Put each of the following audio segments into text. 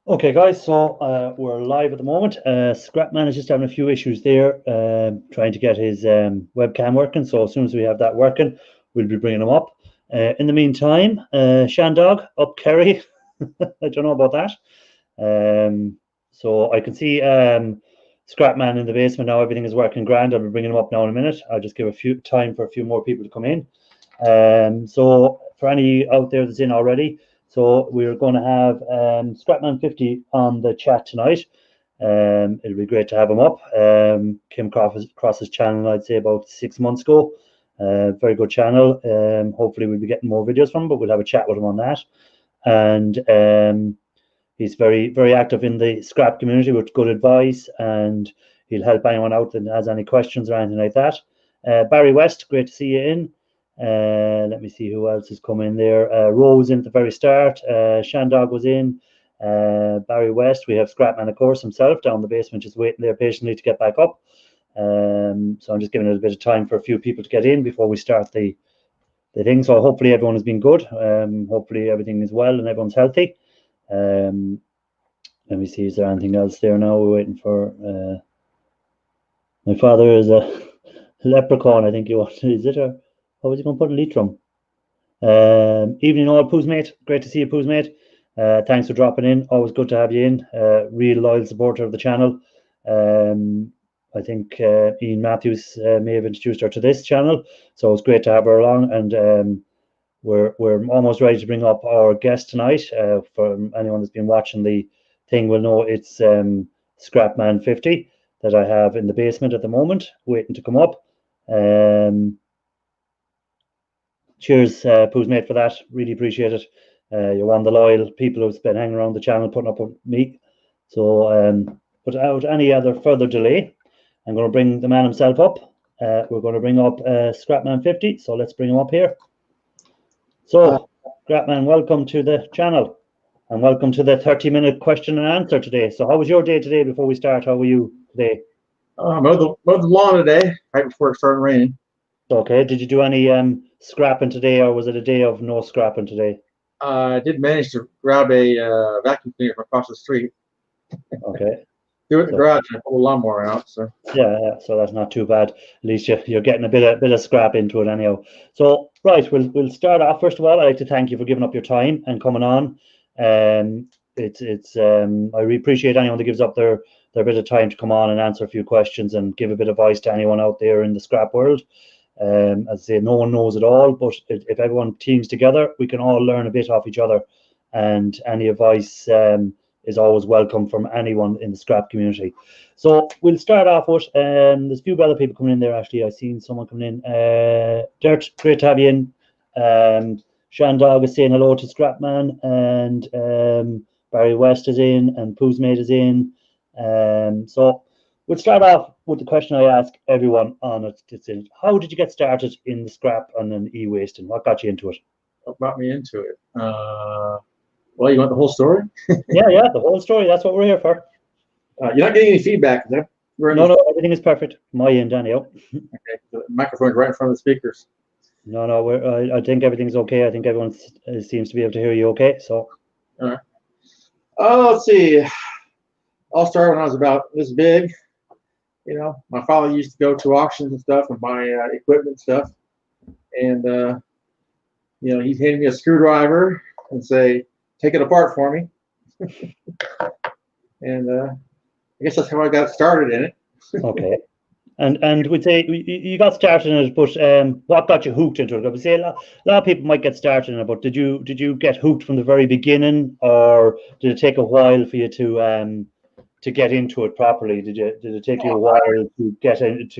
Okay, guys, so we're live at the moment. Scrapman is just having a few issues there, trying to get his webcam working. So as soon as we have that working, we'll be bringing him up. In the meantime, Shandog up Kerry. I don't know about that. So I can see Scrapman in the basement now. Everything is working grand. I'll be bringing him up now in a minute. I'll just give a few time for a few more people to come in. So for any out there that's in already. So we're going to have scrapman50 on the chat tonight. It'll be great to have him up. Came across his channel, I'd say, about 6 months ago. Very good channel. Hopefully we'll be getting more videos from him, but we'll have a chat with him on that. And he's very, very active in the scrap community with good advice, and he'll help anyone out that has any questions or anything like that. Barry West, great to see you in. Let me see who else has come in there. Rose in at the very start. Shandog was in. Barry West. We have Scrapman, of course, himself down the basement, just waiting there patiently to get back up. So I'm just giving it a bit of time for a few people to get in before we start the thing. So hopefully everyone has been good. Hopefully everything is well and everyone's healthy. Let me see, is there anything else there now? We're waiting for my father is a leprechaun, I think you want. Is it, or how was he going to put a Leitrim? Evening all, Poos mate. Great to see you, Poos mate. Thanks for dropping in. Always good to have you in. Real loyal supporter of the channel. I think Ian Matthews may have introduced her to this channel, so it's great to have her along. And we're almost ready to bring up our guest tonight. For anyone that's been watching the thing will know it's scrapman50 that I have in the basement at the moment, waiting to come up. Cheers, Poos mate, for that. Really appreciate it. You're one of the loyal people who's been hanging around the channel, putting up with me. So, without any other further delay, I'm going to bring the man himself up. We're going to bring up Scrapman50. So let's bring him up here. So, Scrapman, welcome to the channel, and welcome to the 30-minute question and answer today. So, how was your day today? Before we start, how were you today? Mowed the lawn today, right before it started raining. Okay. Did you do any scrapping today, or was it a day of no scrapping today? I did manage to grab a vacuum cleaner from across the street. Okay. Do it in the garage and I pull the lawnmower out. So yeah, so that's not too bad. At least you're getting a bit of scrap into it anyhow. So right, we'll start off. First of all, I'd like to thank you for giving up your time and coming on. It's I really appreciate anyone that gives up their bit of time to come on and answer a few questions and give a bit of advice to anyone out there in the scrap world. As I say, no one knows it all, but if everyone teams together, we can all learn a bit off each other, and any advice is always welcome from anyone in the scrap community. So we'll start off with there's a few other people coming in there. Actually, I've seen someone coming in. Dirt, great to have you in. Shandog is saying hello to Scrapman, and Barry West is in, and Poos mate is in. So we'll start off with the question I ask everyone on it. How did you get started in the scrap and then e-waste, and what got you into it? what brought me into it? Well, you want the whole story? yeah, the whole story. That's what we're here for. You're not getting any feedback, is that? No, everything is perfect. My end, anyhow. Okay, the microphone's right in front of the speakers. No, I think everything's okay. I think everyone seems to be able to hear you okay. So. All right. Let's see. I'll start when I was about this big. You know, my father used to go to auctions and stuff and buy equipment and stuff. And, you know, he'd hand me a screwdriver and say, take it apart for me. And I guess that's how I got started in it. Okay. And we'd say you got started in it, but what got you hooked into it? I would say a lot of people might get started in it, but did you get hooked from the very beginning, or did it take a while for you to get into it properly? Did it take you a while to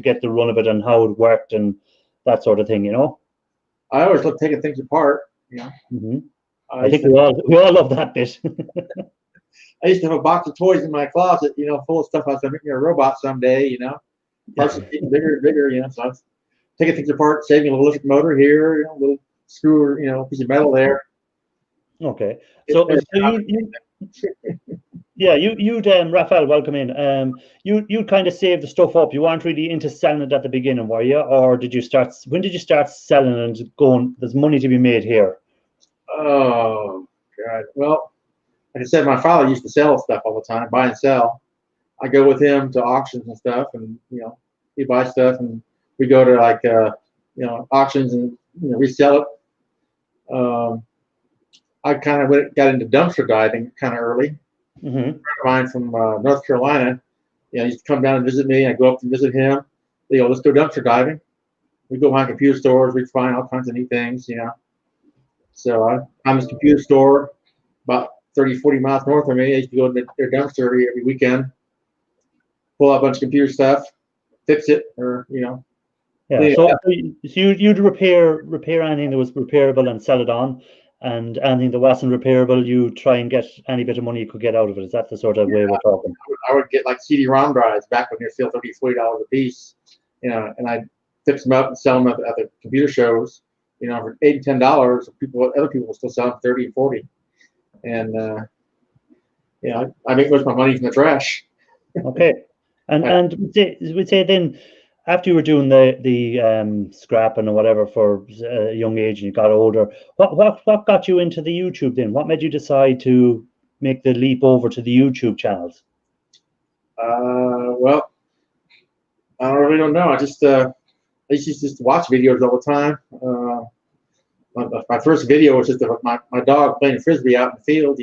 get the run of it and how it worked and that sort of thing? You know. I always love taking things apart. You know. Mm-hmm. I think we all love that bit. I used to have a box of toys in my closet, you know, full of stuff. I was making a robot someday, you know. Parts are getting bigger and bigger, you know. So I was taking things apart, saving a little electric motor here, you know, a little screw, you know, piece of metal there. Okay. So you'd Raphael, welcome in. You kind of saved the stuff up. You weren't really into selling it at the beginning, were you? Or did you start? When did you start selling and going? There's money to be made here. Oh God. Well, like I said, my father used to sell stuff all the time, buy and sell. I go with him to auctions and stuff, and he buys stuff, and we go to like auctions and resell it. I kind of got into dumpster diving kind of early. Mm-hmm. A friend of mine from North Carolina, he used to come down and visit me. I go up to visit him. They go, let's go dumpster diving. We go behind computer stores. We find all kinds of neat things, So I found this computer store about 30, 40 miles north of me. I used to go to their dumpster every weekend, pull out a bunch of computer stuff, fix it, or Yeah. So you'd repair anything that was repairable and sell it on, and anything that wasn't repairable, you try and get any bit of money you could get out of it. Is that the sort of way we're talking? I would get like CD-ROM drives back when they were still $30, $40 a piece, and I'd fix them up and sell them at the computer shows, for $8 and $10. Other people will still sell them for $30 and $40, and I make most of my money from the trash. Okay, and we'd say then, after you were doing the scrapping or whatever for a young age and you got older, what got you into the YouTube then? What made you decide to make the leap over to the YouTube channels? Well, I really don't know. I used to just watch videos all the time. My first video was just my dog playing frisbee out in the field,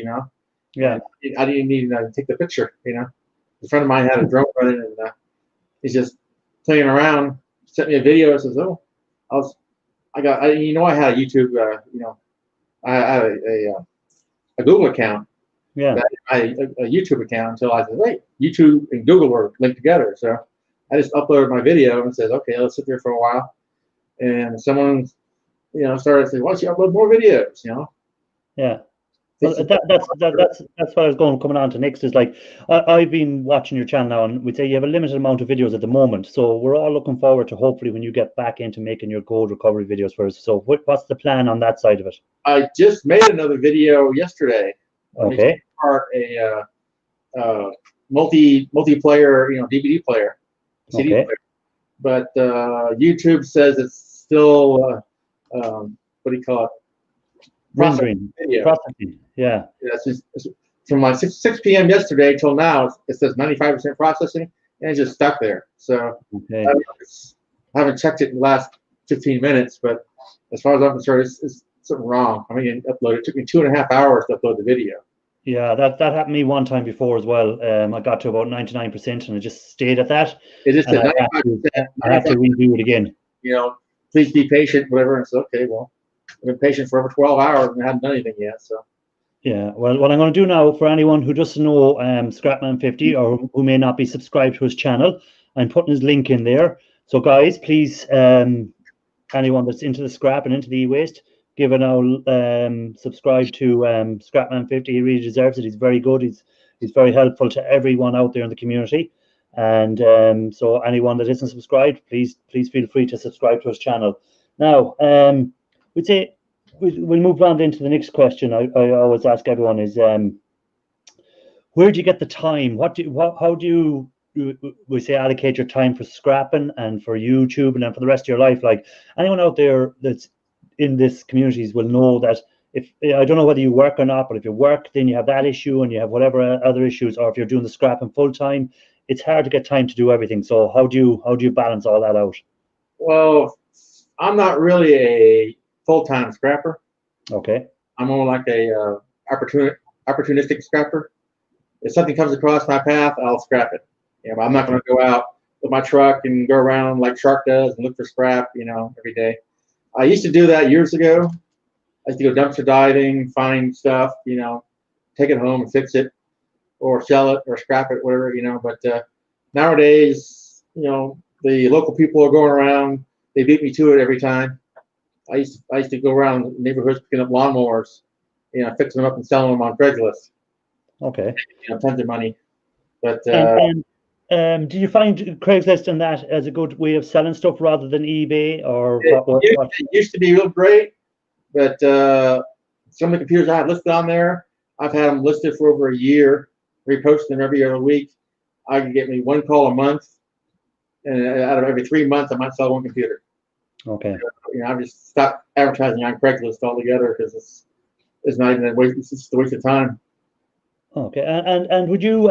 Yeah. I didn't even take the picture, A friend of mine had a drone running, and he's just playing around, sent me a video. I says, "Oh, I had a YouTube, I had a Google account, Yeah, a YouTube account until I said, wait, YouTube and Google were linked together. So I just uploaded my video and said, okay, let's sit there for a while. And someone, started saying, why don't you upload more videos? Yeah. Well, that's what I was coming on to next. Is like I've been watching your channel now, and we'd say you have a limited amount of videos at the moment. So we're all looking forward to hopefully when you get back into making your gold recovery videos for us. So what's the plan on that side of it? I just made another video yesterday. Okay. Start a multiplayer, DVD player, CD player. But YouTube says it's still what do you call it? Rendering. Processing. Yeah. It's from like 6 p.m. yesterday till now. It says 95% processing, and it's just stuck there. So okay. I haven't checked it in the last 15 minutes, but as far as I'm concerned, it's something wrong. I mean, upload it took me 2.5 hours to upload the video. Yeah, that happened to me one time before as well. I got to about 99%, and I just stayed at that. It just said 95%. I had to redo it again. Please be patient, whatever. And it's okay. Well, I've been patient for over 12 hours and I haven't done anything yet. So. Yeah. Well, what I'm going to do now, for anyone who doesn't know scrapman50 or who may not be subscribed to his channel, I'm putting his link in there. So guys, please, anyone that's into the scrap and into the e-waste, give it now. Subscribe to scrapman50. He really deserves it. He's very good. He's very helpful to everyone out there in the community. And so anyone that isn't subscribed, please feel free to subscribe to his channel. Now, we'd say we'll move on into the next question. I always ask everyone is, where do you get the time? How do you we say allocate your time for scrapping and for YouTube and then for the rest of your life? Like anyone out there that's in this communities will know that if I don't know whether you work or not, but if you work, then you have that issue and you have whatever other issues, or if you're doing the scrapping full time, it's hard to get time to do everything. So how do you balance all that out? Well, I'm not really a full-time scrapper. Okay. I'm more like a opportunistic scrapper. If something comes across my path, I'll scrap it. But I'm not going to go out with my truck and go around like Shark does and look for scrap, every day. I used to do that years ago. I used to go dumpster diving, find stuff, take it home and fix it, or sell it or scrap it, whatever, But nowadays, the local people are going around. They beat me to it every time. I used to go around neighborhoods picking up lawnmowers, fixing them up and selling them on Craigslist. Okay. Tons of money. But do you find Craigslist and that as a good way of selling stuff rather than eBay or what? It used to be real great, but some of the computers I have listed on there, I've had them listed for over a year, reposting them every other week. I can get me one call a month, and out of every 3 months, I might sell one computer. Okay. I've just stopped advertising on Craigslist altogether because it's not even a waste. It's just a waste of time. Okay, and would you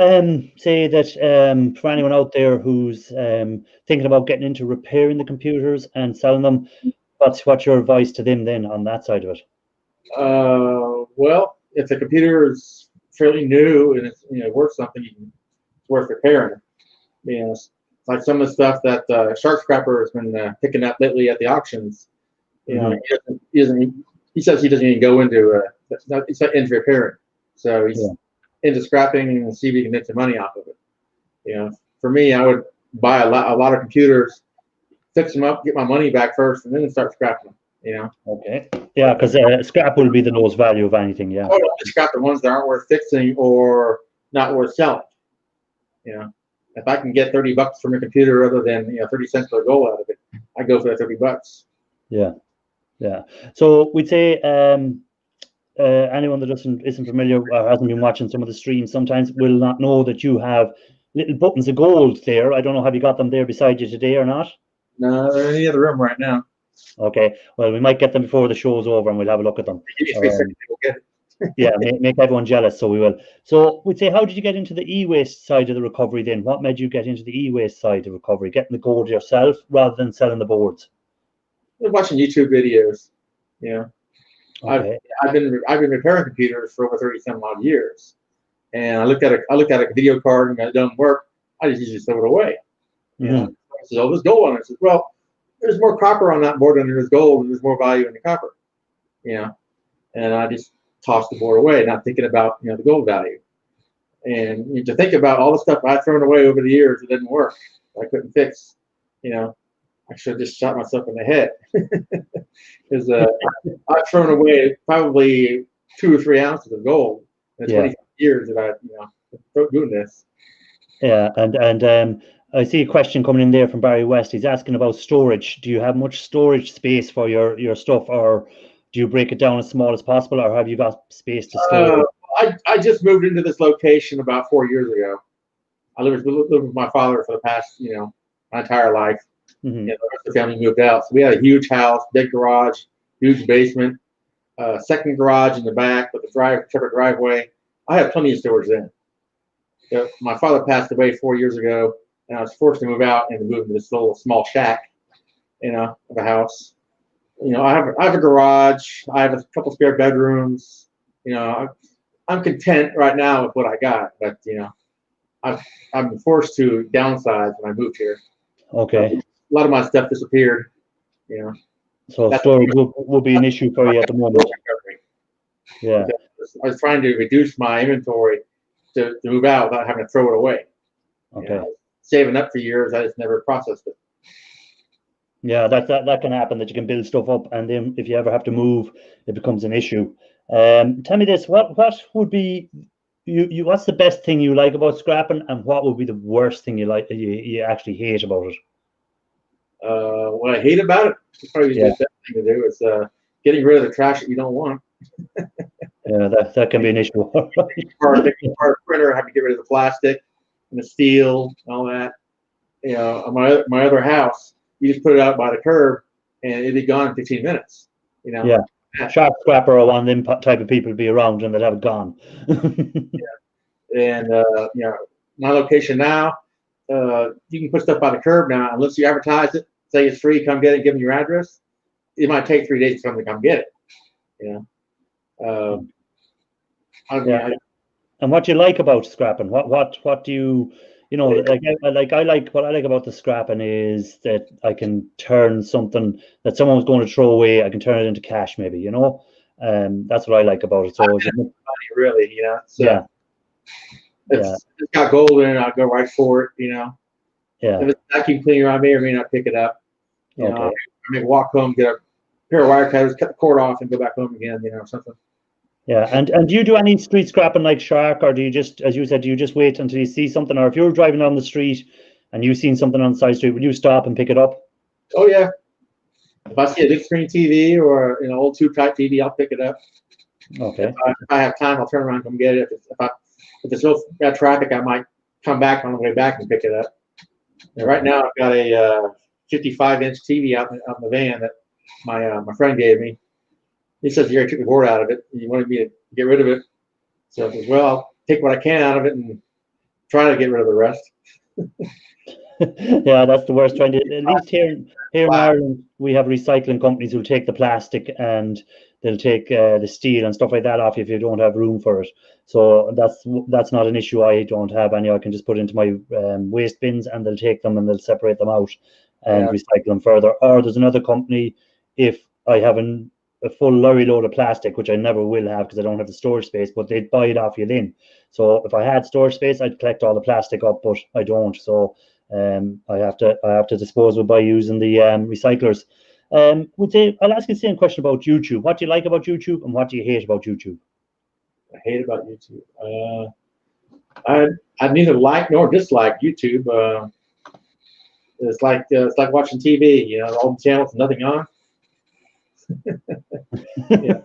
say that for anyone out there who's thinking about getting into repairing the computers and selling them, what's your advice to them then on that side of it? Well, if the computer is fairly new and it's worth something, it's worth repairing. It's like some of the stuff that Shark Scrapper has been picking up lately at the auctions. He says he doesn't even go into it's not into repairing. So he's into scrapping and see if he can make some money off of it. For me, I would buy a lot of computers, fix them up, get my money back first, and then start scrapping them. Okay. Yeah, because scrap will be the lowest value of anything. Yeah. I would only scrap the ones that aren't worth fixing or not worth selling. If I can get $30 from a computer rather than 30 cents per gold out of it, I go for the $30. Yeah. So we'd say anyone that isn't familiar or hasn't been watching some of the streams sometimes will not know that you have little buttons of gold there. I don't know, have you got them there beside you today or not? No, they're in the other room right now. Okay, well, we might get them before the show's over and we'll have a look at them. Yeah, make everyone jealous, so we will. So we'd say, how did you get into the e-waste side of the recovery then? What made you get into the e-waste side of recovery, getting the gold yourself rather than selling the boards? Watching YouTube videos. Okay. I've been repairing computers for over 30 some odd years, and I looked at a video card and it doesn't work. I just usually throw it away. I said, "Oh, there's gold on it." I said, "Well, there's more copper on that board than there is gold, and there's more value in the copper." And I just tossed the board away, not thinking about the gold value. And to think about all the stuff I've thrown away over the years that didn't work, I couldn't fix. I should have just shot myself in the head. Because I've thrown away probably 2 or 3 ounces of gold in the 20 years that I've doing this. Yeah, and I see a question coming in there from Barry West. He's asking about storage. Do you have much storage space for your stuff, or do you break it down as small as possible, or have you got space to store? I just moved into this location about 4 years ago. I lived with my father for the past my entire life. The rest of the family moved out, so we had a huge house, big garage, huge basement, second garage in the back with a separate driveway. I have plenty of storage then. My father passed away 4 years ago, and I was forced to move out and to move into this little small shack, of a house. I have a garage. I have a couple spare bedrooms. I'm content right now with what I got, but I've been forced to downsize when I moved here. Okay. A lot of my stuff disappeared. So storage will be an issue for you at the moment. Yeah. I was trying to reduce my inventory to move out without having to throw it away. Okay. Saving up for years, I just never processed it. Yeah, that can happen, that you can build stuff up, and then if you ever have to move, it becomes an issue. Tell me this: what would be what's the best thing you like about scrapping, and what would be the worst thing you actually hate about it? What I hate about it, probably the best thing to do is getting rid of the trash that you don't want. Yeah, that can be an issue. Part printer, have to get rid of the plastic and the steel and all that. My other house, you just put it out by the curb and it'd be gone in 15 minutes. Yeah. Shark Scrapper are one of them type of people to be around and they'll have it gone. And my location now, you can put stuff by the curb now unless you advertise it, say it's free, come get it, give them your address. It might take 3 days for someone to come get it. And what do you like about scrapping? What do you what I like about the scrapping is that I can turn something that someone was going to throw away, I can turn it into cash, maybe. That's what I like about it. So money, really, yeah. It's got gold in it, I'll go right for it, Yeah. If it's a vacuum cleaner, I may or may not pick it up. Okay. I may walk home, get a pair of wire cutters, cut the cord off, and go back home again, something. Yeah, and do you do any street scrapping like Shark, or do you just, as you said, do you just wait until you see something, or if you're driving down the street and you've seen something on the side street, will you stop and pick it up? Oh yeah. If I see a big screen TV or an old tube type TV, I'll pick it up. Okay. If I have time, I'll turn around and come get it. If there's no bad traffic, I might come back on the way back and pick it up. And right now, I've got a 55-inch TV out in the van that my friend gave me. He says he already took the board out of it. He wanted me to get rid of it. So I said, well, take what I can out of it and try to get rid of the rest. Yeah, that's the worst. Trying to, at least here in Ireland, we have recycling companies who'll take the plastic and they'll take the steel and stuff like that off you if you don't have room for it. So that's not an issue. I don't have any. I can just put it into my waste bins and they'll take them and they'll separate them out and recycle them further. Or there's another company, if I have a full lorry load of plastic, which I never will have because I don't have the storage space, but they'd buy it off you then. So if I had storage space, I'd collect all the plastic up, but I don't. So I have to dispose of by using the recyclers. I'll ask you the same question about YouTube. What do you like about YouTube and what do you hate about YouTube? I hate about YouTube. I neither like nor dislike YouTube. It's like watching TV. You know, all the channels, nothing on. Yeah.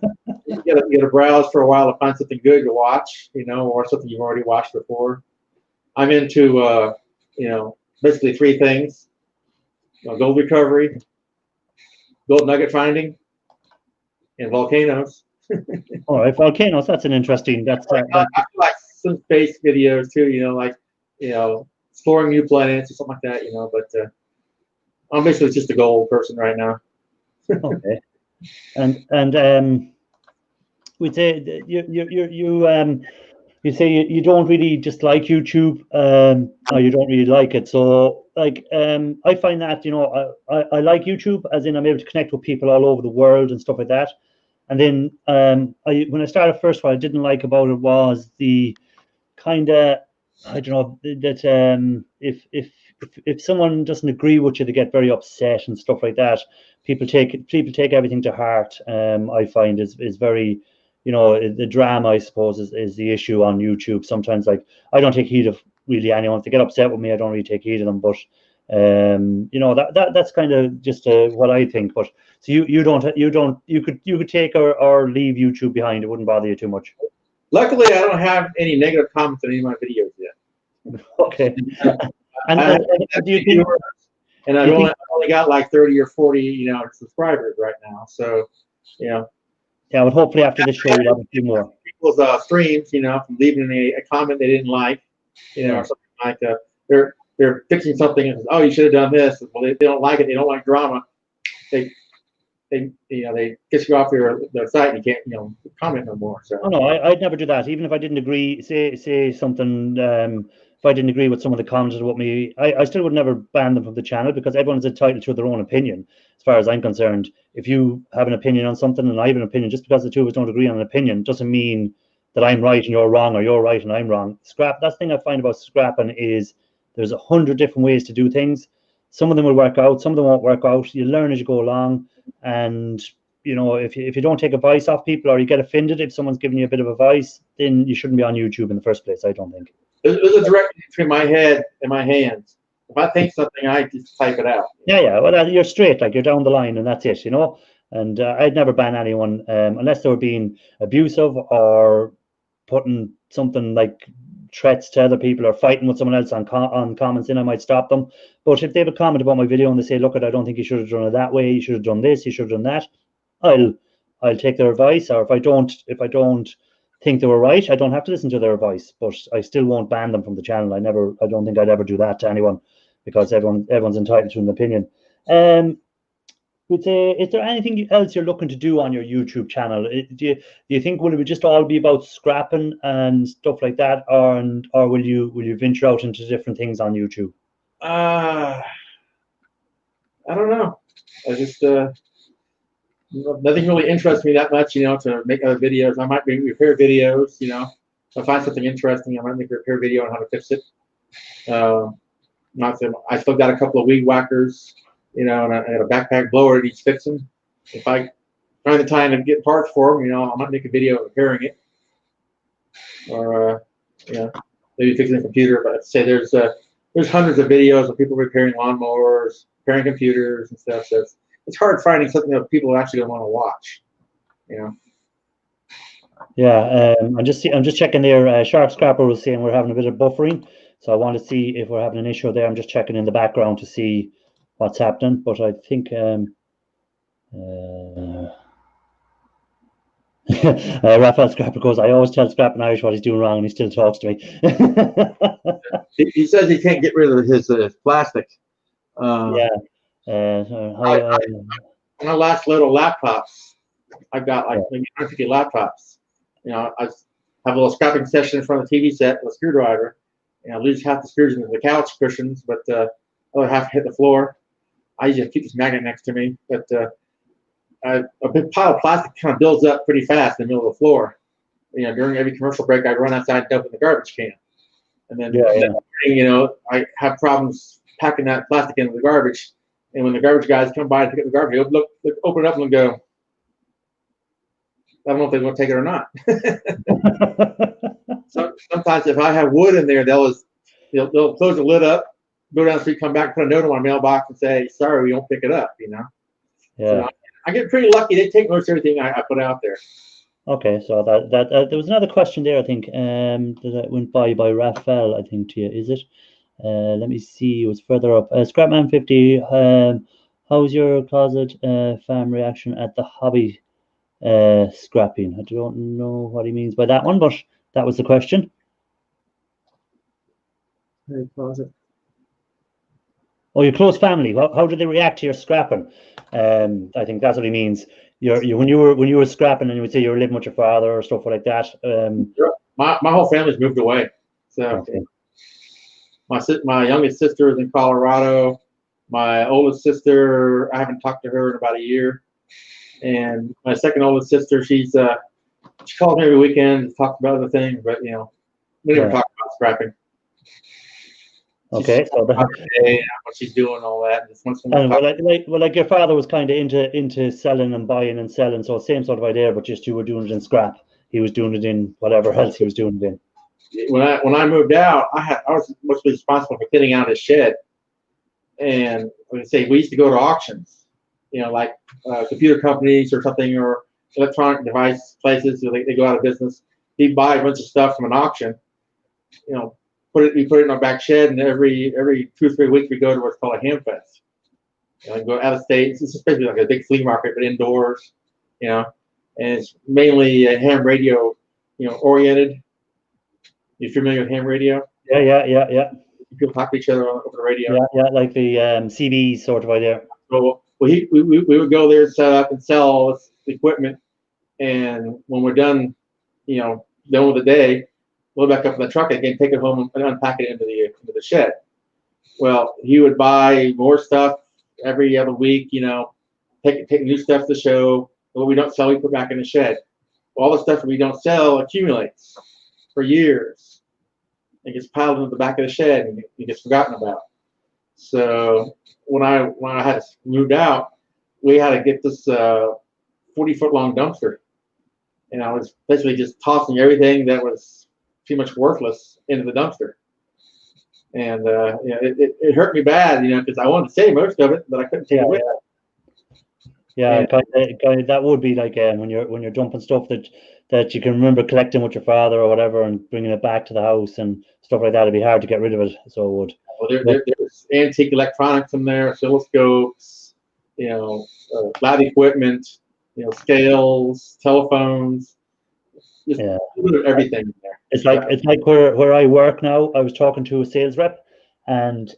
You gotta browse for a while to find something good to watch, you know, or something you've already watched before. I'm into basically three things: gold recovery, gold nugget finding, and volcanoes. All right, volcanoes. That's an interesting. I like some space videos too. Exploring new planets or something like that. But I'm basically just a gold person right now. Okay. And we'd say you say you don't really just like YouTube, or you don't really like it. So like I find that I like YouTube, as in I'm able to connect with people all over the world and stuff like that. And then when I started first, what I didn't like about it was the kind of, I don't know, that if someone doesn't agree with you, they get very upset and stuff like that. People take everything to heart. I find is very, the drama, I suppose, is the issue on YouTube. Sometimes, like, I don't take heed of really anyone. If they get upset with me, I don't really take heed of them. But that's kind of just what I think. But so you could take or leave YouTube behind. It wouldn't bother you too much. Luckily, I don't have any negative comments on any of my videos yet. Okay. And do you think? And I've only got like 30 or 40, subscribers right now. So, Yeah, but hopefully after this show, you'll have a few more. People's streams, from leaving a comment they didn't like, or something like they're fixing something and oh, you should have done this. Well, they don't like it. They don't like drama. They kick you off their site and you can't comment no more. So no, I'd never do that. Even if I didn't agree, say something. If I didn't agree with someone that commented with me, I still would never ban them from the channel, because everyone's entitled to their own opinion. As far as I'm concerned, if you have an opinion on something and I have an opinion, just because the two of us don't agree on an opinion doesn't mean that I'm right and you're wrong, or you're right and I'm wrong. That's the thing I find about scrapping is there's 100 different ways to do things. Some of them will work out, some of them won't work out. You learn as you go along, and if you don't take advice off people, or you get offended if someone's giving you a bit of advice, then you shouldn't be on YouTube in the first place, I don't think. There's a direct between my head and my hands. If I think something, I just type it out. Yeah. Well, you're straight, like you're down the line, and that's it, And I'd never ban anyone unless they were being abusive or putting something like threats to other people or fighting with someone else on comments. Then I might stop them. But if they have a comment about my video and they say, "Look, I don't think you should have done it that way. You should have done this. You should have done that," I'll take their advice. Or if I don't think they were right, I don't have to listen to their advice. But I still won't ban them from the channel. I don't think I'd ever do that to anyone, because everyone's entitled to an opinion. Is there anything else you're looking to do on your YouTube channel? Do you think will it just all be about scrapping and stuff like that, or will you venture out into different things on YouTube? I don't know. I just nothing really interests me that much, to make other videos. I might make repair videos, if I find something interesting, I might make a repair video on how to fix it. I still got a couple of weed whackers, and I got a backpack blower that needs fixing. If I find the time to get parts for them, I might make a video repairing it, or maybe fixing a computer. But I'd say there's hundreds of videos of people repairing lawnmowers, repairing computers and stuff. So it's hard finding something that people actually want to watch, Yeah, I'm just checking there. Sharp Scrapper was saying we're having a bit of buffering, so I want to see if we're having an issue there. I'm just checking in the background to see what's happening, but I think Raphael Scrapper goes, I always tell Scrap in Irish what he's doing wrong, and he still talks to me. He says he can't get rid of his plastic. Yeah. My last little laptops, I've got like Yeah. maybe 150 laptops. You know, I have a little scrapping session in front of the TV set with a screwdriver. You know, I lose half the screws into the couch cushions, but the other half hit the floor. I usually keep this magnet next to me, but a big pile of plastic kind of builds up pretty fast in the middle of the floor. You know, during every commercial break, I'd run outside and dump in the garbage can. And then, you know, I have problems packing that plastic into the garbage. And when the garbage guys come by to pick up the garbage, they'll open it up and go, I don't know if they want to take it or not. So sometimes if I have wood in there, they'll close the lid up, go down the street, come back, put a note in my mailbox and say, sorry, we don't pick it up, you know? Yeah. So I get pretty lucky. They take most everything I put out there. Okay, so that there was another question there, I think, that went by Raphael, I think, to you, is it? Let me see, it was further up. scrapman50, how's your closet farm reaction at the hobby scrapping? I don't know what he means by that one, but that was the question. Closet. Oh, your close family. How do they react to your scrapping? I think that's what he means. When you were scrapping, and you would say you were living with your father or stuff like that. My whole family's moved away. So okay. my youngest sister is in Colorado. My oldest sister, I haven't talked to her in about a year. And my second oldest sister, she calls me every weekend to talk about other things, but you know, we never talk about scrapping. Okay, so what she's doing, all that. Like your father was kind of into selling and buying and selling, so same sort of idea, but just you were doing it in scrap. He was doing it in whatever else he was doing it in. When I moved out, I was mostly responsible for cleaning out his shed, and like I say, we used to go to auctions, you know, like computer companies or something, or electronic device places. So they go out of business. He'd buy a bunch of stuff from an auction, you know. We put it in our back shed, and every 2 or 3 weeks we go to what's called a ham fest. You know, go out of state. It's basically like a big flea market, but indoors. You know, and it's mainly ham radio, you know, oriented. You familiar with ham radio? Yeah. People talk to each other over the radio. Yeah, like the CB sort of idea. So we would go there, set up, and sell all this equipment, and when we're done, you know, done with the day, load back up in the truck again, take it home and unpack it into the shed. Well, he would buy more stuff every other week, you know, take new stuff to the show. What we don't sell, we put back in the shed. All the stuff that we don't sell accumulates for years. It gets piled into the back of the shed and it gets forgotten about. So when I had moved out, we had to get this 40-foot long dumpster, and I was basically just tossing everything that was pretty much worthless into the dumpster. And you know, it hurt me bad, you know, because I wanted to save most of it, but I couldn't take it with me. Yeah, that would be like when you're dumping stuff that you can remember collecting with your father or whatever, and bringing it back to the house and stuff like that. It'd be hard to get rid of it. So it would. Well, there's antique electronics in there, oscilloscopes, you know, lab equipment, you know, scales, telephones, just everything in there. It's like where I work now. I was talking to a sales rep, and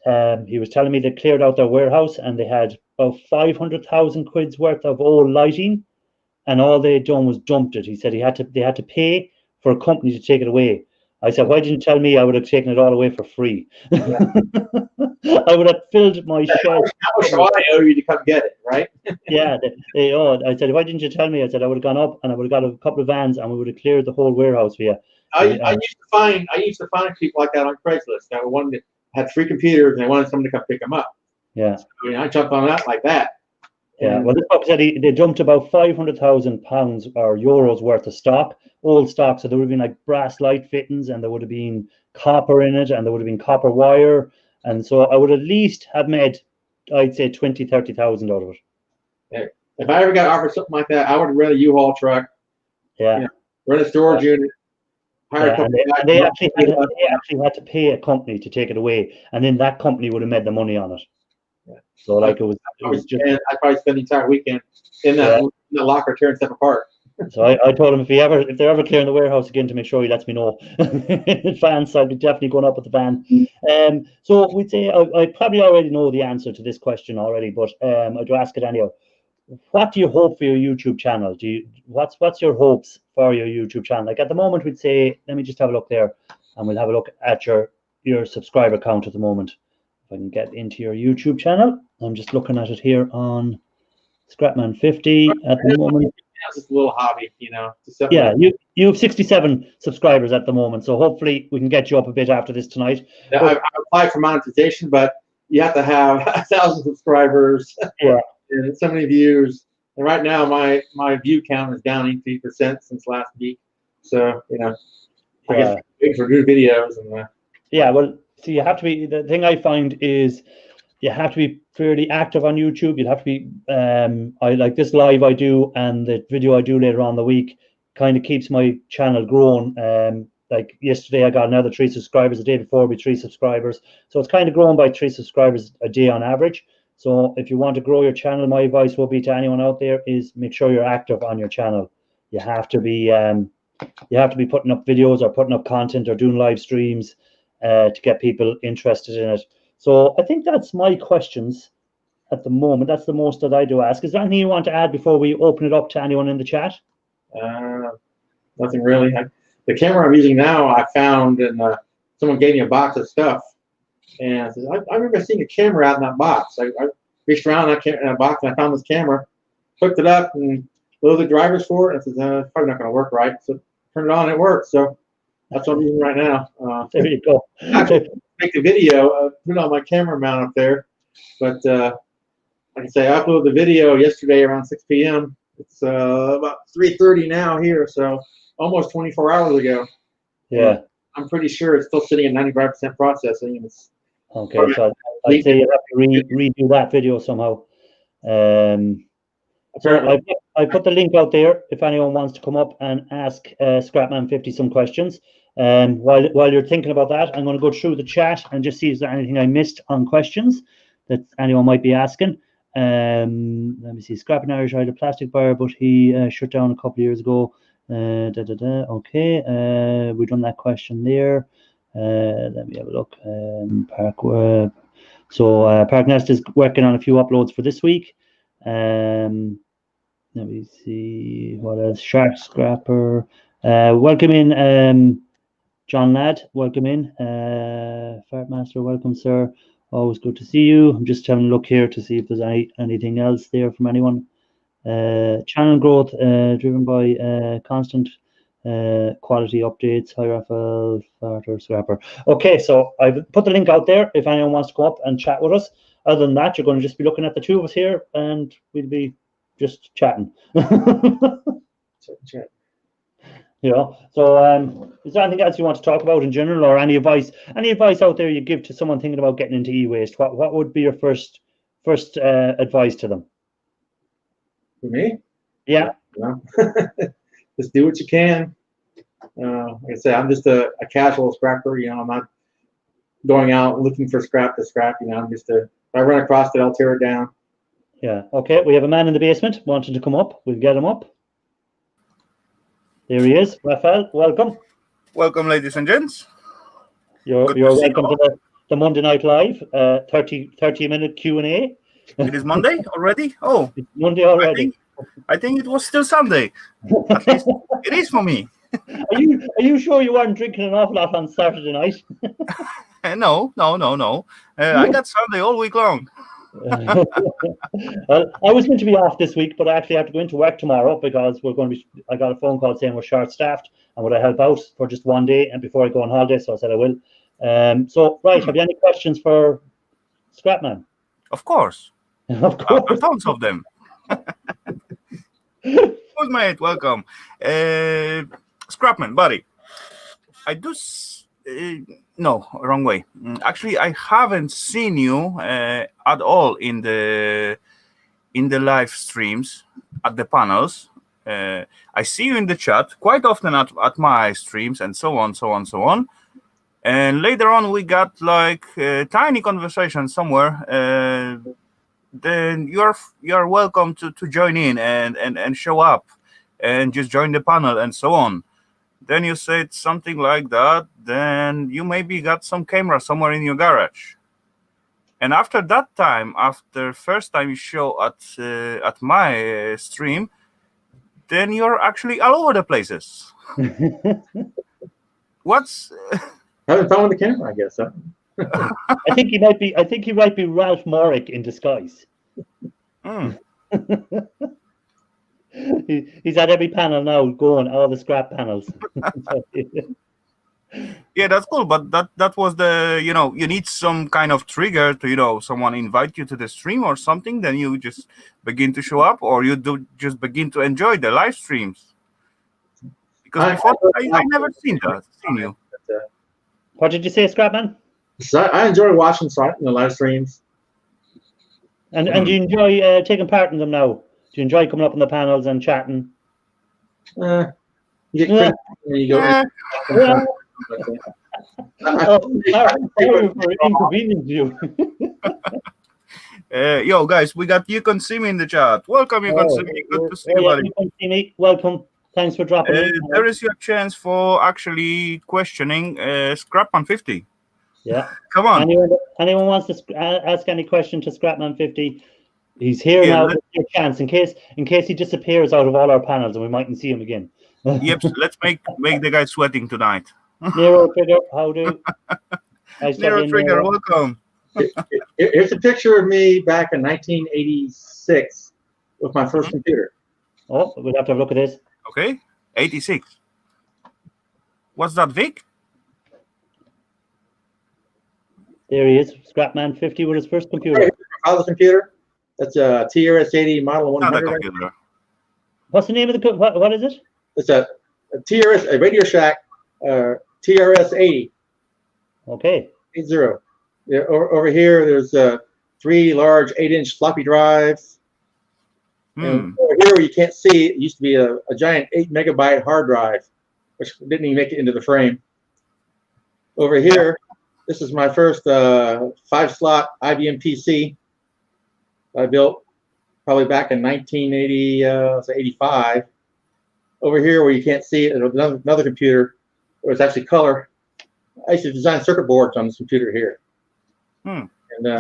he was telling me they cleared out their warehouse and they had about 500,000 quid's worth of old lighting, and all they had done was dumped it. He said they had to pay for a company to take it away. I said, why didn't you tell me? I would have taken it all away for free. I would have filled my shed. How much do I owe you to come get it, right? Yeah. I said, why didn't you tell me? I said I would have gone up and I would have got a couple of vans and we would have cleared the whole warehouse for you. I used to find people like that on Craigslist. That one that had 3 computers and they wanted someone to come pick them up. Yeah. So, I mean, I jumped on that like that. Yeah. Well, this book said they dumped about 500,000 pounds or euros worth of stock, old stock. So there would have been like brass light fittings, and there would have been copper in it, and there would have been copper wire, and so I would at least have made, I'd say, 20,000-30,000 out of it. Yeah. If I ever got offered something like that, I would rent a U-Haul truck. Yeah. You know, rent a storage unit. They actually had to pay a company to take it away, and then that company would have made the money on it. Yeah. So like it was just. I'd probably spend the entire weekend in that locker tearing stuff apart. So I told him if they're ever clearing the warehouse again, to make sure he lets me know in advance. I'll be definitely going up with the van. So we'd say I probably already know the answer to this question already, but I do ask it anyhow. What do you hope for your YouTube channel? What's your hopes for your YouTube channel? Like at the moment, we'd say, let me just have a look there, and we'll have a look at your subscriber count at the moment. If I can get into your YouTube channel, I'm just looking at it here on scrapman50 at the moment. It's just a little hobby, Yeah, you have 67 subscribers at the moment, so hopefully we can get you up a bit after this tonight. I applied for monetization, but you have to have 1,000 subscribers. Yeah. And so many views. And right now, my view count is down 83% since last week. So I guess waiting for new videos and. Yeah, well, see, you have to be. The thing I find is you have to be fairly active on YouTube. You'd have to be. I like this live I do and the video I do later on in the week kind of keeps my channel growing. Like yesterday, I got another 3 subscribers. The day before, we 3 subscribers. So it's kind of growing by 3 subscribers a day on average. So if you want to grow your channel, my advice will be to anyone out there is make sure you're active on your channel. You have to be putting up videos or putting up content or doing live streams to get people interested in it. So I think that's my questions at the moment. That's the most that I do ask. Is there anything you want to add before we open it up to anyone in the chat? Nothing really. The camera I'm using now, I found, and someone gave me a box of stuff. And I said, I remember seeing a camera out in that box. I reached around in that box and I found this camera, hooked it up, and loaded the drivers for it. And I said, it's probably not going to work right. So turned it on and it worked. So that's what I'm using right now. There you go. Actually, make the video, put it on my camera mount up there. But like I say, I uploaded the video yesterday around 6 p.m. It's about 3:30 now here, so almost 24 hours ago. Yeah. I'm pretty sure it's still sitting at 95% processing. Okay, so I'd say you have to redo that video somehow. So I put the link out there if anyone wants to come up and ask scrapman50 some questions. While you're thinking about that, I'm going to go through the chat and just see if there's anything I missed on questions that anyone might be asking. Let me see. Scrapping Irish hired a plastic buyer, but he shut down a couple of years ago. Okay, we've done that question there. Let me have a look. Park Nest is working on a few uploads for this week. Let me see what else. Shark Scrapper. Welcome in, John Ladd. Welcome in. Fartmaster, welcome, sir. Always good to see you. I'm just having a look here to see if there's anything else there from anyone. Channel growth driven by constant quality updates. Hi, Raphael, Farter, Scrapper. Okay, so I've put the link out there if anyone wants to come up and chat with us. Other than that, you're going to just be looking at the two of us here, and we'll be just chatting. So is there anything else you want to talk about in general, or any advice out there you give to someone thinking about getting into e-waste? What would be your first advice to them? For me? Yeah. Just do what you can. Like I said, I'm just a casual scrapper. I'm not going out looking for scrap to scrap. I'm just if I run across it, I'll tear it down. Yeah. Okay. We have a man in the basement wanting to come up. We'll get him up. There he is. Raphael, welcome. Welcome, ladies and gents. You're welcome to the Monday Night Live 30-minute Q&A. It is Monday already? Oh, it's Monday already. I think it was still Sunday. At least it is for me. Are you sure you weren't drinking an awful lot on Saturday night? No. I got Sunday all week long. Well, I was meant to be off this week, but I actually have to go into work tomorrow because I got a phone call saying we're short-staffed and would I help out for just one day and before I go on holiday, so I said I will. So, right, have you any questions for Scrapman? Of course. Of course. Tons of them. Good mate, welcome. Scrapman, buddy. I do... no, wrong way. Actually, I haven't seen you at all in the live streams at the panels. I see you in the chat quite often at my streams and so on. And later on, we got like a tiny conversation somewhere. Then you're welcome to join in and show up and just join the panel and so on. Then you said something like that, then you maybe got some camera somewhere in your garage. And after that time, after first time you show at my stream, then you're actually all over the places. What's Having fun with the camera, I guess. Huh? I think he might be Ralph Morrick in disguise. He's at every panel now, going all the scrap panels. Yeah, that's cool. But that was the, you need some kind of trigger to, someone invite you to the stream or something. Then you just begin to show up, or you do just begin to enjoy the live streams. Because before I never seen you. What did you say, Scrapman? So I enjoy watching live streams. And do you enjoy taking part in them now? Do you enjoy coming up on the panels and chatting? You get critical and you go. Sorry for inconveniencing you. Yo, guys, we got You Can See Me in the chat. Welcome, You Can See Me. Good to see you, buddy. You Can See Me. Welcome. Thanks for dropping in. There is your chance for actually questioning scrapman50. Yeah. Come on. Anyone wants to ask any question to scrapman50? He's here now. Your chance in case he disappears out of all our panels and we mightn't see him again. Yep. Let's make the guy sweating tonight. Nero Trigger, how do? Nero Trigger, welcome. Here's a picture of me back in 1986 with my first computer. Oh, we'll have to have a look at this. Okay, 86. What's that, Vic? There he is, Scrapman50 with his first computer. My father's computer. That's a TRS-80 Model 100. Not a computer. What's the name of the what is it? It's a Radio Shack TRS-80. Okay. 80. Yeah, over here, there's 3 large 8-inch floppy drives. And over here, where you can't see, it used to be a giant 8-megabyte hard drive, which didn't even make it into the frame. Over here, this is my first 5-slot IBM PC I built probably back in 1985. Over here, where you can't see it, another computer. It was actually color. I used to design circuit boards on this computer here. And,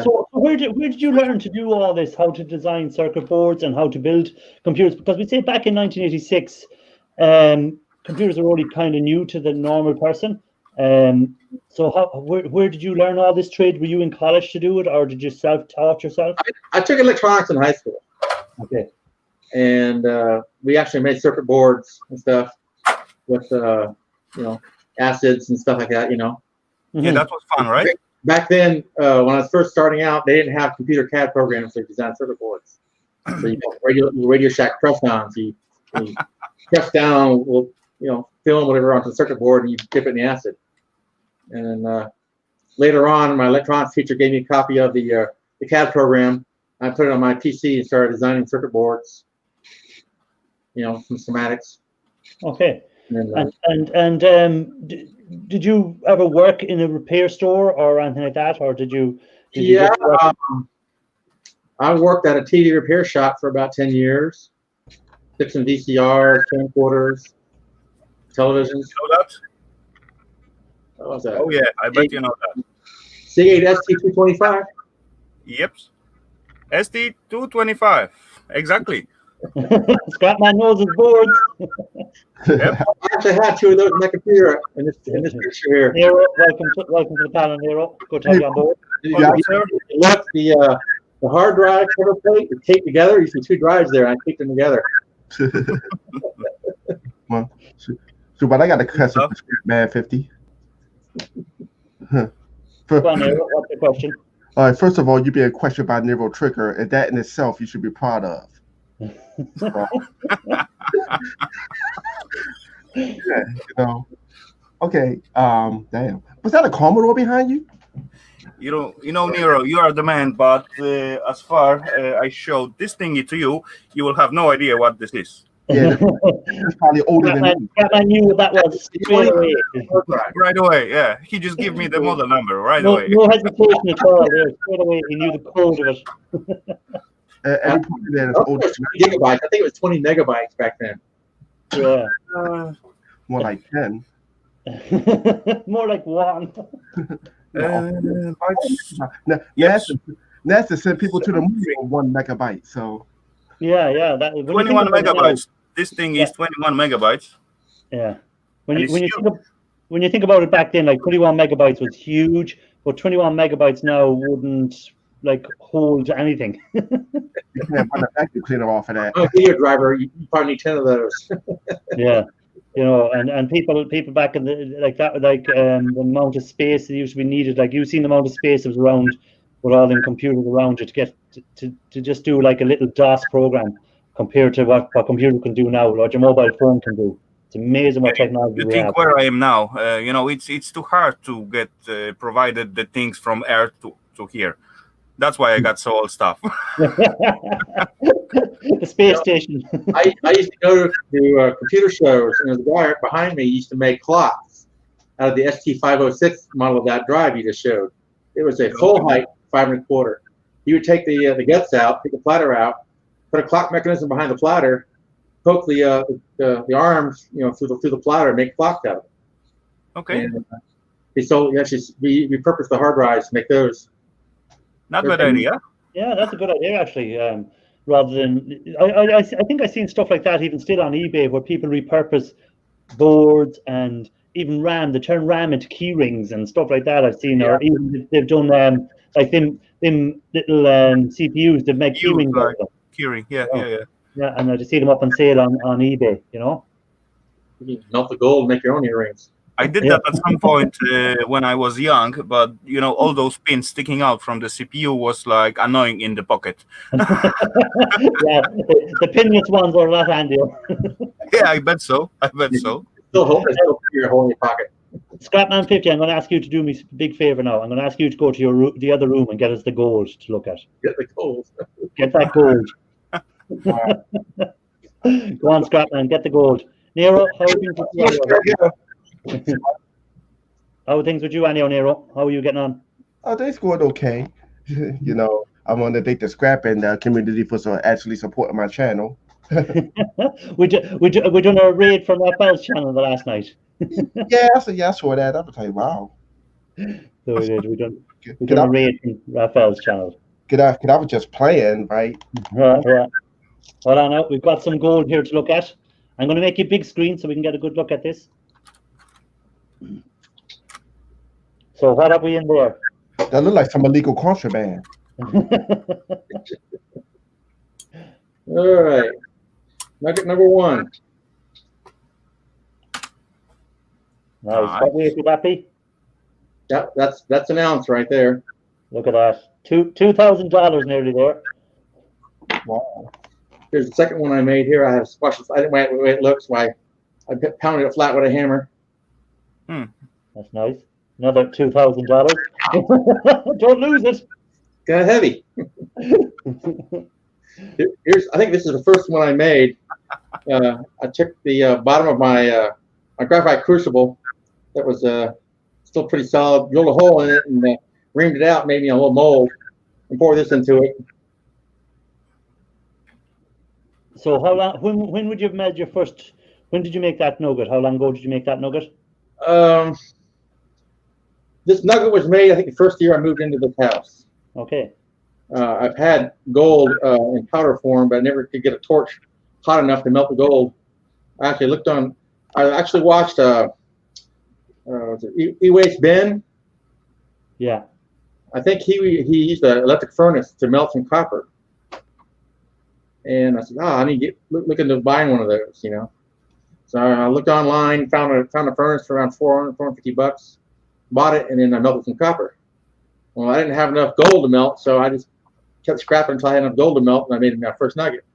so where did you learn to do all this? How to design circuit boards and how to build computers? Because we say back in 1986, computers are already kind of new to the normal person. So where did you learn all this trade? Were you in college to do it, or did you self-taught yourself? I took electronics in high school. Okay. And we actually made circuit boards and stuff with acids and stuff like that. Yeah, that was fun, right? Back then, when I was first starting out, they didn't have computer CAD programs to design circuit boards. So you got Radio Shack press-ons. You press down, film whatever onto the circuit board, and you dip it in the acid. And then later on, my electronics teacher gave me a copy of the CAD program. I put it on my PC and started designing circuit boards. Some schematics. Okay. And did you ever work in a repair store or anything like that, or did you? I worked at a TV repair shop for about 10 years, fixing VCRs, camcorders, televisions. You know that? What was that? Oh yeah, I bet you know that. C8 ST225. Yep. ST225. Exactly. Scrapman knows his boards. Yep. I actually had 2 of those in my computer in this picture here. Nero, welcome to the panel, Nero. Good to have you on board. Look, the hard drive cover plate is taped together. You see 2 drives there, and I taped them together. Well, so but I got a question for scrapman50. Go on, Nero, what's the question? All right, first of all, you're being questioned by Nero Trigger, and that in itself you should be proud of. Yeah, Okay. Damn. Was that a Commodore behind you? Nero, you are the man. But as far I showed this thingy to you, you will have no idea what this is. Yeah, that's probably older than me. I knew what that was straight away. Right away, yeah. He just gave me the model number right away. No hesitation at all. Yeah, straight away, he knew the code of it. Every point there is older. 20 gigabytes. I think it was 20 megabytes back then. Yeah. More like 10. More like 1. Bytes. Now, NASA sent people to the moon on 1 megabyte. So Yeah. That, when 21 megabytes. This thing Yeah. is 21 megabytes. Yeah. And it's huge. When you think about it back then, like 21 megabytes was huge, but 21 megabytes now wouldn't like hold anything. you can't run a vacuum cleaner off of that. Oh, video driver, you probably need 10 of those. Yeah. You know, and people back in the the amount of space that used to be needed, like you've seen the amount of space that was around with all them computers around you to get to just do like a little DOS program compared to what computer can do now, what your mobile phone can do. It's amazing what technology You we think have. where I am now? You know, it's too hard to get provided the things from Earth to here. That's why I got so old stuff. The space station. I used to go to computer shows, and the guy right behind me used to make clocks out of the ST506 model of that drive you just showed. It was a full height 5 1/4. You would take the guts out, take the platter out, put a clock mechanism behind the platter, poke the arms, you know, through the platter, and make clocks out of it. Okay. And we repurposed the hard drives to make those. Not bad idea. Yeah, that's a good idea actually. Rather than I think I've seen stuff like that even still on eBay where people repurpose boards and even RAM. They turn RAM into key rings and stuff like that. I've seen, or even they've done like them little CPUs that make key rings. Like keyring, yeah. Yeah, and I just see them up on sale on eBay. You know, You can melt the gold and make your own earrings. I did that at some point when I was young, but you know, all those pins sticking out from the CPU was like annoying in the pocket. Yeah, the pinless ones are a lot handier. Yeah, I bet so. Still hold your hole in your pocket. Scrapman50, I'm going to ask you to do me a big favor now. I'm going to ask you to go to the other room and get us the gold to look at. Get the gold. Get that gold. Go on, Scrapman, get the gold. Nero, how are things with you? How are things with you, Nero? How are you getting on? Oh, they scored okay. You know, I want to thank the scrapping community for actually supporting my channel. we done a raid from Raphael's channel the last night. Yeah, I saw that. I was like, wow. So we did. We done a raid from Raphael's channel. I was just playing, right? Right. Hold on now. We've got some gold here to look at. I'm going to make you big screen so we can get a good look at this. So what have we in there? That looked like some illegal contraband. All right. Nugget number 1. Nice. What weight would that be? That's an ounce right there. Look at that. $2,000 nearly there. Wow. Here's the second one I made here. I have special. I didn't wait. It looks like I pounded it flat with a hammer. That's nice. Another $2,000. Don't lose it. Kind of heavy. I think this is the first one I made. I took the bottom of my graphite crucible that was still pretty solid, drilled a hole in it, and reamed it out, made me a little mold, and poured this into it. So how long? When would you have made your first? When did you make that nugget? How long ago did you make that nugget? This nugget was made, I think, the first year I moved into this house. Okay. I've had gold in powder form, but I never could get a torch hot enough to melt the gold. I actually watched ewaste Ben. Yeah. I think he used an electric furnace to melt some copper. And I said, I need to look into buying one of those, you know. So I looked online, found a furnace for around $450, bought it, and then I melted some copper. Well, I didn't have enough gold to melt, so I just kept scrapping until I had enough gold to melt, and I made my first nugget.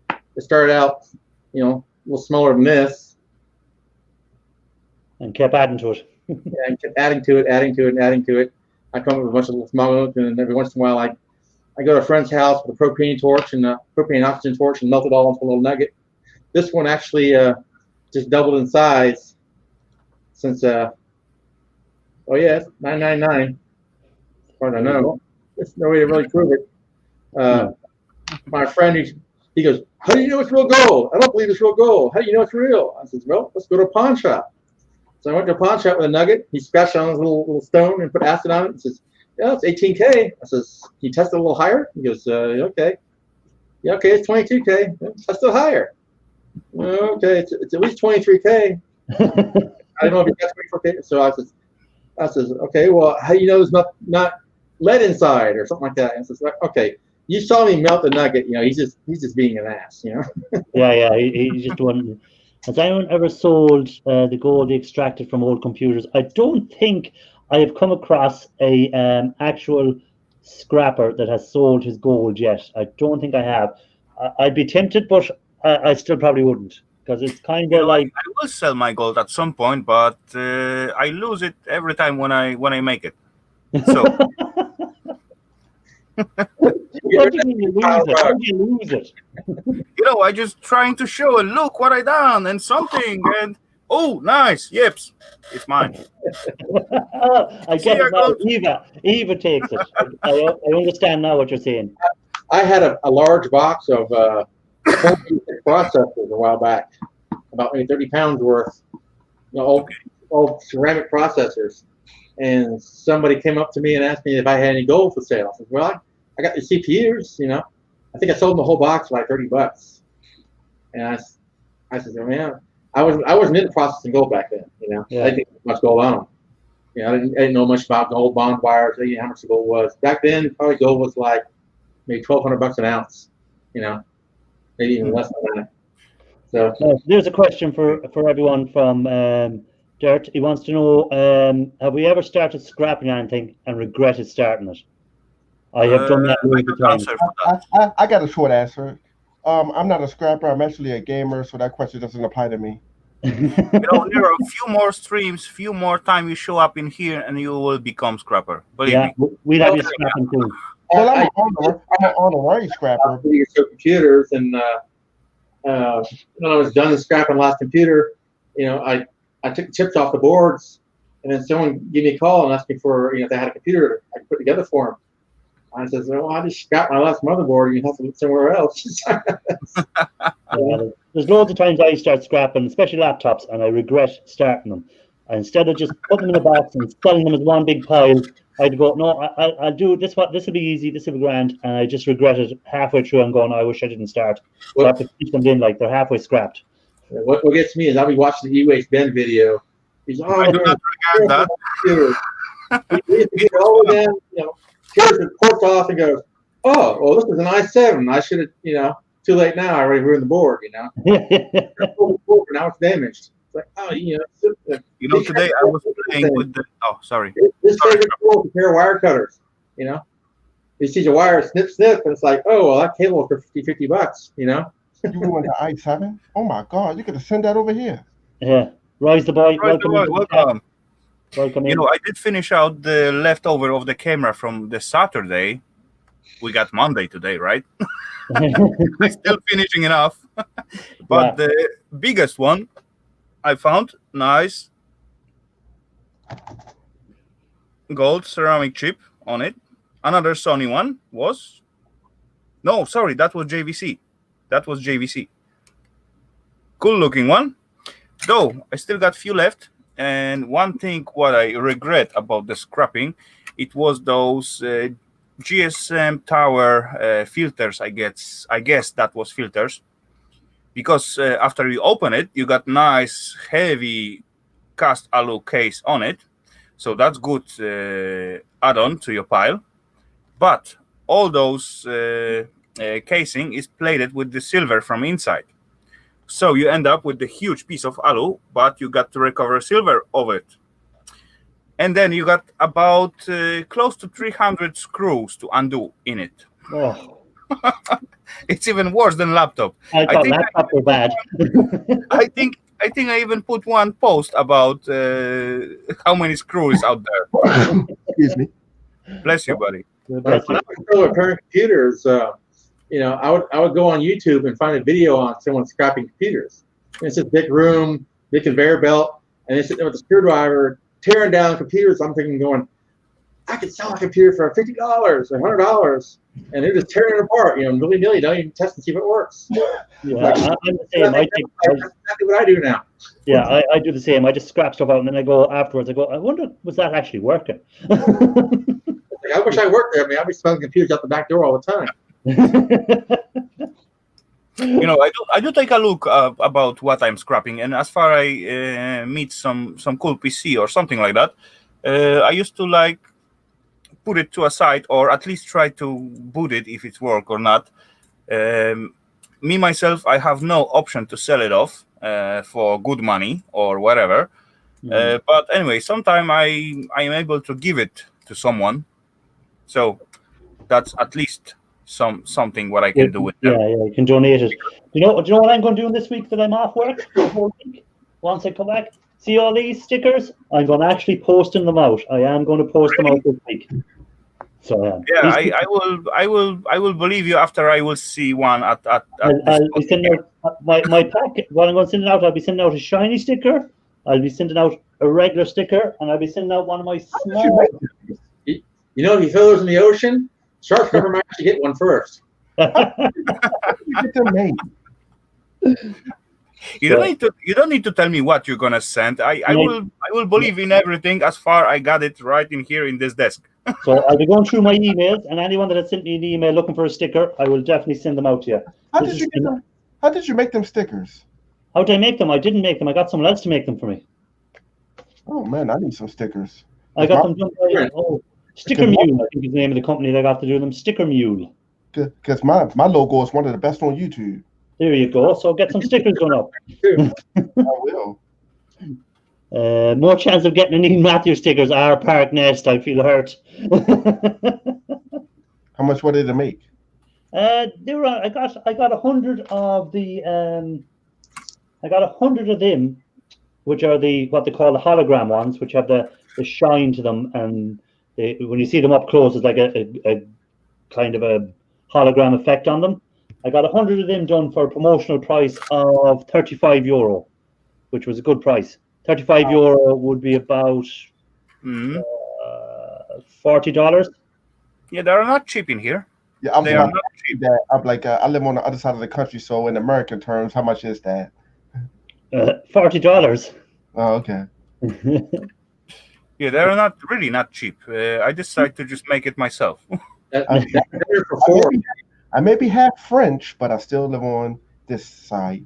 It started out, you know, a little smaller than this. And kept adding to it. Yeah, and kept adding to it. I come up with a bunch of little small ones, and every once in a while I go to a friend's house with a propane torch and a propane oxygen torch and melt it all into a little nugget. This one actually just doubled in size since, oh yeah, it's 999. As far as I know. There's no way to really prove it. My friend who He goes, how do you know it's real gold? I don't believe it's real gold. How do you know it's real? I says, well, let's go to a pawn shop. So I went to a pawn shop with a nugget. He scratched on his little stone and put acid on it and says, yeah, it's 18K. I says, can you test it a little higher? He goes, okay. Yeah, okay, it's 22K. Test it higher. Okay, it's at least 23K. I don't know if it's 24K. So I says, okay, well, how do you know there's not lead inside or something like that? And I says, okay, you saw me melt the nugget. You know, he's just being an ass. You know. Yeah, he just wouldn't. Has anyone ever sold the gold they extracted from old computers? I don't think I have come across a actual scrapper that has sold his gold yet. I don't think I have. I'd be tempted, but I still probably wouldn't, because it's kind of like I will sell my gold at some point, but I lose it every time when I make it. So. What do you mean you lose it? How do you lose it? You know, I just trying to show it. Look what I done and something, and oh, nice, yips, it's mine. I get it now. Eva takes it. I understand now what you're saying. I had a large box of processors a while back, about maybe 30 pounds worth, you know, old ceramic processors. And somebody came up to me and asked me if I had any gold for sale. I said, well, I got the CPUs, you know. I think I sold them the whole box for like $30. And I said, oh, man, I wasn't into processing gold back then, you know. Yeah. I didn't think much gold on them. You know, I didn't know much about gold bond wires. I didn't know how much the gold was. Back then, probably gold was like maybe $1,200 an ounce, you know, maybe even less than that. So there's a question for everyone from Dirt. He wants to know, have we ever started scrapping anything and regretted starting it? I have done that loads of times. I got a short answer. I'm not a scrapper. I'm actually a gamer, so that question doesn't apply to me. You know, there are a few more streams, few more time you show up in here, and you will become scrapper. Believe me. We'd have you scrapping too. Well, I'm an honorary scrapper. Computers, and when I was done with scrapping the last computer, you know, I took the chips off the boards, and then someone gave me a call and asked me for, you know, if they had a computer I could put together for them. I said, well, I just scrapped my last motherboard. You have to look somewhere else. There's loads of times I start scrapping, especially laptops, and I regret starting them. And instead of just putting them in a box and selling them as one big pile, I'd go, no, I'll do this. This will be easy. This will be grand. And I just regret it halfway through and going, I wish I didn't start. So I have to keep them in like they're halfway scrapped. What gets me is I'll be watching the e-waste Ben video. He's I do not regret that. He get all the way down, you know, tears the corks off and goes, oh, well, this is an i7. I should have, you know, too late now. I already ruined the board, you know. Now it's damaged. It's like, oh, you know. Today I was playing with the. Oh, sorry. This favorite tool is a pair of wire cutters, you know. You see the wire snip, and it's like, oh, well, that cable for $50, you know. You want the i7? Oh my God! You could have sent that over here. Yeah, Rise the boy. Welcome. Welcome in. You know, I did finish out the leftover of the camera from the Saturday. We got Monday today, right? I'm still finishing it off. But the biggest one I found, nice gold ceramic chip on it. Another Sony one was, no, sorry, that was JVC. Cool looking one. Though I still got few left. And one thing what I regret about the scrapping, it was those GSM tower filters. I guess that was filters, because after you open it, you got nice heavy cast alu case on it, so that's good add-on to your pile. But all those casing is plated with the silver from inside. So you end up with the huge piece of alu, but you got to recover silver of it. And then you got about close to 300 screws to undo in it. Oh. It's even worse than laptop. I thought laptop were bad. I think I even put one post about how many screws out there. Excuse me. Bless you, buddy. When I was still repairing computers, you know, I would go on YouTube and find a video on someone scrapping computers. And it's this big room, big conveyor belt, and they're sitting there with a screwdriver tearing down computers. I'm thinking, going, I could sell a computer for $50 or $100. and they're just tearing it apart. Nilly nilly. Don't even test and see if it works. Yeah, I'm the same. That's exactly what I do now. Yeah, I do the same. I just scrap stuff out, and then I go afterwards. I go, I wonder, was that actually working? I wish I worked there. I mean, I'd be smelling computers out the back door all the time. I do take a look about what I'm scrapping, and as far I meet some cool PC or something like that, I used to put it to a side, or at least try to boot it if it's work or not. Me myself, I have no option to sell it off for good money or whatever. But anyway, sometime I am able to give it to someone, so that's at least something what I can do with them. Yeah, you can donate it. Do you know what I'm going to do this week that I'm off work? The whole week, once I come back, see all these stickers? I'm going to actually posting them out. I am going to post them out this week. So yeah, I will believe you after I will see one at I'll be sending out my packet. What I'm going to send out, I'll be sending out a shiny sticker. I'll be sending out a regular sticker, and I'll be sending out one of my small. If you throw those in the ocean, shark scrapper might actually get one first. Get them made. You don't need to tell me what you're gonna send. I will believe in everything as far I got it right in here in this desk. So I'll be going through my emails, and anyone that has sent me an email looking for a sticker, I will definitely send them out to you. How did you make them stickers? How did I make them? I didn't make them. I got someone else to make them for me. Oh man, I need some stickers. I got them done by Sticker Mule, I think is the name of the company that got to do them. Sticker Mule. Because my logo is one of the best on YouTube. There you go. So get some stickers going up. I will. More chance of getting an Ian Matthews stickers. Our Park Nest. I feel hurt. How much were they to make? They were. I got 100 of the. I got 100 of them, which are what they call the hologram ones, which have the shine to them, and when you see them up close, it's like a kind of a hologram effect on them. I got 100 of them done for a promotional price of €35, which was a good price. €35 would be about $40. Yeah, they're not cheap in here. Yeah, they are not cheap. I'm like, I live on the other side of the country, so in American terms, how much is that? $40. Oh, okay. Yeah, they're really not cheap. I decided to just make it myself. I may be half French, but I still live on this side.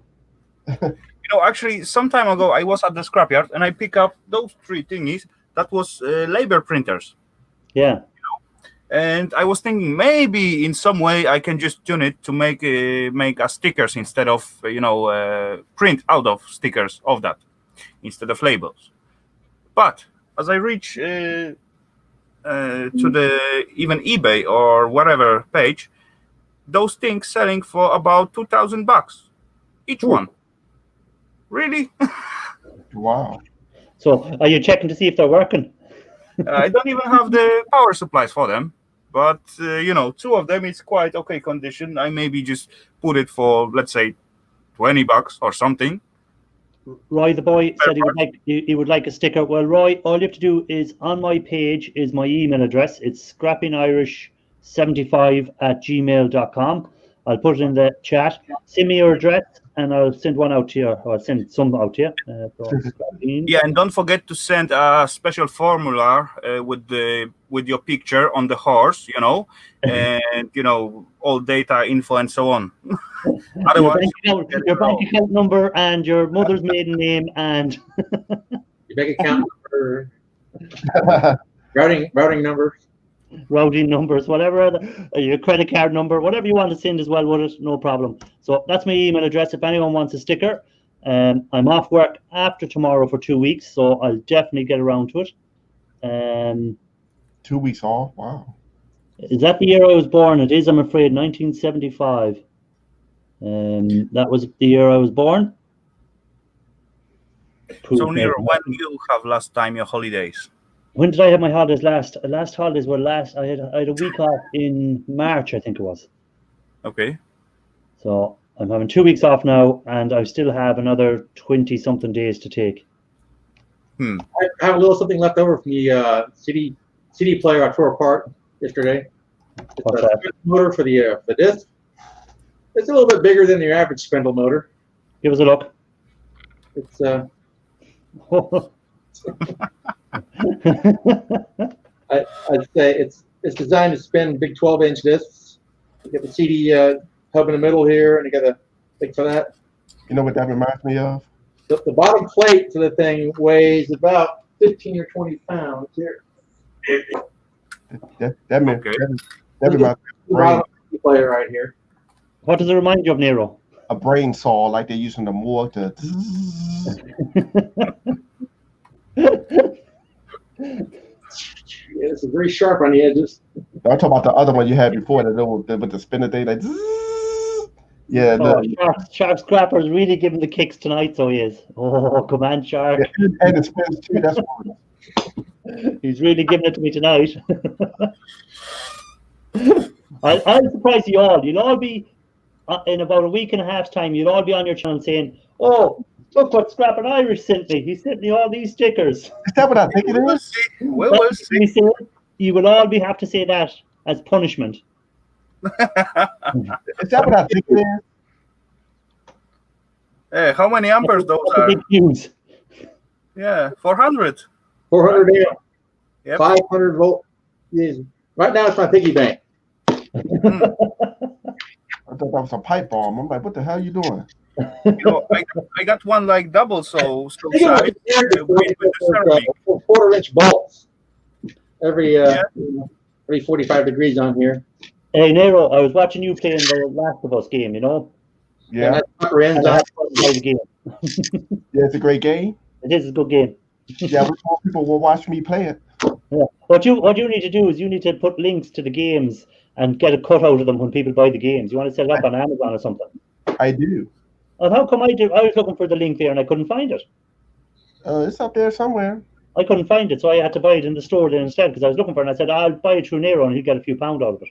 Actually, some time ago, I was at the scrapyard and I picked up those 3 thingies. That was label printers. Yeah. And I was thinking maybe in some way I can just tune it to make a stickers instead of print out of stickers of that instead of labels. But as I reach to the even eBay or whatever page, those things selling for about $2,000 each one. Really? Wow. So are you checking to see if they're working? I don't even have the power supplies for them, but 2 of them is quite okay condition. I maybe just put it for, let's say, $20 or something. Roy the boy said he would like a sticker. Well, Roy, all you have to do is on my page is my email address. It's scrapmanirish75@gmail.com. I'll put it in the chat. Send me your address, and I'll send one out to you. Or I'll send some out to you. Yeah, and don't forget to send a special formula with your picture on the horse, and all data info and so on. Otherwise, your bank account number and your mother's maiden name and your bank account number, routing numbers. Routing numbers, whatever, your credit card number, whatever you want to send as well with it, no problem. So that's my email address if anyone wants a sticker. I'm off work after tomorrow for 2 weeks, so I'll definitely get around to it. 2 weeks off? Wow. Is that the year I was born? It is, I'm afraid, 1975. That was the year I was born. So, Nero, when you have last time your holidays? When did I have my holidays last? Last holidays were I had a week off in March, I think it was. Okay. So I'm having 2 weeks off now, and I still have another 20-something days to take. I have a little something left over from the CD player I tore apart yesterday. It's a spindle motor for the disc. It's a little bit bigger than your average spindle motor. Give us a look. It's I'd say it's designed to spin big 12-inch discs. You get the CD hub in the middle here, and you got a thing for that. You know what that reminds me of? The bottom plate to the thing weighs about 15 or 20 pounds here. That reminds me The of bottom player right here. What does it remind you of, Nero? a brain saw like they use in the morgue to. Yeah, it's very sharp on the edges. I'm talking about the other one you had before, with the spinner thing, like. Yeah, Shark Scrapper's really giving the kicks tonight, so he is. Oh, come on, Shark. Yeah, and it spins too. That's what. He's really giving it to me tonight. I'm surprised you all. You'll all be, in about a week and a half's time, you'll all be on your channel saying, oh, look what Scrapper Irish sent me. He sent me all these stickers. Is that what I think it is? We will see. You will all have to say that as punishment. Is that what I think it is? Hey, how many amperes those That's a are? big fuse. Yeah, 400. 400 amp, Yep. 500 volt. Yes. Right now it's my piggy bank. I thought that was a pipe bomb. I'm like, what the hell are you doing? You know, I got one like double so size with the ceramic. 1/4-inch bolts every 45 degrees on here. Hey, Nero, I was watching you playing the Last of Us game, you know? Yeah, And that upper ends And I on. had fun playing the game. yeah, it's a great game. It is a good game. Yeah, which more people will watch me play it. Yeah. What you need to do is you need to put links to the games and get a cut out of them when people buy the games. You want to set it up on Amazon or something. I do. And how come I was looking for the link there and I couldn't find it? It's up there somewhere. I couldn't find it, so I had to buy it in the store then instead because I was looking for it and I said, I'll buy it through Nero and he'll get a few pounds out of it.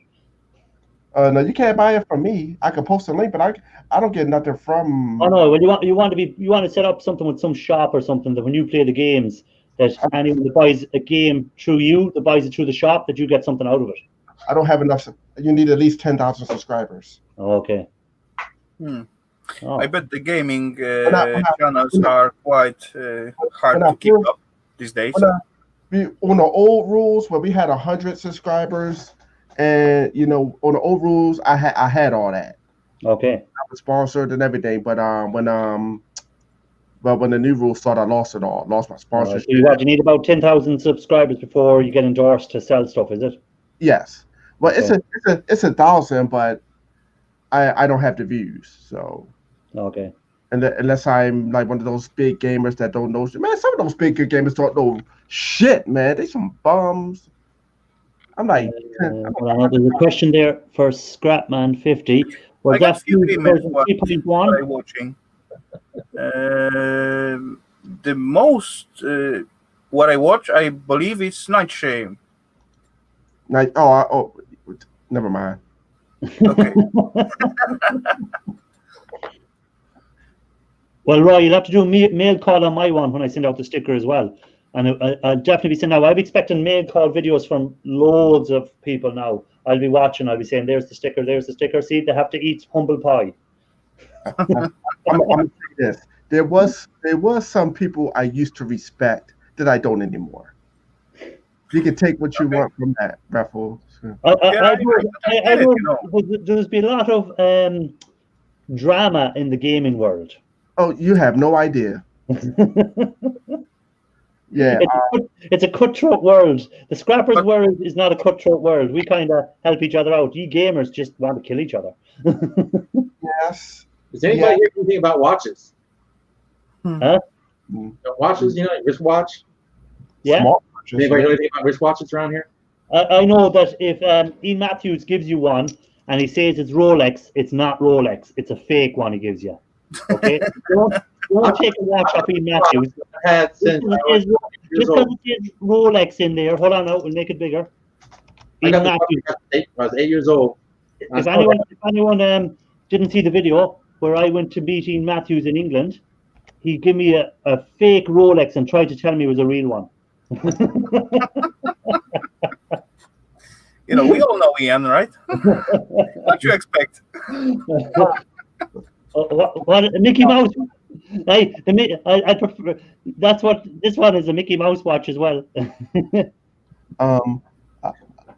No, you can't buy it from me. I can post a link, but I don't get nothing from. Oh no, well you want to set up something with some shop or something that when you play the games that anyone that buys a game through you, that buys it through the shop, that you get something out of it. I don't have enough. You need at least 10,000 subscribers. Oh, okay. I bet the gaming channels when I- are quite hard to keep up these days. On the old rules where we had 100 subscribers, and on the old rules, I had all that. Okay. I was sponsored and everything, but when the new rules started, I lost it all. Lost my sponsorship. So you need about 10,000 subscribers before you get endorsed to sell stuff, is it? Yes. Well, Okay. it's 1,000, but I don't have the views. So Okay. unless I'm like one of those big gamers that don't know, man. Some of those big gamers don't know shit, man. They some bums. I'm like, There's a question there for scrapman50. Was I got that few emails what 3.1? I'm watching. The most what I watch, I believe, is Night Shame. like never mind. Okay. Well, Roy, you'll have to do a mail call on my one when I send out the sticker as well. And I'll definitely be sending out. I'm expecting mail call videos from loads of people now. I'll be watching. I'll be saying, there's the sticker, there's the sticker. See, they have to eat humble pie. I'm gonna say this. There was some people I used to respect that I don't anymore. You can take what you want from that, Raffles. There's been a lot of drama in the gaming world. Oh, you have no idea. Yeah, It's a cutthroat world. The Scrappers world is not a cutthroat world. We kind of help each other out. You gamers just want to kill each other. yes. Does anybody hear anything about watches? Huh? Watches, wristwatch. Yeah. Does anybody know anything about wristwatches around here? I know that if Ian Matthews gives you one and he says it's Rolex, it's not Rolex. It's a fake one he gives you. Okay? Don't take a watch off Ian Matthews. Had since Just because it says Rolex in there, hold on out, we'll make it bigger. I Ian got Matthews. I was 8 years old. If anyone didn't see the video where I went to meet Ian Matthews in England, he gave me a fake Rolex and tried to tell me it was a real one. We all know Ian, right? What you expect? What Mickey Mouse? I prefer. That's what this one is, a Mickey Mouse watch as well. Um,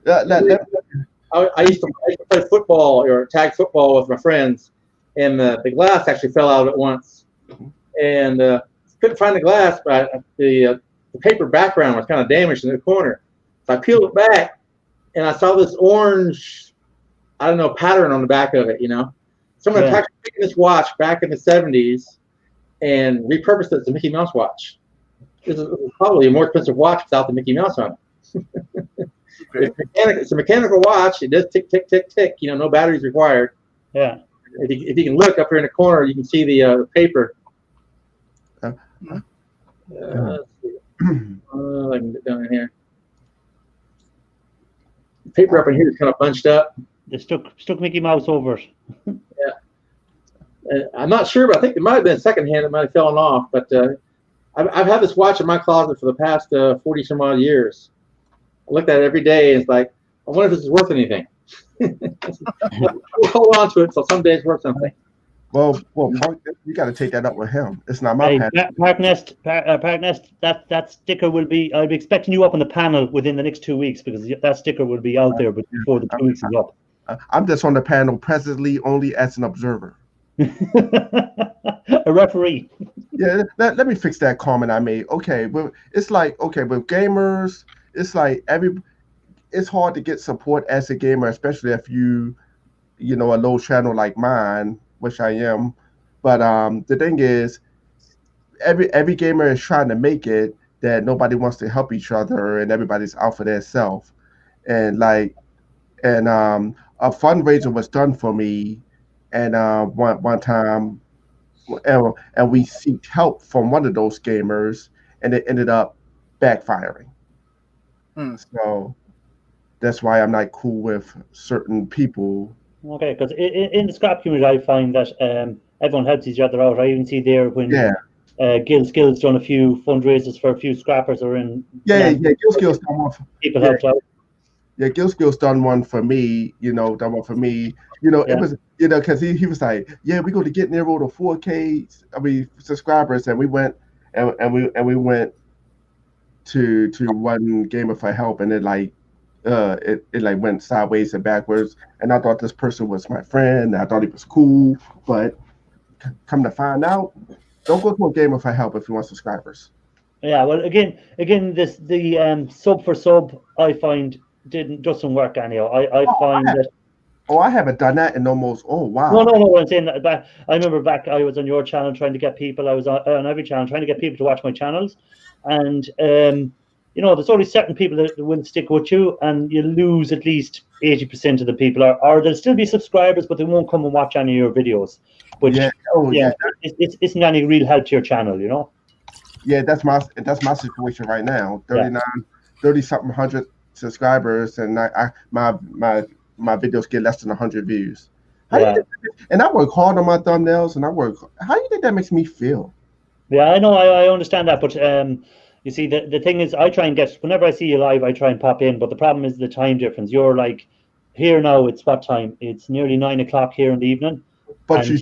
I used to play football or tag football with my friends, and the glass actually fell out at once, and couldn't find the glass, but the paper background was kind of damaged in the corner. So I peeled it back, and I saw this orange, I don't know, pattern on the back of it. Someone had actually taken this watch back in the 70s and repurposed it as a Mickey Mouse watch. This is probably a more expensive watch without the Mickey Mouse on it. It's a mechanical watch. It does tick, tick, tick, tick. No batteries required. Yeah. If you can look up here in the corner, you can see the paper. Let's see. I can get down in here. The paper up in here is kind of bunched up. They stuck Mickey Mouse over it. Yeah. I'm not sure, but I think it might have been secondhand. It might have fallen off. But I've had this watch in my closet for the past 40 some odd years. I looked at it every day, and it's like, I wonder if this is worth anything. We'll hold on to it until someday it's worth something. Well, you got to take that up with him. It's not my Park Nest. That sticker will be. I'll be expecting you up on the panel within the next 2 weeks, because that sticker will be out there before the 2 weeks is up. I'm just on the panel presently only as an observer. A referee. Yeah, let me fix that comment I made. Okay, well, it's like, okay, with gamers, it's like it's hard to get support as a gamer, especially if you a low channel like mine, which I am. But the thing is, every gamer is trying to make it, that nobody wants to help each other, and everybody's out for their self. And a fundraiser was done for me, and one time, and we seeked help from one of those gamers, and it ended up backfiring. So that's why I'm not cool with certain people. Okay, because in the scrap community, I find that everyone helps each other out. I even see there when Gil done a few fundraisers for a few scrappers, or in Gil's done one. People helped out. Yeah, Gil's done one for me. Done one for me. It was because he was like, yeah, we're going to get near to 4K subscribers, and we went and we went to one gamer for help, and it went sideways and backwards, and I thought this person was my friend, and I thought he was cool, but come to find out, don't go to a gamer for help if you want subscribers. Yeah, well, again, the sub for sub, I find doesn't work anyhow. I find that. Oh, I haven't done that in almost. Oh, wow. No. I'm saying that I remember back. I was on your channel trying to get people. I was on every channel trying to get people to watch my channels, and there's only certain people that will stick with you, and you lose at least 80% of the people, or they'll still be subscribers, but they won't come and watch any of your videos. Which it isn't any real help to your channel, Yeah, that's my situation right now. 30-something hundred subscribers, and my videos get less than 100 views. And I work hard on my thumbnails, and how do you think that makes me feel? Yeah, I know, I understand that, but you see, the thing is, I try and whenever I see you live, I try and pop in, but the problem is the time difference. You're like, here now, it's what time? It's nearly 9 o'clock here in the evening. But you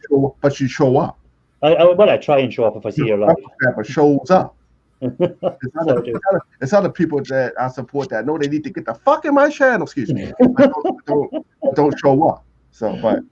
show up. I try and show up if I see you live. But shows up. It's other people that I support that know they need to get the fuck in my channel, excuse me, don't show up. So, but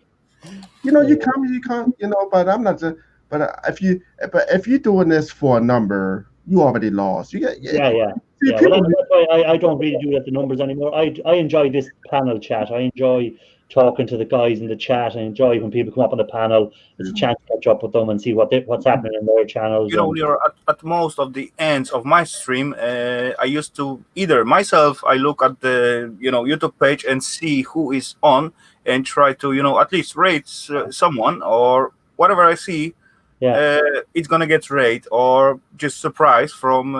you come, but I'm not. But if you're doing this for a number, you already lost. You get yeah. Well, that's why I don't really do that the numbers anymore. I enjoy this panel chat. I enjoy talking to the guys in the chat. I enjoy when people come up on the panel. It's a chance to catch up with them and see what's happening in their channels. You're at most of the ends of my stream. I used to either myself, I look at the YouTube page and see who is on and try to at least rate someone, or whatever I see. It's gonna get rate or just surprise from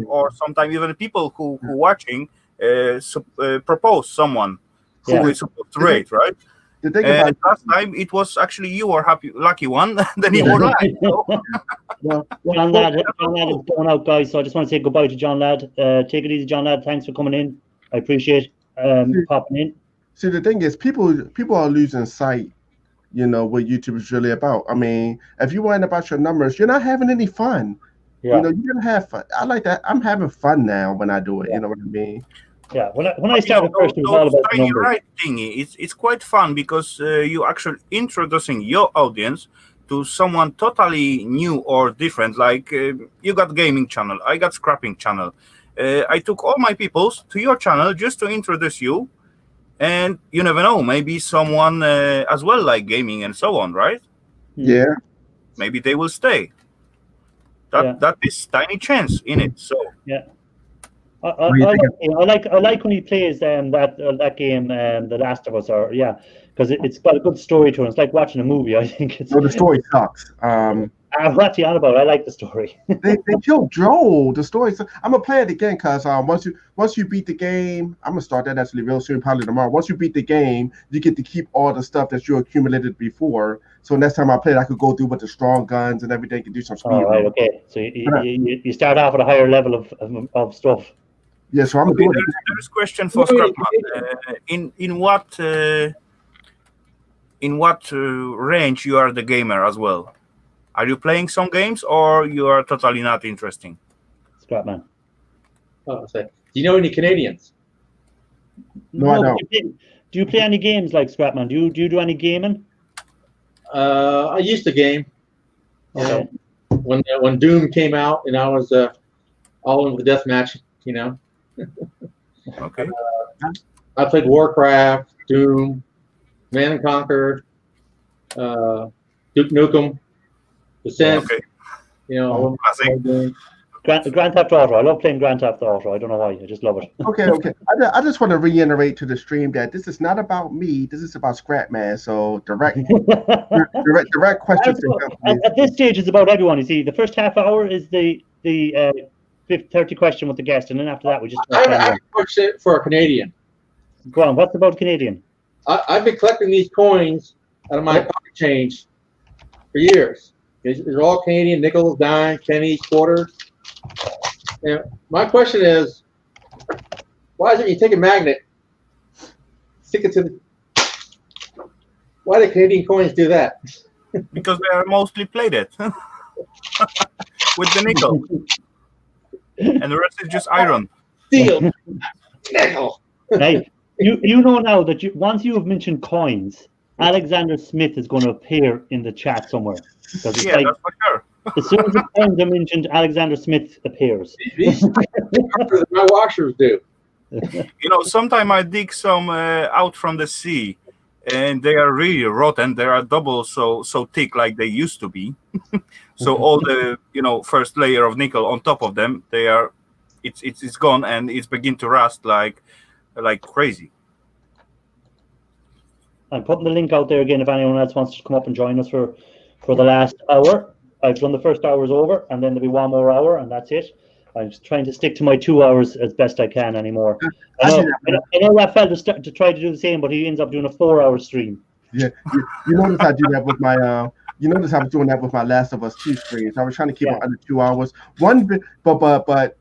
or sometimes even people who watching propose someone who is supposed to rate, right? Last time it was actually you were lucky one, then you were live. Well, John Ladd is going out, guys. So I just want to say goodbye to John Ladd. Take it easy, John Ladd. Thanks for coming in. I appreciate it. popping in. See, the thing is, people are losing sight, what YouTube is really about. I mean, if you're worrying about your numbers, you're not having any fun. Yeah. You're gonna have fun. I like that. I'm having fun now when I do it. You know what I mean? Yeah. When I started first, it was all about the numbers. Right thingy. It's quite fun because you actually introducing your audience to someone totally new or different. Like you got gaming channel, I got scrapping channel. I took all my peoples to your channel just to introduce you, and you never know, maybe someone as well like gaming and so on, right? Yeah. Maybe they will stay. That is tiny chance in it. So yeah. I like when he plays that game, The Last of Us, or because it's got a good story to it. It's like watching a movie. I think it's. Well, the story sucks. What you on about? I like the story. they killed Joel. The story. I'm gonna play it again because once you beat the game, I'm gonna start that actually real soon, probably tomorrow. Once you beat the game, you get to keep all the stuff that you accumulated before. So next time I play it, I could go through with the strong guns and everything, and do some speed. Right. Okay. So you start off at a higher level of stuff. Yeah, so I'm doing it. There's a question for Scrapman. In what range you are the gamer as well? Are you playing some games or you are totally not interesting? Scrapman. Oh, do you know any Canadians? No, I don't. Do you play any games like Scrapman? Do you do any gaming? I used to game. Okay. When Doom came out, and I was all in the deathmatch. Okay. I played Warcraft, Doom, Man and Conquer, Duke Nukem, Descent. Okay. Grand Theft Auto. I love playing Grand Theft Auto. I don't know why. I just love it. Okay. I just want to reiterate to the stream that this is not about me. This is about Scrapman. So direct questions. At this stage, it's about everyone. You see, the first half hour is the 30 question with the guest, and then after that, we just. I have a question for a Canadian. Go on. What's about Canadian? I've been collecting these coins out of my pocket change for years. They're all Canadian, nickels, dime, pennies, quarters. And my question is, why is it you take a magnet, stick it to the... Why do Canadian coins do that? Because they are mostly plated with the nickel. And the rest is just iron. Steel. Nickel. Hey, you know now that once you have mentioned coins, Alexander Smith is going to appear in the chat somewhere. That's for sure. As soon as the coins are mentioned, Alexander Smith appears. My washers do. Sometimes I dig some out from the sea, and they are really rotten. They are double so thick like they used to be. So all the first layer of nickel on top of them, it's gone, and it's begin to rust like crazy. I'm putting the link out there again if anyone else wants to come up and join us for the last hour. I've done the first hour's over, and then there'll be one more hour, and that's it. I'm just trying to stick to my 2 hours as best I can anymore. I know Raphael to try to do the same, but he ends up doing a 4-hour stream. Yeah, you notice I do that with my. You notice I was doing that with my Last of Us 2 streams. I was trying to keep it under 2 hours. But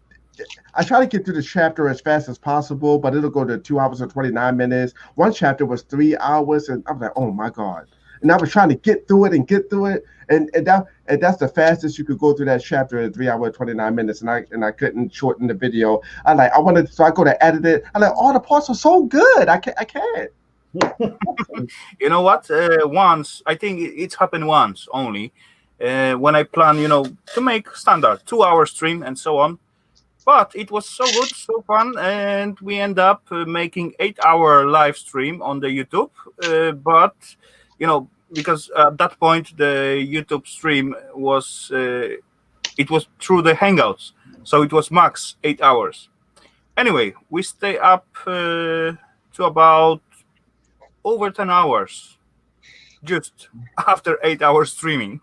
I try to get through the chapter as fast as possible, but it'll go to 2 hours and 29 minutes. One chapter was 3 hours, and I was like, oh my God. And I was trying to get through it, and that's the fastest you could go through that chapter in 3 hours and 29 minutes, and I couldn't shorten the video. So I go to edit it. I'm like, all the parts are so good. I can't. You know what? Once, I think it's happened once only, when I plan, to make standard 2 hour stream and so on. But it was so good, so fun, and we end up making 8 hour live stream on the YouTube. But because at that point the YouTube stream was it was through the Hangouts, so it was max 8 hours. Anyway, we stay up to about over 10 hours just after 8 hours streaming.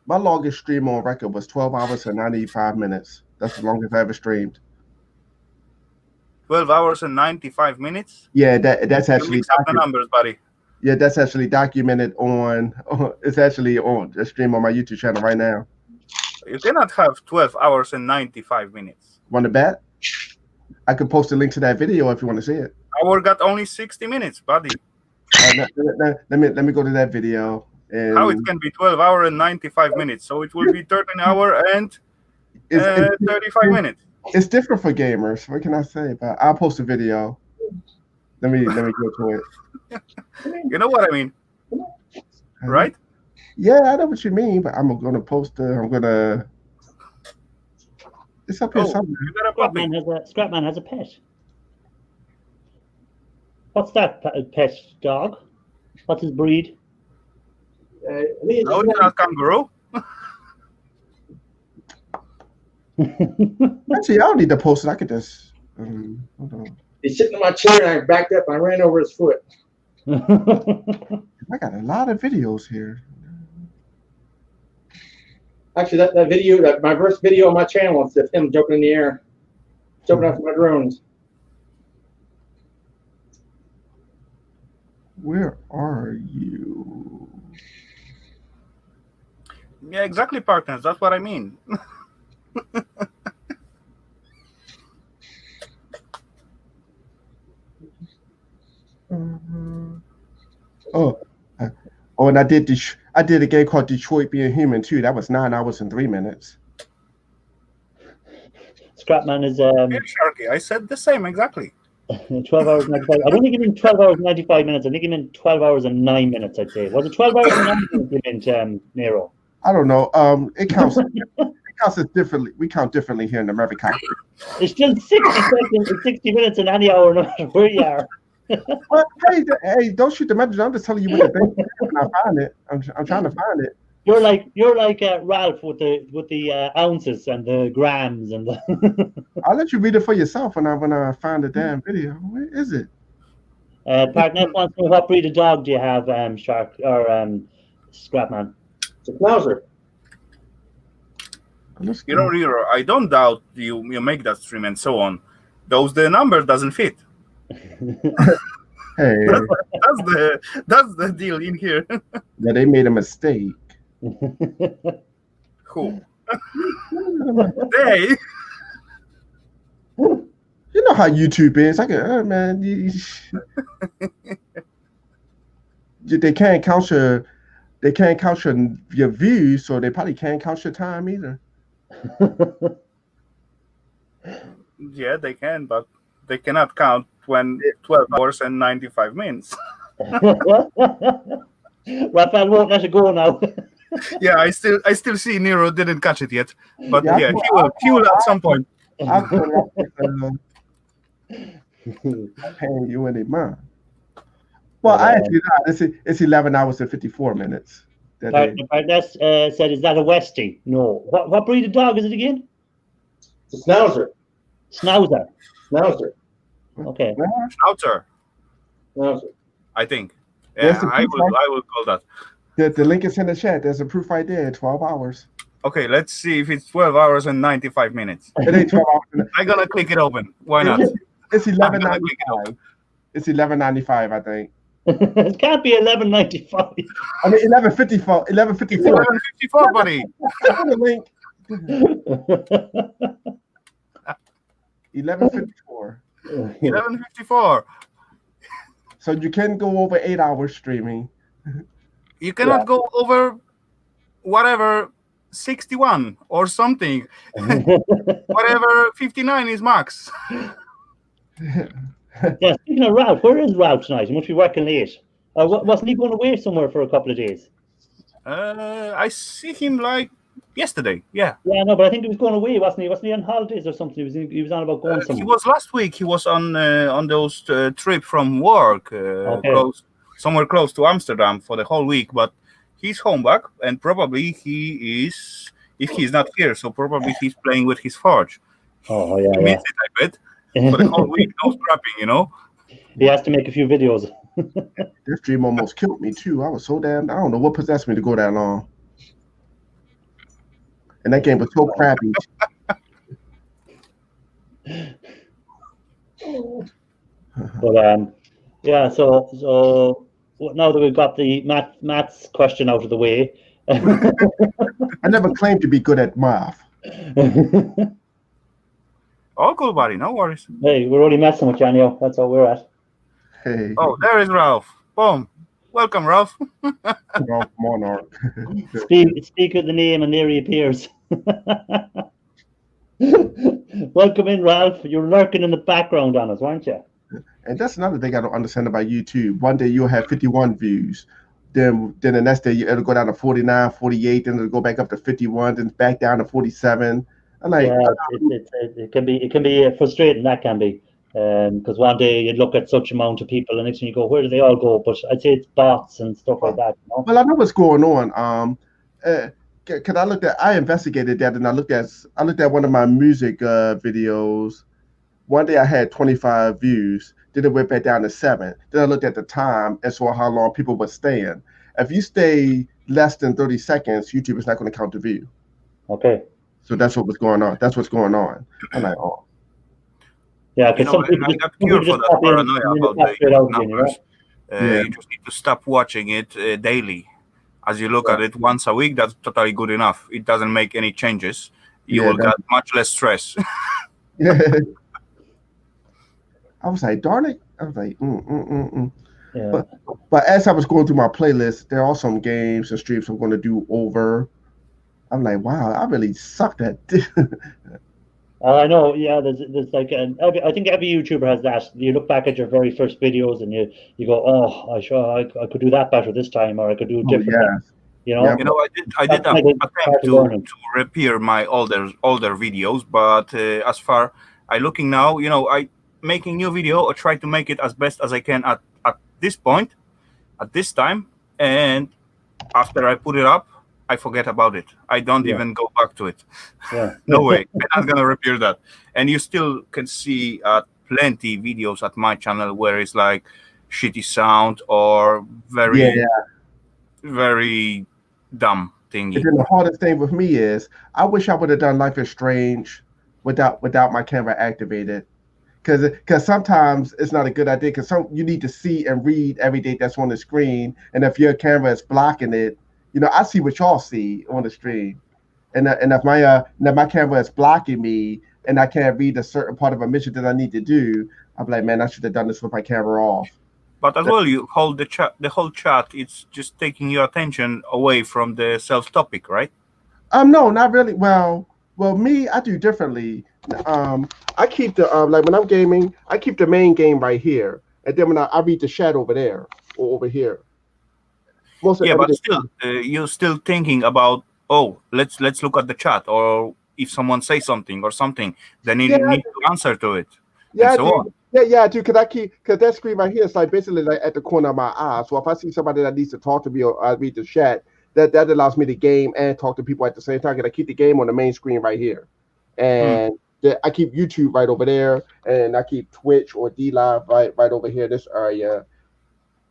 My longest stream on record was 12 hours and 95 minutes. That's the longest I ever streamed. 12 hours and 95 minutes? Yeah, that's actually... Mix up the numbers, buddy. Yeah, that's actually documented on... It's actually on a stream on my YouTube channel right now. You cannot have 12 hours and 95 minutes. Want to bet? I could post a link to that video if you want to see it. Our got only 60 minutes, buddy. Let me go to that video. And How it can be 12 hours and 95 minutes? So it will be 13 hours and 35 minutes. It's different for gamers. What can I say? But I'll post a video. Let me go to it. You know what I mean, right? Yeah, I know what you mean. But I'm gonna post. I'm gonna. It's up here somewhere. You got a puppy. Scrapman has a pet. What's that pet dog? What's his breed? No, it's not kangaroo. Actually, I don't need to post it. I could just. Hold on. He's sitting in my chair, and I backed up. And I ran over his foot. I got a lot of videos here. Actually, that video, my first video on my channel, is of him jumping in the air, jumping after my drones. Where are you? Yeah, exactly, partners. That's what I mean. And I did a game called Detroit Being Human too. That was 9 hours and 3 minutes. Scrapman is Sharky, I said the same exactly. 12 hours and 95. I don't think you mean 12 hours and 95 minutes. I think you meant 12 hours and 9 minutes, I'd say. Was it 12 hours and 9 minutes you meant, Nero? I don't know. It counts. It counts as differently. We count differently here in America. It's still 60 seconds and 60 minutes in any hour, no matter where you are. Well, hey, don't shoot the messenger. I'm just telling you what the thing is when I find it. I'm trying to find it. You're like Ralph with the ounces and the grams and the. I'll let you read it for yourself when I find the damn video. Where is it? Partner wants to know, what breed of dog do you have, Shark or Scrapman? It's a Schnauzer. You know, Riro, I don't doubt you make that stream and so on. The number doesn't fit. Hey, that's the deal in here. Yeah, they made a mistake. Who? They. You know how YouTube is. I can, man. They can't count your views, so they probably can't count your time either. Yeah, they can, but they cannot count 12 hours and 95 minutes. Raphael won't let it go now. Yeah, I still see Nero didn't catch it yet, but Yeah, he will at some point. I'm paying you any mind. Well, I actually not. It's 11 hours and 54 minutes. That's said, is that a Westie? No. What breed of dog is it again? It's a Schnauzer. Schnauzer. Schnauzer. Okay. Schnauzer, Schnauzer. I think. Yes, Yeah, I will call that. The link is in the chat. There's a proof right there. 12 hours. Okay, let's see if it's 12 hours and 95 minutes. It ain't 12 hours. I'm gonna click it open. Why not? It's 11.95. It's 11.95, I think. It can't be 11.95. I mean 11.54. 11.54. 11:54, buddy. The link. 11.54. 11:54. So you can go over 8 hours streaming. You cannot go over whatever 61 or something. Whatever 59 is max. Yeah, speaking of Ralph, where is Ralph tonight? He must be working late. Wasn't he going away somewhere for a couple of days? I see him like yesterday. Yeah. Yeah, no, but I think he was going away, wasn't he? Wasn't he on holidays or something? He was on about going somewhere. He was last week. He was on those trip from work, somewhere close to Amsterdam for the whole week. But he's home back, and probably he is. If he's not here, so probably he's playing with his forge. Oh yeah, he missed it, I bet. For the whole week, no scrapping, you know. He has to make a few videos. This stream almost killed me too. I was so damn. I don't know what possessed me to go that long. And that game was so crappy. But yeah. So now that we've got the maths question out of the way. I never claimed to be good at math. All cool, buddy. No worries. Hey, we're only messing with you, anyhow. That's all we're at. Hey, Oh, there is Ralph. Boom. Welcome, Ralph. Ralph Monarch. Speak of the name and there he appears. Welcome in, Ralph. You're lurking in the background on us, weren't you? And that's another thing I don't understand about YouTube. One day you'll have 51 views. Then the next day it'll go down to 49, 48, then it'll go back up to 51, then back down to 47. I'm like, Yeah, it can be frustrating. That can be because one day you look at such amount of people, and next thing you go, where do they all go? But I'd say it's bots and stuff like that. You know? well, I know what's going on. Cause I investigated that, and I looked at one of my music videos. One day I had 25 views. Then it went back down to 7. Then I looked at the time and saw how long people were staying. If you stay less than 30 seconds, YouTube is not going to count the view. Okay. So that's what was going on. That's what's going on. I'm like, oh. Yeah, You because know, I got cured for that paranoia about the YouTube numbers. You just need to stop watching it daily. As you look at it once a week, that's totally good enough. It doesn't make any changes. You will get much less stress. Yeah. I was like, darn it. I was like, Yeah. But as I was going through my playlist, there are some games and streams I'm going to do over. I'm like, wow, I really sucked at this. I know. Yeah, there's like I think every YouTuber has that. You look back at your very first videos and you go, oh, I could do that better this time, or I could do it differently. Yeah. You know. You know, I did attempt to repair my older videos, but as far I looking now, you know, I making new video or try to make it as best as I can at this point, at this time, and after I put it up, I forget about it. I don't even go back to it. Yeah. No way. I'm not gonna repair that. And you still can see plenty videos at my channel where it's like shitty sound or very dumb thingy. And then the hardest thing with me is I wish I would have done Life is Strange without my camera activated. Because sometimes it's not a good idea because you need to see and read everything that's on the screen. And if your camera is blocking it, you know, I see what y'all see on the screen. And if my camera is blocking me and I can't read a certain part of a mission that I need to do, I'm like, man, I should have done this with my camera off. But as well, you hold the whole chat. It's just taking your attention away from the self topic, right? No, not really. Well, me, I do differently. I keep the like when I'm gaming, I keep the main game right here, and then when I read the chat over there or over here. But still, you're still thinking about, oh, let's look at the chat, or if someone says something or something, then you need to answer to it. Yeah, and so on. Yeah, I do. Because that screen right here is like basically like at the corner of my eye. So if I see somebody that needs to talk to me or I read the chat, that allows me to game and talk to people at the same time. Because I keep the game on the main screen right here, and I keep YouTube right over there, and I keep Twitch or D Live right over here, this area.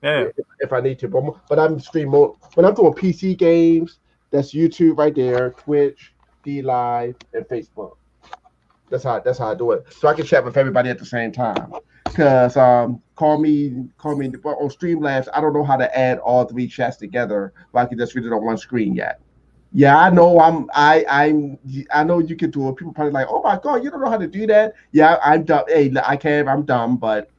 Yeah. If I need to, but I'm stream mode when I'm doing PC games. That's YouTube right there, Twitch, D Live, and Facebook. That's how I do it. So I can chat with everybody at the same time. Because call me on Streamlabs. I don't know how to add all 3 chats together, but I can just read it on one screen yet. Yeah, I know I know you can do it. People probably like, oh my god, you don't know how to do that. Yeah, I'm dumb. Hey, I'm dumb, but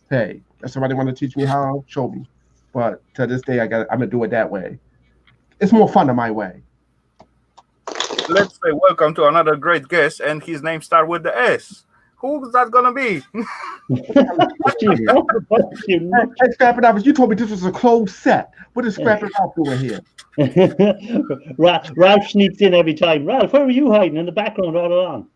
hey, if somebody want to teach me how, show me. But to this day, I'm gonna do it that way. It's more fun in my way. Let's say welcome to another great guest, and his name starts with the S. Who's that gonna be? Hey, scrapman50, you told me this was a closed set. What is scrapman50 doing here? Ralph sneaks in every time. Ralph, where were you hiding in the background all along?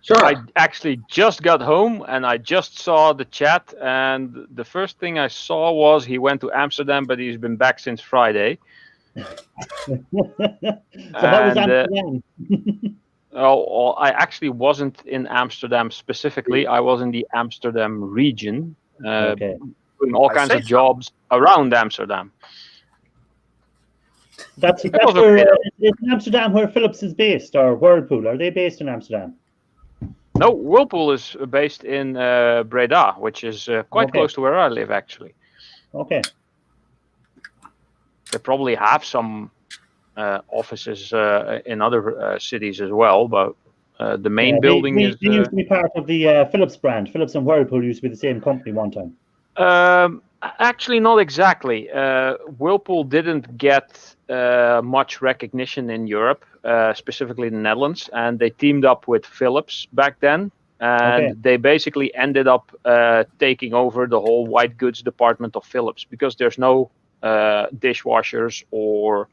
Sure. I actually just got home and I just saw the chat, and the first thing I saw was he went to Amsterdam, but he's been back since Friday. So how was Amsterdam? I actually wasn't in Amsterdam specifically. I was in the Amsterdam region, doing all kinds of jobs around Amsterdam. That's where, is Amsterdam where Philips is based, or Whirlpool? Are they based in Amsterdam? No, Whirlpool is based in Breda, which is quite close to where I live, actually. Okay. They probably have some offices in other cities as well, but The main building they is. used to be part of the Philips brand. Philips and Whirlpool used to be the same company one time. Actually, not exactly. Whirlpool didn't get much recognition in Europe, specifically the Netherlands, and they teamed up with Philips back then. And they basically ended up taking over the whole white goods department of Philips, because there's no dishwashers or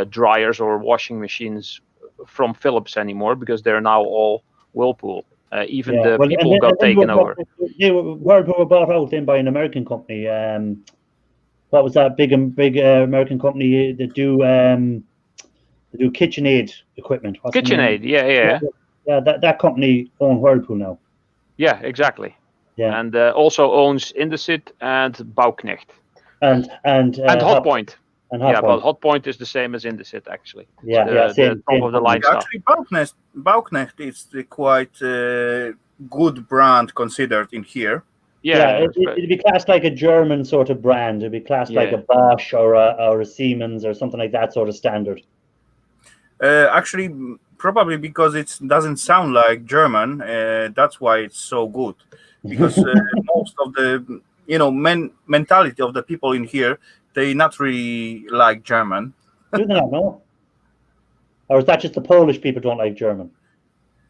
dryers or washing machines from Philips anymore, because they're now all Whirlpool. Even the people got taken over. Whirlpool were bought out then by an American company. What was that big American company that do KitchenAid equipment? KitchenAid, yeah. Yeah, that company owns Whirlpool now. Yeah, exactly. Yeah, and also owns Indesit and Bauknecht. And Hotpoint. And yeah, but Hotpoint is the same as Indesit actually. Yeah, same, top of the line stuff. Actually, Bauknecht is quite good brand considered in here. Yeah, it'd be classed like a German sort of brand. It'd be classed like a Bosch or a Siemens or something like that sort of standard. Actually, probably because it doesn't sound like German. That's why it's so good. Because most of the mentality of the people in here, they not really like German. Do they not know? Or is that just the Polish people don't like German?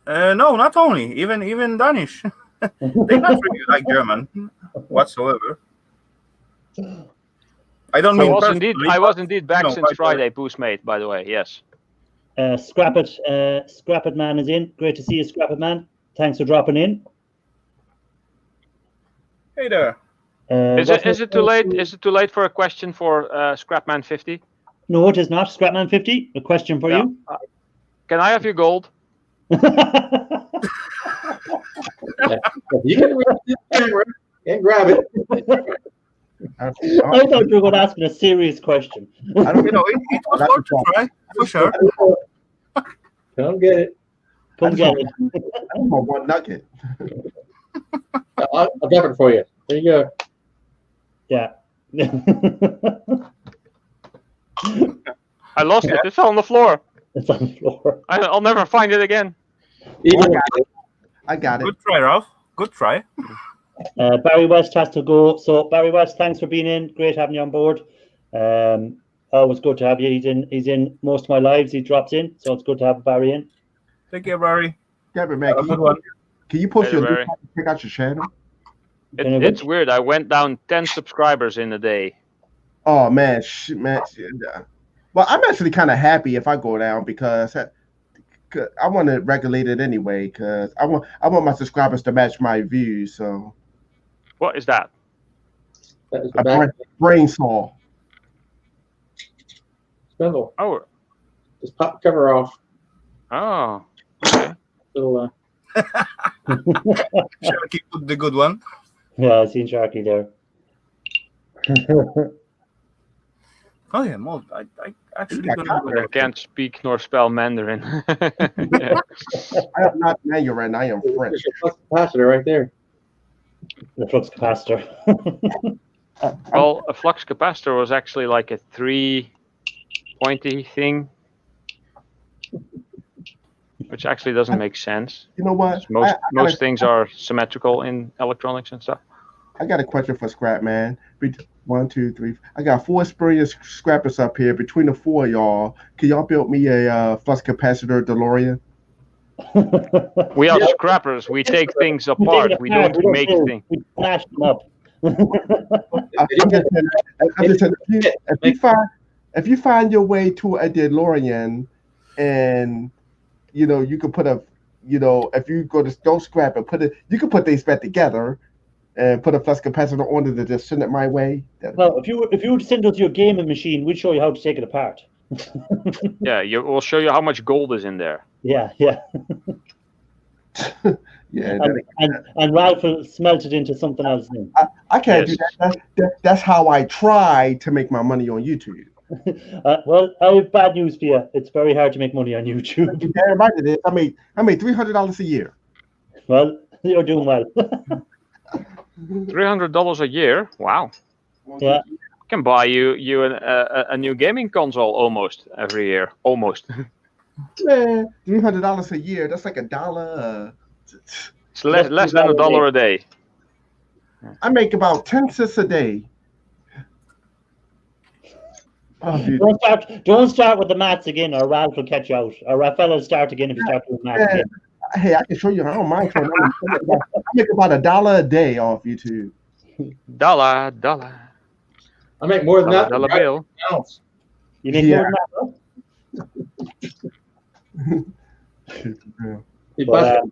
No, not only. Even Danish. They not really like German whatsoever. I don't mean I was indeed back since Friday, Boostmate, by the way, yes. Scrap it man is in. Great to see you, Scrap it man. Thanks for dropping in. Hey there. Is it too late? Is it too late for a question for scrapman50? No, it is not. Scrapman50, a question for you. Can I have your gold? You can reach the camera and grab it. I thought you were going to ask me a serious question. I don't know. It was worth to try, for sure. Come get it. Come get it. I want one nugget. I'll get it for you. There you go. Yeah. I lost it. It's on the floor. It's on the floor. I'll never find it again. I got it. Good try, Ralph. Good try. Barry West has to go. So Barry West, thanks for being in. Great having you on board. Always good to have you. He's in most of my lives. He drops in, so it's good to have Barry in. Take care, Barry. Gabby, man, can you post your link and check out your channel? It's weird. I went down 10 subscribers in a day. Oh man, well, I'm actually kind of happy if I go down because I want to regulate it anyway. Because I want my subscribers to match my views. So, what is that? A brain saw. Spindle. Oh, just pop the cover off. Oh, okay. Little, Sharky put the good one. Yeah, I've seen Sharky there. Oh yeah, Mold. I actually I can't speak nor spell Mandarin. I am not Mandarin. I am French. Flux capacitor right there. The flux capacitor. Well, a flux capacitor was actually like a 3-pointy thing, which actually doesn't make sense. You know what? Most things are symmetrical in electronics and stuff. I got a question for Scrapman. 1, 2, 3. I got 4 experienced scrappers up here. Between the 4 of y'all, can y'all build me a flux capacitor DeLorean? We are scrappers. We take things apart. We don't make things. We smash them up. If you find your way to a DeLorean, and you could put if you go to don't scrap it, you could put these back together and put a flux capacitor on it and just send it my way. Well, if you would send us your gaming machine, we'd show you how to take it apart. Yeah, we'll show you how much gold is in there. Yeah. Yeah. And Ralph will smelt it into something else new. I can't do that. That's how I try to make my money on YouTube. Well, I have bad news for you. It's very hard to make money on YouTube. Damn right it is. I made $300 a year. Well, you're doing well. $300 a year? Wow. Yeah. Can buy you a new gaming console almost every year. Almost. Man, $300 a year. That's like $1. It's less than $1 a day. I make about 10 cents a day. Oh, dude. Don't start with the maths again, or Ralph will catch you out. Or Raphael will start again if you start with maths again. Hey, I can show you. I don't mind showing. I make about $1 a day off YouTube. Dollar. I make more than that. Dollar bill. Ounce. You make more than that, But,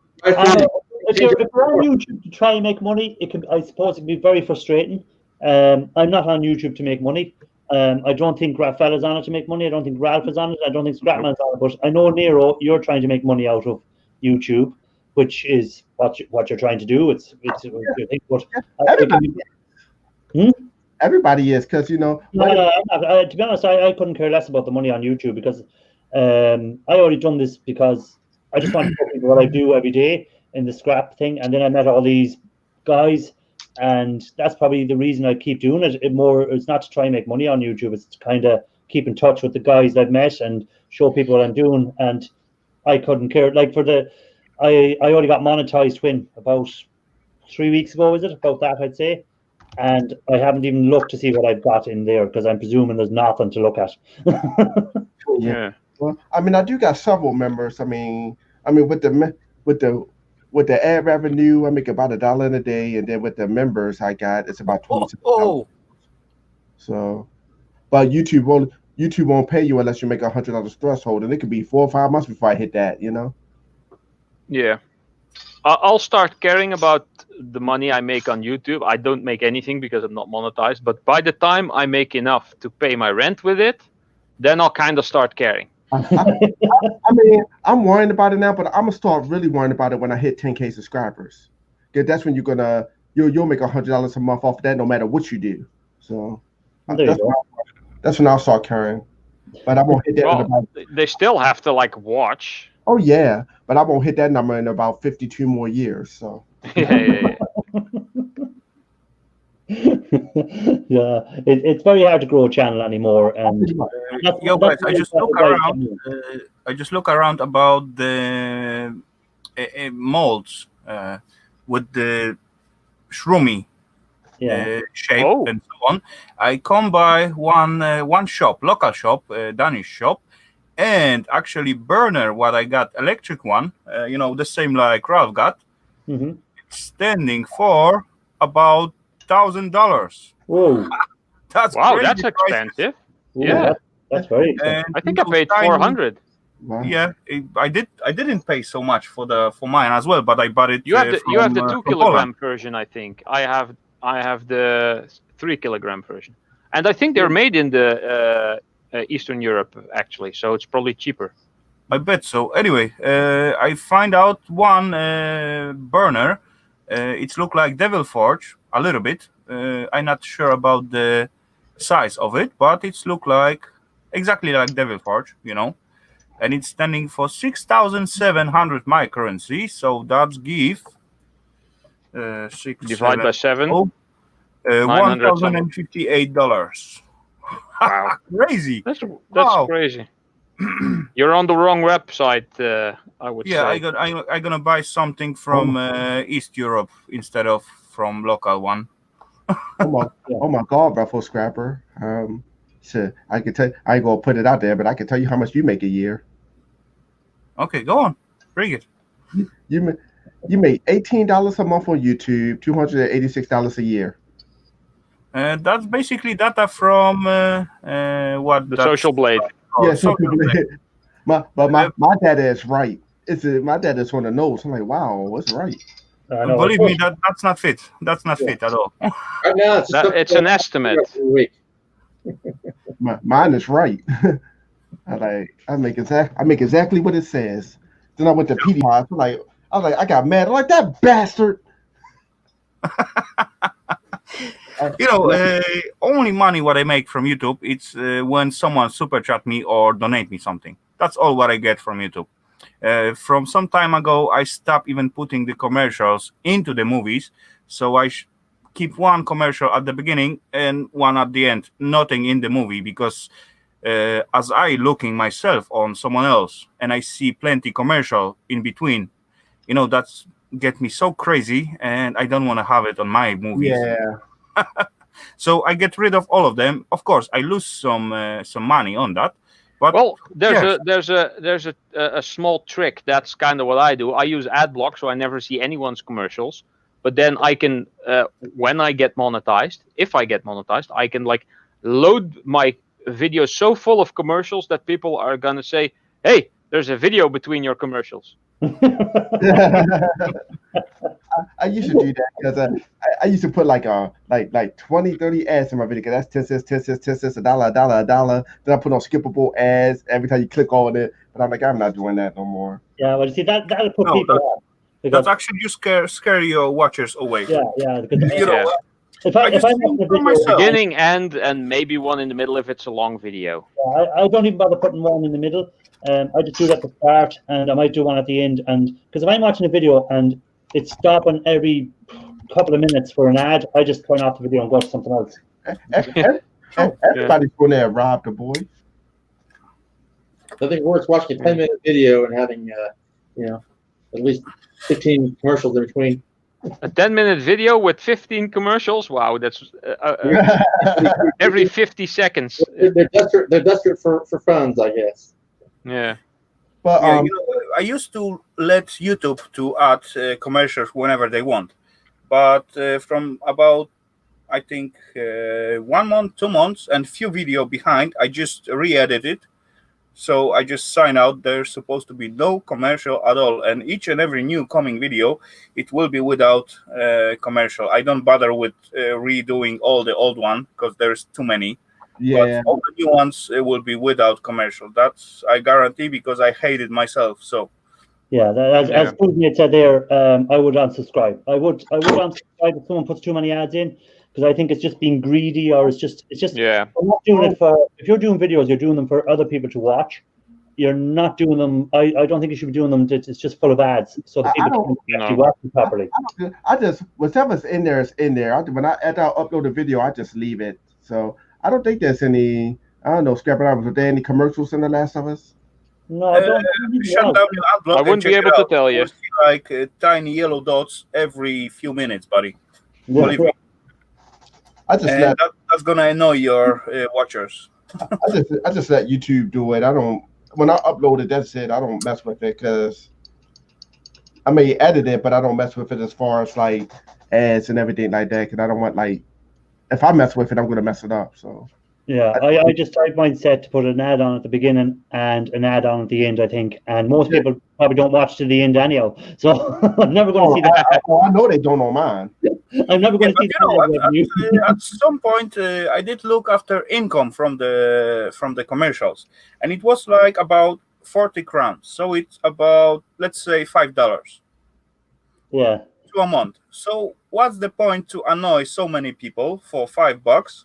if you're on YouTube to try and make money, I suppose it can be very frustrating. I'm not on YouTube to make money. I don't think Raphael is on it to make money. I don't think Ralph is on it. I don't think Scrapman is on it. But I know, Nero, you're trying to make money out of YouTube, which is what you're trying to do. It's Everybody is, because No, to be honest, I couldn't care less about the money on YouTube, because I already done this because I just want to show people what I do every day in the scrap thing, and then I met all these guys, and that's probably the reason I keep doing it. It's not to try and make money on YouTube. It's to kind of keep in touch with the guys I've met and show people what I'm doing. And I couldn't care. Like I only got monetized about 3 weeks ago. Is it about that? I'd say. And I haven't even looked to see what I've got in there, because I'm presuming there's nothing to look at. Yeah. Well, I mean, I do got several members. I mean, with the ad revenue, I make about $1 in a day, and then with the members I got, it's about $26. So, but YouTube won't pay you unless you make $100 threshold, and it could be 4 or 5 months before I hit that. Yeah. I'll start caring about the money I make on YouTube. I don't make anything because I'm not monetized, but by the time I make enough to pay my rent with it, then I'll kind of start caring. I mean, I'm worrying about it now, but I'm gonna start really worrying about it when I hit 10K subscribers. Because that's when you'll make $100 a month off of that, no matter what you do. So that's when I'll start caring. But I won't hit that. They still have to watch. Oh yeah, but I won't hit that number in about 52 more years. So yeah. Yeah, it's very hard to grow a channel anymore. And guys, I just look around. I just look around about the molds with the shroomy shape and so on. I come by one shop, local shop, Danish shop, and actually burner what I got, electric one, the same like Ralph got, standing for about $1,000. Whoa! That's expensive. Yeah, that's very expensive. I think I paid $400. wow. Yeah, I didn't pay so much for mine as well, but I bought it. You have the 2 kilogram version, I think. I have the 3 kilogram version, and I think they're made in the Eastern Europe actually, so it's probably cheaper. I bet so. Anyway, I find out one burner. It's look like Devil Forge a little bit. I'm not sure about the size of it, but it's look exactly like Devil Forge, and it's standing for 6,700 my currency. So that's give 6 divide by 7. $1,058. Wow, crazy! That's crazy. You're on the wrong website, I would say. Yeah, I'm gonna buy something from East Europe instead of from local one. oh my God, Ruffle Scrapper. So I can tell. I ain't gonna put it out there, but I can tell you how much you make a year. Okay, go on, bring it. You make $18 a month on YouTube, $286 a year. That's basically data from what the Social Blade. Yes, my data is right. My data is on the nose. I'm like, wow, what's right? Believe me, that's not fit. That's not fit at all. Right now, it's an estimate. Mine is right. I make exactly what it says. Then I went to PDI. I was like, I got mad. I'm like, that bastard. Only money what I make from YouTube, it's when someone super chat me or donate me something. That's all what I get from YouTube. From some time ago, I stopped even putting the commercials into the movies. So I keep one commercial at the beginning and one at the end, nothing in the movie, because as I looking myself on someone else, and I see plenty commercial in between. That's get me so crazy, and I don't want to have it on my movies. Yeah. So I get rid of all of them. Of course, I lose some money on that. But Well, yes. there's a small trick. That's kind of what I do. I use ad block, so I never see anyone's commercials. But then I can, when I get monetized, if I get monetized, I can like load my video so full of commercials that people are gonna say, "Hey, there's a video between your commercials." I used to do that because I used to put like 20, 30 ads in my video. 'Cause that's 10 cents, 10 cents, 10 cents, $1, $1, $1. Then I put on skippable ads every time you click on it. But I'm like, I'm not doing that no more. Yeah, well, you see that'll put No, people off. That's actually you scare your watchers away. Yeah. Because, You know, if I I'm just watching a think for video, myself. Beginning, end, and maybe one in the middle if it's a long video. I don't even bother putting one in the middle. I just do that at the start, and I might do one at the end. And because if I'm watching a video and it's stopping every couple of minutes for an ad, I just turn off the video and go to something else. Everybody's going there, rob the boy. I think worth watching a 10-minute video and having, at least 15 commercials in between. A 10-minute video with 15 commercials. Wow, that's every 50 seconds. They're desperate for funds, I guess. Yeah. But Yeah, I used to let YouTube to add commercials whenever they want, but from about I think 1 month, 2 months, and few video behind, I just re-edit it. So I just sign out. There's supposed to be no commercial at all, and each and every new coming video, it will be without commercial. I don't bother with redoing all the old one because there's too many. yeah, But all the new ones will be without commercial. That's I guarantee because I hate it myself. So Yeah, as Putin said there, I would unsubscribe. I would unsubscribe if someone puts too many ads in, because I think it's just being greedy, or it's just. Yeah. I'm not doing it for. If you're doing videos, you're doing them for other people to watch. You're not doing them. I don't think you should be doing them. It's just full of ads, so the people can actually watch them properly. I just whatever's in there is in there. After I upload a video, I just leave it. So I don't think there's any. I don't know, scrapping out. Was there any commercials in The Last of Us? No, I don't. shut down your ad block. I wouldn't and be check able it to out. tell you. You'll see like tiny yellow dots every few minutes, buddy. Yeah. Believe me. I just And let that's gonna annoy your watchers. I just let YouTube do it. I don't. When I upload it, that's it. I don't mess with it because I may edit it, but I don't mess with it as far as like ads and everything like that. Because I don't want like if I mess with it, I'm gonna mess it up. So Yeah, I just tried mine set to put an ad on at the beginning and an ad on at the end, I think. And most people probably don't watch to the end anyhow. So I'm never going to see that. I know they don't on mine. I'm never going to see that. At some point, I did look after income from the commercials, and it was like about 40 crowns. So it's about, let's say, $5 Yeah. to a month. So what's the point to annoy so many people for $5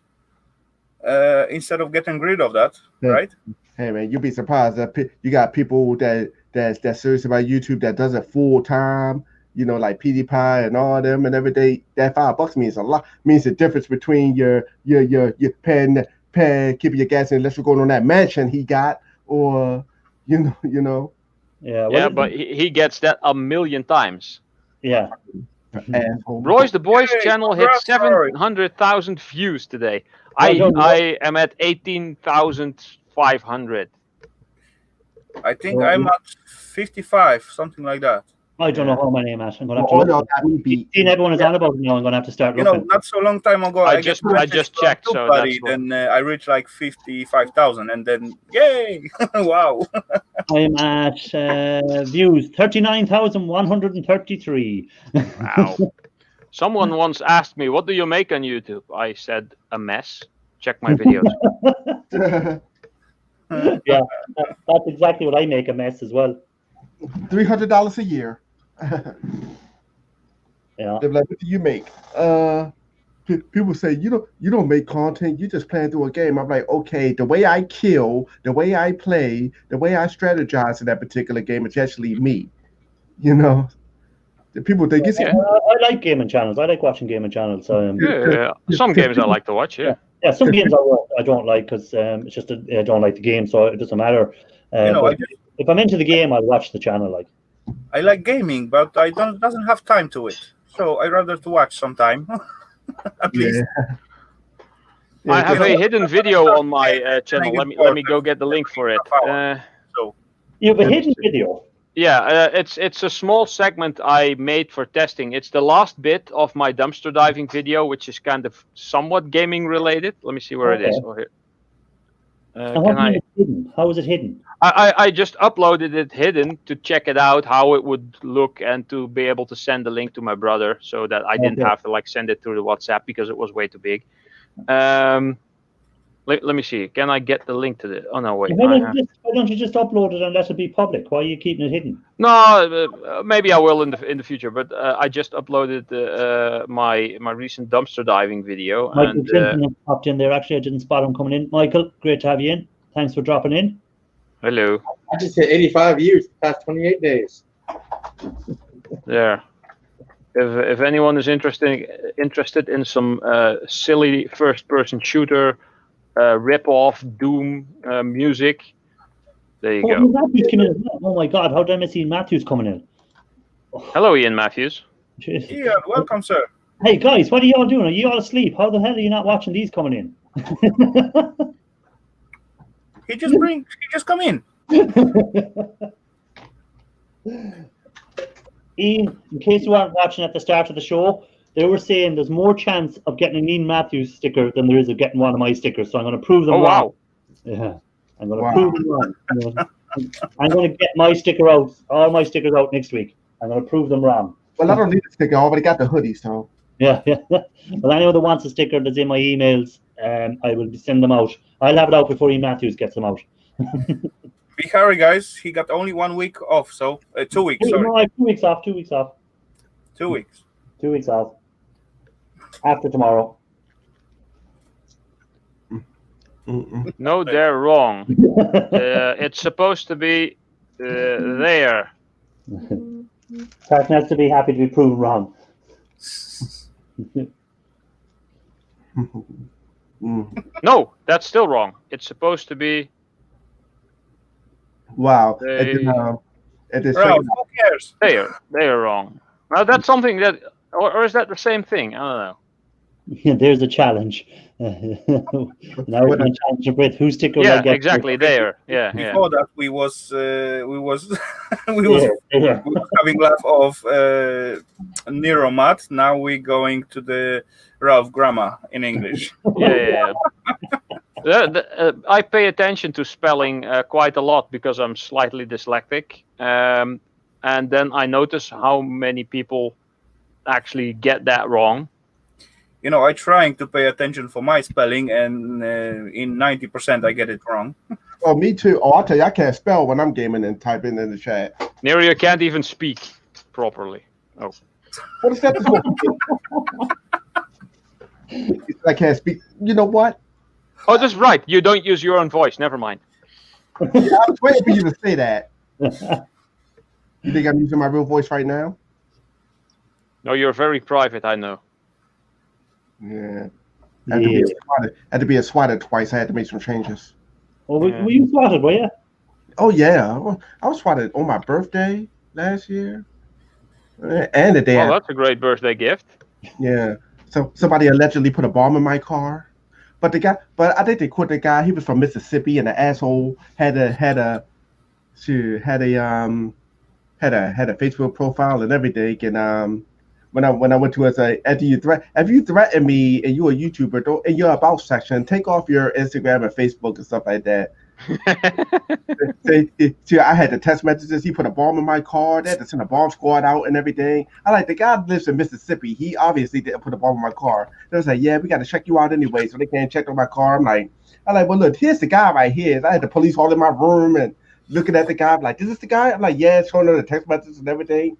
instead of getting rid of that, right? Hey man, you'll be surprised that you got people that's serious about YouTube that does it full time. You know, like PewDiePie and all of them, and every day that $5 means a lot. Means the difference between your paying keeping your gas unless you're going on that mansion he got, or you know. Yeah. Yeah, but he gets that a million times. Yeah. Asshole. Royce the Boys Hey, channel hit congrats, Roy. 700,000 views today. Well done, I am at 18,500. I think I'm at 55, something like that. I don't know how many I'm at. I'm going to have to All look. y'all got me beat. Seeing everyone is on about it now, I'm going to have to start You know, looking. not so long time ago, I get just messages from checked, so somebody, that's what- then I reached like 55,000, and then yay! Wow! I'm at views 39,133. Wow. Someone once asked me, "What do you make on YouTube?" I said, "A mess. Check my videos." Yeah, that's exactly what I make, a mess as well. $300 a year. Yeah. They're like, what do you make? People say you don't make content. You just plan through a game. I'm like, okay, the way I kill, the way I play, the way I strategize in that particular game, it's actually me. You know, the people think it's I like gaming channels. I like watching gaming channels. Yeah. Some games I like to watch. Yeah. Yeah, some games I don't like because it's just I don't like the game, so it doesn't matter. But if I'm into the game, I'll watch the channel. Like I like gaming, but I doesn't have time to it. So I rather to watch sometime, at least. I have a hidden video on my channel. Let me go get the link for it. So you have a hidden video. Yeah, it's a small segment I made for testing. It's the last bit of my dumpster diving video, which is kind of somewhat gaming related. Let me see where it is. Oh, here. Hidden? How is it hidden? I just uploaded it hidden to check it out, how it would look, and to be able to send the link to my brother, so that I didn't have to send it through the WhatsApp because it was way too big. Let me see. Can I get the link to the? Oh no, wait. Why don't you just upload it and let it be public? Why are you keeping it hidden? No, maybe I will in the future. But I just uploaded my recent dumpster diving video. Michael Clinton popped in there. Actually, I didn't spot him coming in. Michael, great to have you in. Thanks for dropping in. Hello. I just hit 85 years the past 28 days. There. If anyone is interested in some silly first-person shooter rip-off Doom music, there you go. Matthews came in. Oh my God! How did I miss Ian Matthews coming in? Hello, Ian Matthews. yeah, welcome, sir. Hey guys, what are you all doing? Are you all asleep? How the hell are you not watching these coming in? He just come in. Ian, in case you weren't watching at the start of the show, they were saying there's more chance of getting an Ian Matthews sticker than there is of getting one of my stickers. So I'm going to prove them wrong. Wow. Yeah, I'm going to prove them wrong. I'm going to get my sticker out, all my stickers out next week. I'm going to prove them wrong. Well, I don't need a sticker. I already got the hoodie, so. Yeah. Well, anyone that wants a sticker that's in my emails, I will send them out. I'll have it out before Ian Matthews gets them out. Be hurry, guys. He got only 1 week off, so 2 weeks. Sorry. No, I have 2 weeks off. 2 weeks off. 2 weeks. 2 weeks off. After tomorrow. No, they're wrong. It's supposed to be there. Person has to be happy to be proven wrong. No, that's still wrong. It's supposed to be. Wow. Who cares? They are wrong. Now that's something that, or is that the same thing? I don't know. Yeah, there's a challenge. Now we're going to challenge a bit. Whose sticker? Yeah, exactly. There. Yeah. Before that, we was having laugh of Nero Matt. Now we're going to the Ralph grammar in English. Yeah. I pay attention to spelling quite a lot because I'm slightly dyslexic, and then I notice how many people actually get that wrong. You know, I trying to pay attention for my spelling, and in 90% I get it wrong. Oh, me too. Oh, I'll tell you, I can't spell when I'm gaming and typing in the chat. Nero, you can't even speak properly. Oh. What is that? I can't speak. You know what? Oh, that's right. You don't use your own voice. Never mind. Yeah, I was waiting for you to say that. You think I'm using my real voice right now? No, you're very private, I know. Yeah. I had to be a swatted twice. I had to make some changes. Oh, were you swatted, were you? Oh, yeah. I was swatted on my birthday last year. And the day after. That's a great birthday gift. Yeah. So somebody allegedly put a bomb in my car. But I think they quit the guy. He was from Mississippi, and the asshole had a Facebook profile and everything. And when I went to it, if you threaten me and you're a YouTuber, don't in your about section, take off your Instagram and Facebook and stuff like that. See, I had the text messages. He put a bomb in my car. They had to send a bomb squad out and everything. The guy lives in Mississippi. He obviously didn't put a bomb in my car. They was like, yeah, we got to check you out anyway, so they can't check on my car. I'm like, well, look, here's the guy right here. I had the police all in my room and looking at the guy. I'm like, this is the guy? I'm like, yeah, showing them the text messages and everything.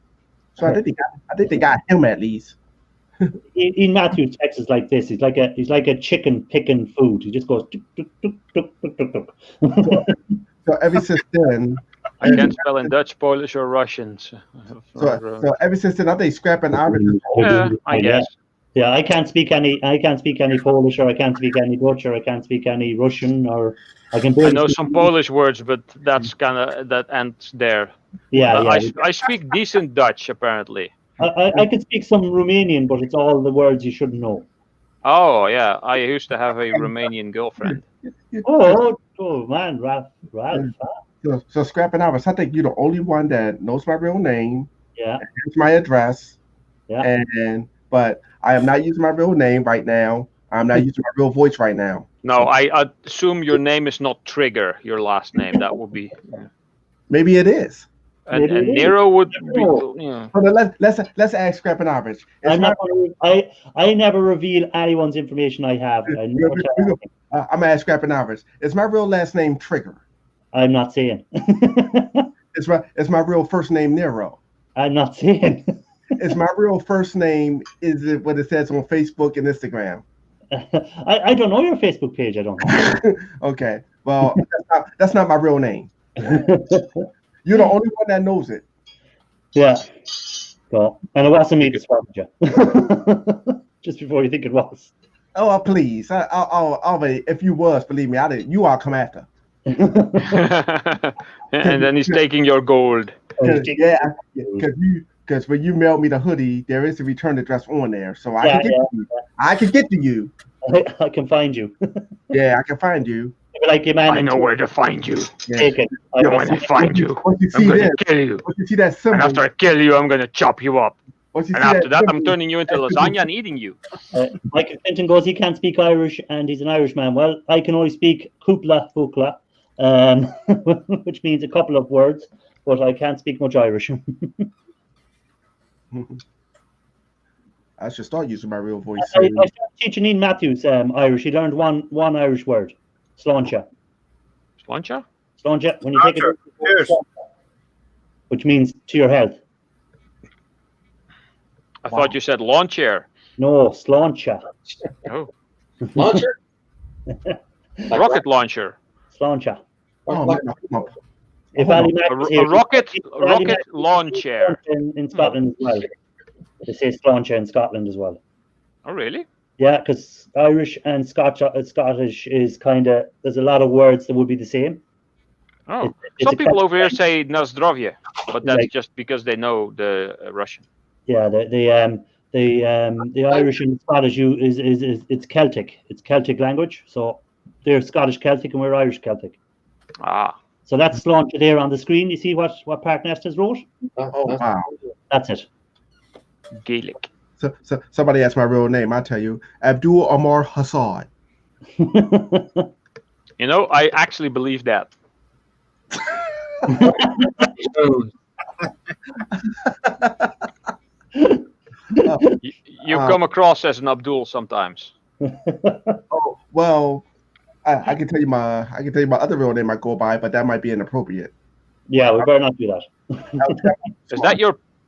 So I think they got him at least. Ian Matthews text is like this. He's like a chicken picking food. He just goes tuk, tuk, tuk, tuk, tuk, tuk, tuk. So ever since then, I can't spell in Dutch, Polish, or Russian. So ever since then, I think scrapman50. Yeah, I guess. Yeah, I can't speak any Polish, or I can't speak any Dutch, or I can't speak any Russian, or I can I barely know speak some English. Polish words, but that's kind of that ends there. Yeah, yeah. I speak decent Dutch apparently. I could speak some Romanian, but it's all the words you shouldn't know. Oh yeah, I used to have a Romanian girlfriend. Oh man, Ralph. So Scrapping Hours, I think you're the only one that knows my real name. Yeah. Here's my address. Yeah. But I am not using my real name right now. I'm not using my real voice right now. No, I assume your name is not Trigger, your last name. That would be. Maybe it is. And Maybe it is. Nero would be. No. Yeah. So let's ask Scrapping Hours. I never reveal anyone's information I have. I never tell I'm gonna ask Scrapping Hours. Is my real last name Trigger? I'm not saying. It's my real first name Nero. I'm not saying. It's my real first name. Is it what it says on Facebook and Instagram? I don't know your Facebook page. I don't know. Okay. Well, that's not my real name. You're the only one that knows it. Yeah. So, and it wasn't me that spotted you. Just before you think it was. Oh, please. I'll if you was, believe me, you all come after. And then he's taking your gold. Because when you mailed me the hoodie, there is a return address on there, so I can get to you. I can get to you. I can find you. Yeah, I can find you. Like your man. I know where to find you. Take it. I want to find you. I'm going to kill you. Once you see that symbol, And after I kill you, I'm going to chop you up. once you And see after that, I'm symbol- turning you into lasagna and eating you. Michael Clinton goes, he can't speak Irish and he's an Irishman. Well, I can only speak Hoopla Hookla, which means a couple of words, but I can't speak much Irish. I should start using my real voice. I started teaching Ian Matthews Irish. He learned one Irish word, sláinte. Sláinte? Sláinte, when you take it, Cheers. which means to your health. I thought you said lawn chair. No, sláinte. Oh, Launcher? rocket launcher. Sláinte. Oh, Like- my- If Hold Ali on. Mack A, was a here, rocket Ali Mack rocket lawn chair. in Scotland as well. They say sláinte in Scotland as well. Oh, really? Yeah, because Irish and Scottish is kind of, there's a lot of words that would be the same. Oh, It's some a people kind- over here say na zdrowie, but that's Like- just because they know the Russian. Yeah, the Irish and Scottish is it's Celtic. It's Celtic language. So they're Scottish Celtic and we're Irish Celtic. Ah, So that's launched there on the screen. You see what Park Nest has wrote? Oh, wow. That's it. Gaelic. So somebody asked my real name. I tell you, Abdul Omar Hassad. You know, I actually believe that. You come across as an Abdul sometimes. Oh, well, I can tell you my other real name I go by, but that might be inappropriate. Yeah, we better not do that.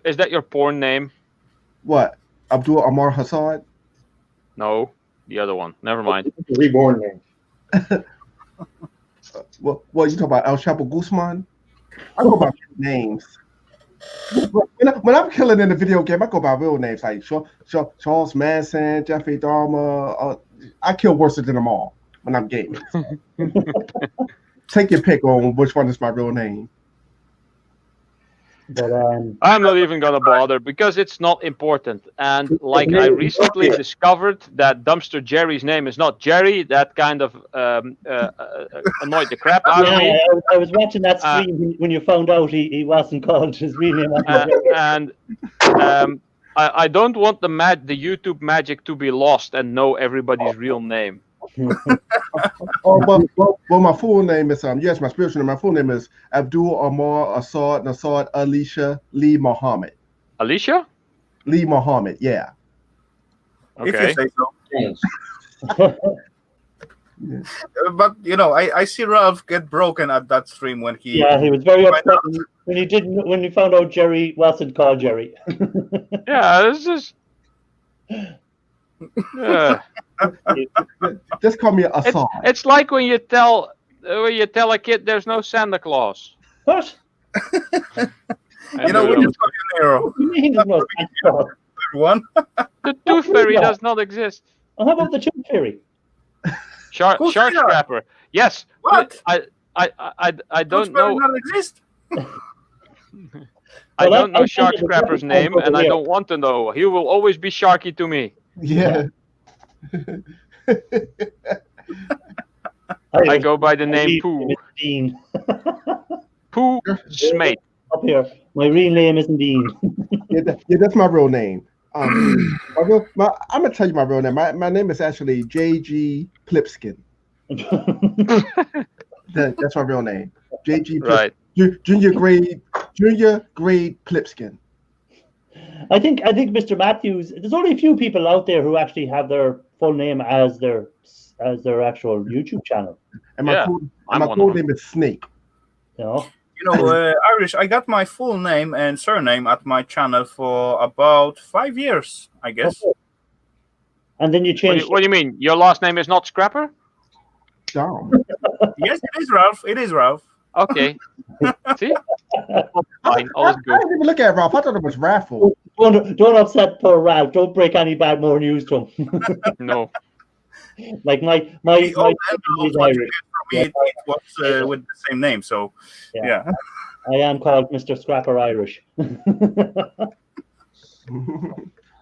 Is that your porn name? What? Abdul Omar Hassad? No, the other one. Never mind. Reborn name. Well, you talk about El Chapo Guzman? I go by names. When I'm killing in the video game, I go by real names like Charles Manson, Jeffrey Dahmer. I kill worse than them all when I'm gaming. Take your pick on which one is my real name. But I'm not even gonna bother because it's not important. And like I recently discovered that Dumpster Jerry's name is not Jerry. That kind of annoyed the crap out of me. I was watching that stream when you found out he wasn't called his real name. And I don't want the YouTube magic to be lost and know everybody's real name. Well, my full name is yes, my spiritual name. My full name is Abdul Omar Assad Nasad Alicia Lee Muhammad. Alicia? Lee Muhammad, yeah. Okay. If you say so. Yes. But you know, I see Ralph get broken at that stream when he. Yeah, he was very upset when he found out Jerry wasn't called Jerry. Yeah, this is. Yeah. Just call me Assad. It's like when you tell a kid there's no Santa Claus. What? You know, we just call you Nero. What do you mean there's no Santa Claus? one. The Tooth Fairy does not exist. Oh, how about the Tooth Fairy? Shark Who's that? Scrapper. Yes. What? I don't Tooth Fairy know. not exist. I Well, don't know I'm Shark thinking the Scrapper's Tooth name, Fairy and I here. don't want to know. He will always be Sharky to me. Yeah. I go by the name Pooh. Mr. Dean. Pooh Smate. Up here. My real name isn't Dean. Yeah, that's my real name. I'm gonna tell you my real name. My name is actually J.G. Plipskin. That's my real name. J.G. Plipskin. Right. Junior grade Plipskin. I think Mr. Matthews. There's only a few people out there who actually have their full name as their actual YouTube channel. And Yeah, my code name is Snake. You know. You know, Irish. I got my full name and surname at my channel for about 5 years, I guess. Okay. And then you changed. What do you mean? Your last name is not Scrapper? Damn. Yes, it is Ralph. It is Ralph. Okay. See? Fine. All is I good. didn't even look at Ralph. I thought it was Raffle. Don't upset poor Ralph. Don't break any bad more news to him. No. Like my The family old is envelope what you Irish. get from me, it was with the same name. So, yeah. I am called Mr. Scrapper Irish.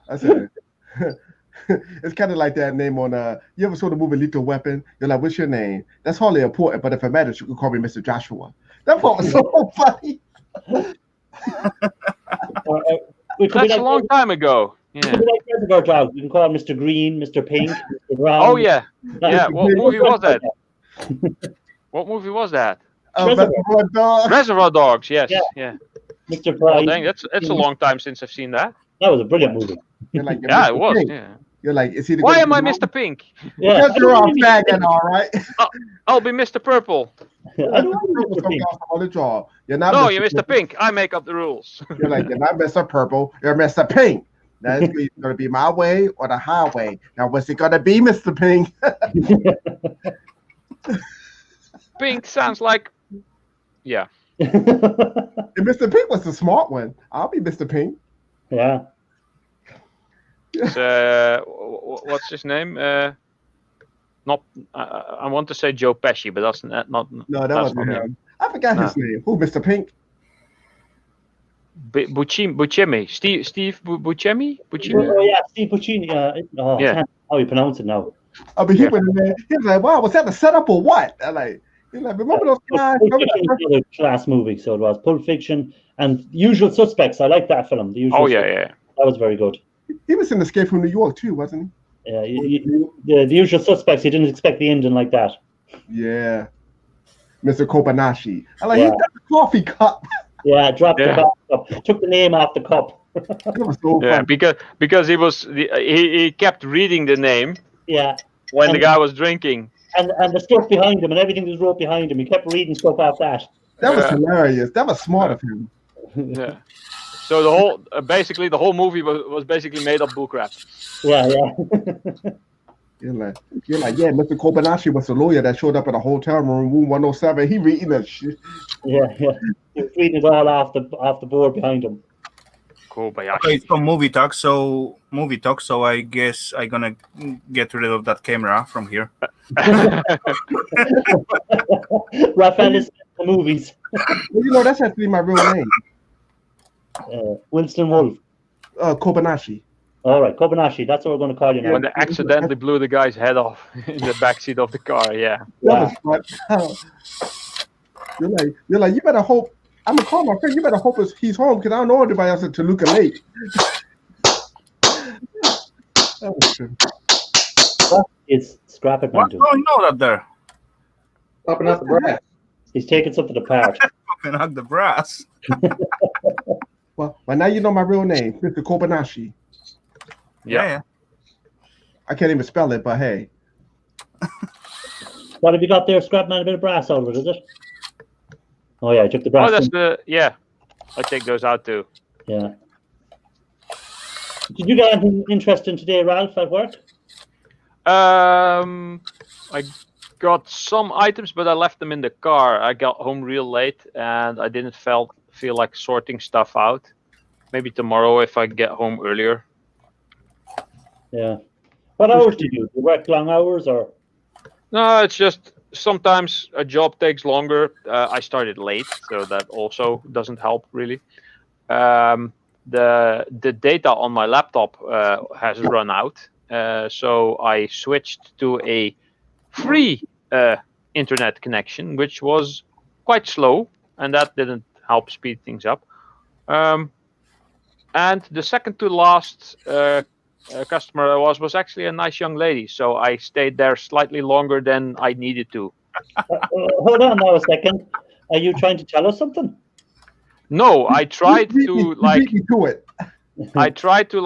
That's it. It's kind of like that name on you ever saw the movie Lethal Weapon? You're like, what's your name? That's hardly important, but if it matters, you can call me Mr. Joshua. That part was so funny. That's a long time ago. Yeah. You can call him Mr. Green, Mr. Pink, Mr. Brown. Oh yeah. Yeah. What movie was that? What movie was that? Reservoir Dogs. Reservoir Dogs. Yes. Yeah. Yeah. Mr. Oh Price. dang, that's a long time since I've seen that. That was a brilliant movie. You're like, Yeah, it Mr. was. Pink. Yeah. You're like, is he the Why guy am I who's Mr. Pink? Yeah, Because you're all faggot, all right. I'll be Mr. Purple. I don't want Mr. Pink. On the jaw. You're not. No, you're Mr. Pink. I make up the rules. You're like, you're not Mr. Purple. You're Mr. Pink. Now it's going to be my way or the highway. Now, what's it going to be, Mr. Pink? Pink sounds like. Yeah. If Mr. Pink was the smart one, I'll be Mr. Pink. Yeah. It's, what's his name? Not. I want to say Joe Pesci, but that's not. No, that that's wasn't not him. I forgot his name. Who, Mr. Pink? Buscemi. Steve Buscemi? Oh yeah, Steve Puccini. I can't how you pronounce it now. I mean, he went in there. He was like, "Wow, was that a setup or what?" I'm like, he's like, "Remember those guys?" Pulp Fiction was another class movie, so it was Pulp Fiction and Usual Suspects. I like that film. The Usual Suspects. That was very good. He was in Escape from New York too, wasn't he? Yeah, the Usual Suspects. You didn't expect the ending like that. Yeah, Mr. Kobayashi. I like he got the coffee cup. Yeah, dropped the cup. Took the name off the cup. That was so Yeah, funny. because he kept reading the name. Yeah. When the guy was drinking. And the stuff behind him and everything was wrote behind him. He kept reading stuff off that. That was hilarious. That was smart of him. Yeah. So the whole basically the whole movie was basically made up bullcrap. Yeah. You're like, yeah, Mr. Kobayashi was a lawyer that showed up at a hotel room 107. He reading that shit. Yeah. He was reading it all off the board behind him. Kobayashi. Okay, so movie talk. So I guess I'm gonna get rid of that camera from here. Raphael is the movies. Well, that's actually my real name. Winston Wolfe. Kobayashi. All right, Kobayashi. That's what we're going to call you now. When they accidentally blew the guy's head off in the backseat of the car, That was fun. You're like, you better hope. I'm gonna call my friend. You better hope he's home because I don't know anybody else at Toluca Lake. That was true. What is scrapman What's doing? going on out there? Popping out the brass. He's taking something apart. Fucking hug the brass. Well, now you know my real name, Mr. Kobayashi. Yeah. I can't even spell it, but hey. What have you got there, Scrapman? A bit of brass out of it, is it? Oh yeah, I took the brass. Oh, that's I take those out too. Yeah. Did you get anything interesting today, Ralph, at work? I got some items, but I left them in the car. I got home real late, and I didn't feel like sorting stuff out. Maybe tomorrow if I get home earlier. Yeah. What hours do you do? Do you work long hours or? No, it's just sometimes a job takes longer. I started late, so that also doesn't help really. The data on my laptop has run out, so I switched to a free internet connection, which was quite slow, and that didn't help speed things up. And the second to last customer I was actually a nice young lady, so I stayed there slightly longer than I needed to. Hold on now a second. Are you trying to tell us something? No, I tried to You beat me to it. I tried to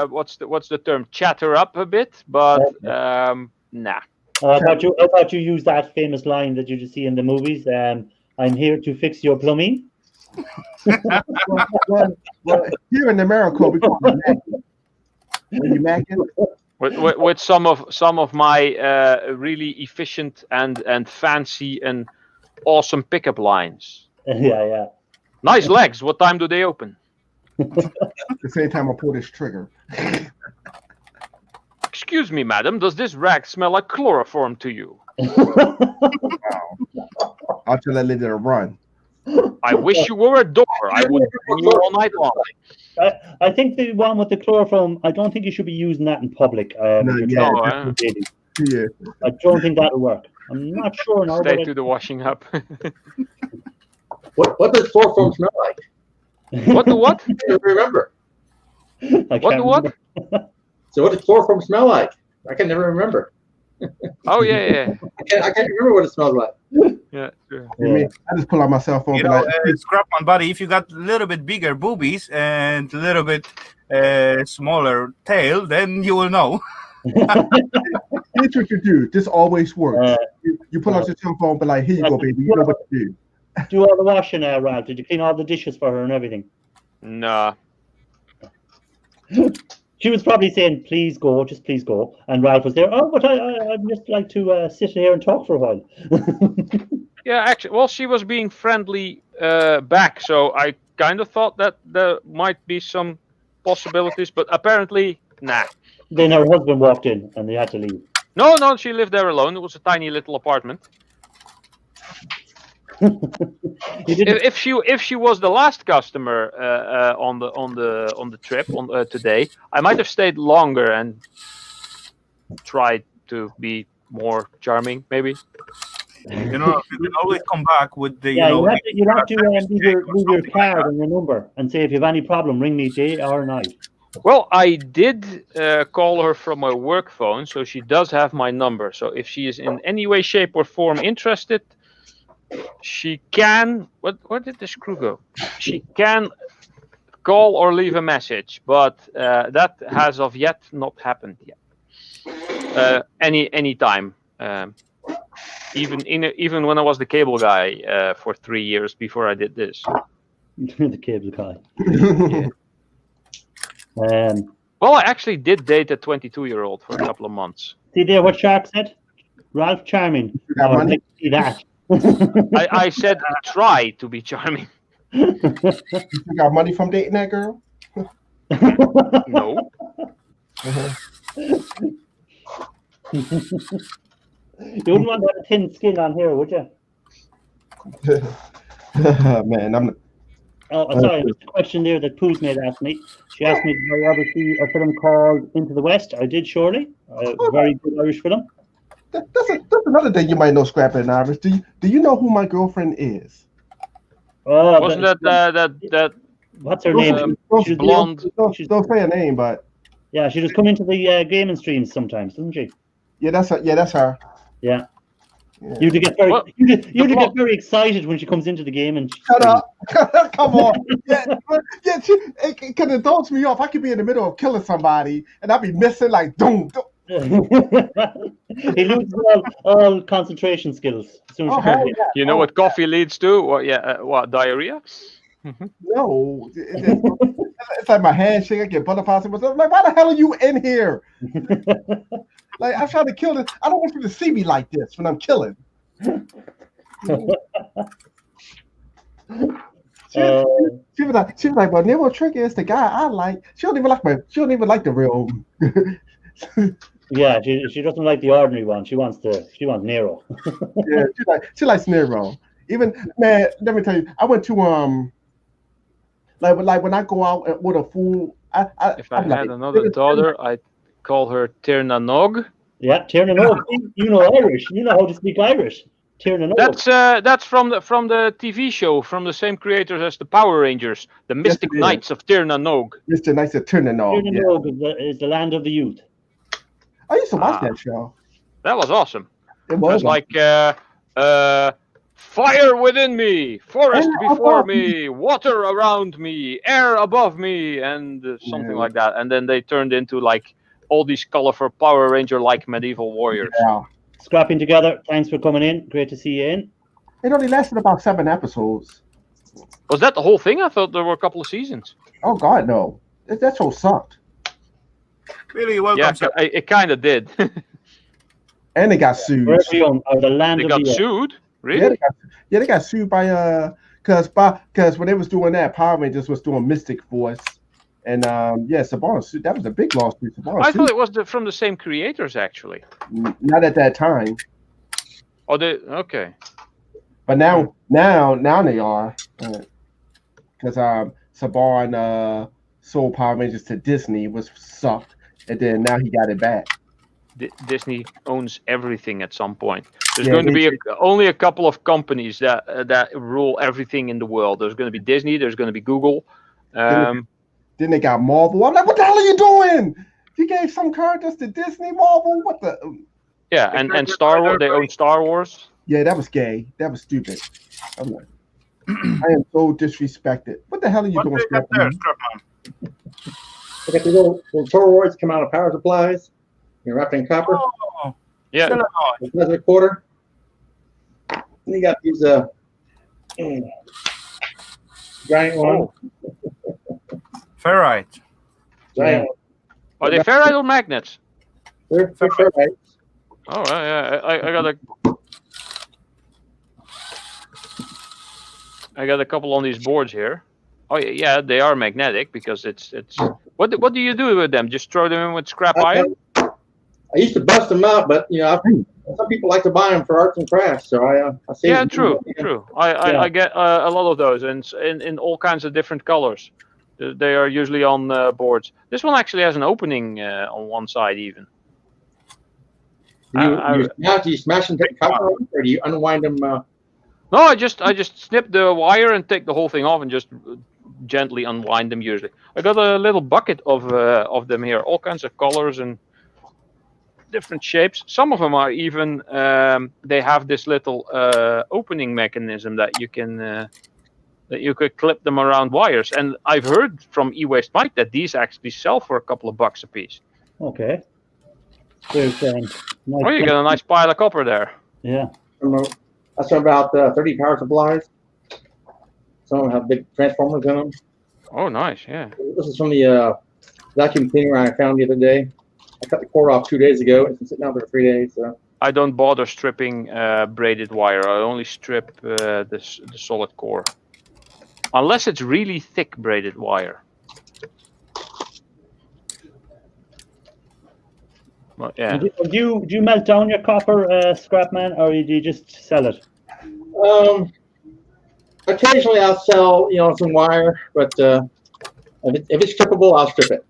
what's the term? Chatter up a bit, but nah. I thought you used that famous line that you just see in the movies. I'm here to fix your plumbing. Well, here in America, we call it macking. With some of my really efficient and fancy and awesome pickup lines. Yeah. Nice legs. What time do they open? The same time I pull this trigger. Excuse me, madam. Does this rag smell like chloroform to you? I'll tell that lady to run. I wish you were a door. I would bring you all night long. I think the one with the chloroform, I don't think you should be using that in public. Yeah. I don't think that'll work. I'm not sure now. Stay to the washing up. What does chloroform smell like? What the what? I can't remember. What the what? So what does chloroform smell like? I can never remember. Oh yeah. I can't remember what it smells like. Yeah, sure. I just pull out my cell phone. You know, Scrapman buddy, if you got a little bit bigger boobies and a little bit smaller tail, then you will know. Here's what you do. This always works. You pull out your cell phone, but like, here you go, baby. You know what to do. Do all the washing, Ralph. Did you clean all the dishes for her and everything? Nah. She was probably saying, "Please go, just please go." And Ralph was there. Oh, but I'd just like to sit here and talk for a while. Yeah, actually, well, she was being friendly back, so I kind of thought that there might be some possibilities, but apparently, nah. Then her husband walked in, and they had to leave. No, she lived there alone. It was a tiny little apartment. If she was the last customer on the trip today, I might have stayed longer and tried to be more charming, maybe. You know, you can always come back with the you have to leave your card and your number and say, if you have any problem, ring me day or night. Well, I did call her from my work phone, so she does have my number. So if she is in any way, shape, or form interested, she can. Where did the screw go? She can call or leave a message, but that has of yet not happened yet. Any time. Even when I was the cable guy for 3 years before I did this. The cable guy. Yeah. Well, I actually did date a 22-year-old for a couple of months. See there what Shark said? Ralph charming. I'd like to see that. I said try to be charming. You got money from dating that girl? No. You wouldn't want to have a thin skin on here, would you? Man, I'm. Sorry, there's a question there that Pooh's made asked me. She asked me if I ever see a film called Into the West. I did, surely. Very good Irish film. That's another thing you might know, Scrapman and Irish. Do you know who my girlfriend is? Wasn't that what's her name? She's blonde. Don't say her name, but yeah, she just come into the gaming streams sometimes, doesn't she? Yeah, that's her. Yeah. You get get very excited when she comes into the game and shut up. Come on. Because it throws me off. I could be in the middle of killing somebody and I'd be missing like doom. He loses all concentration skills as soon as she comes in. You know what coffee leads to? What diarrhea? No, it's like my handshake. I get butterflies. I'm like, why the hell are you in here? Like, I'm trying to kill this. I don't want you to see me like this when I'm killing. She was like, well, Nemo Trigger is the guy I like. She don't even like the real. Yeah, she doesn't like the ordinary one. She wants Nero. Yeah, she likes Nero. Even man, let me tell you, I went to like when I go out and order food, If I had another daughter, I'd call her Tirna Nog. Yeah, Tiernan Og. You know Irish. You know how to speak Irish. Tiernan Og. That's from the TV show, from the same creators as the Power Rangers, the Mystic Knights of Tirna Nog. Mr. Nice of Tirna Nog. Tiernan Og is the land of the youth. I used to watch that show. That was awesome. It was like fire within me, forest before me, water around me, air above me, and something like that. And then they turned into like all these colorful Power Ranger-like medieval warriors. Yeah. Scrapping together. Thanks for coming in. Great to see you in. It only lasted about 7 episodes. Was that the whole thing? I thought there were a couple of seasons. Oh God, no! That show sucked. Really welcome. Yeah, it kind of did. And they got sued. The land They of got the sued? Really? Yeah, they got sued by because when they was doing that, Power Rangers was doing Mystic Force, and Saban sued. That was a big lawsuit. I thought it was from the same creators actually. Not at that time. Oh, okay. But now they are, because Saban sold Power Rangers to Disney, was sucked, and then now he got it back. Disney owns everything at some point. There's going to be only a couple of companies that rule everything in the world. There's going to be Disney. There's going to be Google. Then they got Marvel. I'm like, what the hell are you doing? You gave some characters to Disney, Marvel. What the? Yeah, and Star Wars. They own Star Wars. Yeah, that was gay. That was stupid. I'm like, I am so disrespected. What the hell are you doing, Scrapman? Look at the little toroids come out of power supplies. You're wrapped in copper. Oh, Yeah. Another quarter. And you got these giant ones. ferrite. Giant ones. Are they ferrite or magnets? They're ferrite. Oh, I got a couple on these boards here. Oh yeah, they are magnetic because it's. What do you do with them? Just throw them in with scrap iron? I used to bust them out, but some people like to buy them for arts and crafts. So I save Yeah, them. true. I get a lot of those, and in all kinds of different colors. They are usually on boards. This one actually has an opening on one side even. Do you smash and take copper off, or do you unwind them? No, I just snip the wire and take the whole thing off and just gently unwind them. Usually, I got a little bucket of them here, all kinds of colors and different shapes. Some of them are even they have this little opening mechanism that you can you could clip them around wires. And I've heard from eWaste Mike that these actually sell for a couple of bucks a piece. Okay. There's nice you got a nice pile of copper there. Yeah. That's about 30 power supplies. Some of them have big transformers in them. Oh, nice. Yeah. This is from the vacuum cleaner I found the other day. I cut the cord off 2 days ago. It's been sitting out there for 3 days. So. I don't bother stripping braided wire. I only strip the solid core. Unless it's really thick braided wire. Well, yeah. Do you melt down your copper, Scrapman, or do you just sell it? Occasionally I'll sell, some wire, but if it's strippable, I'll strip it.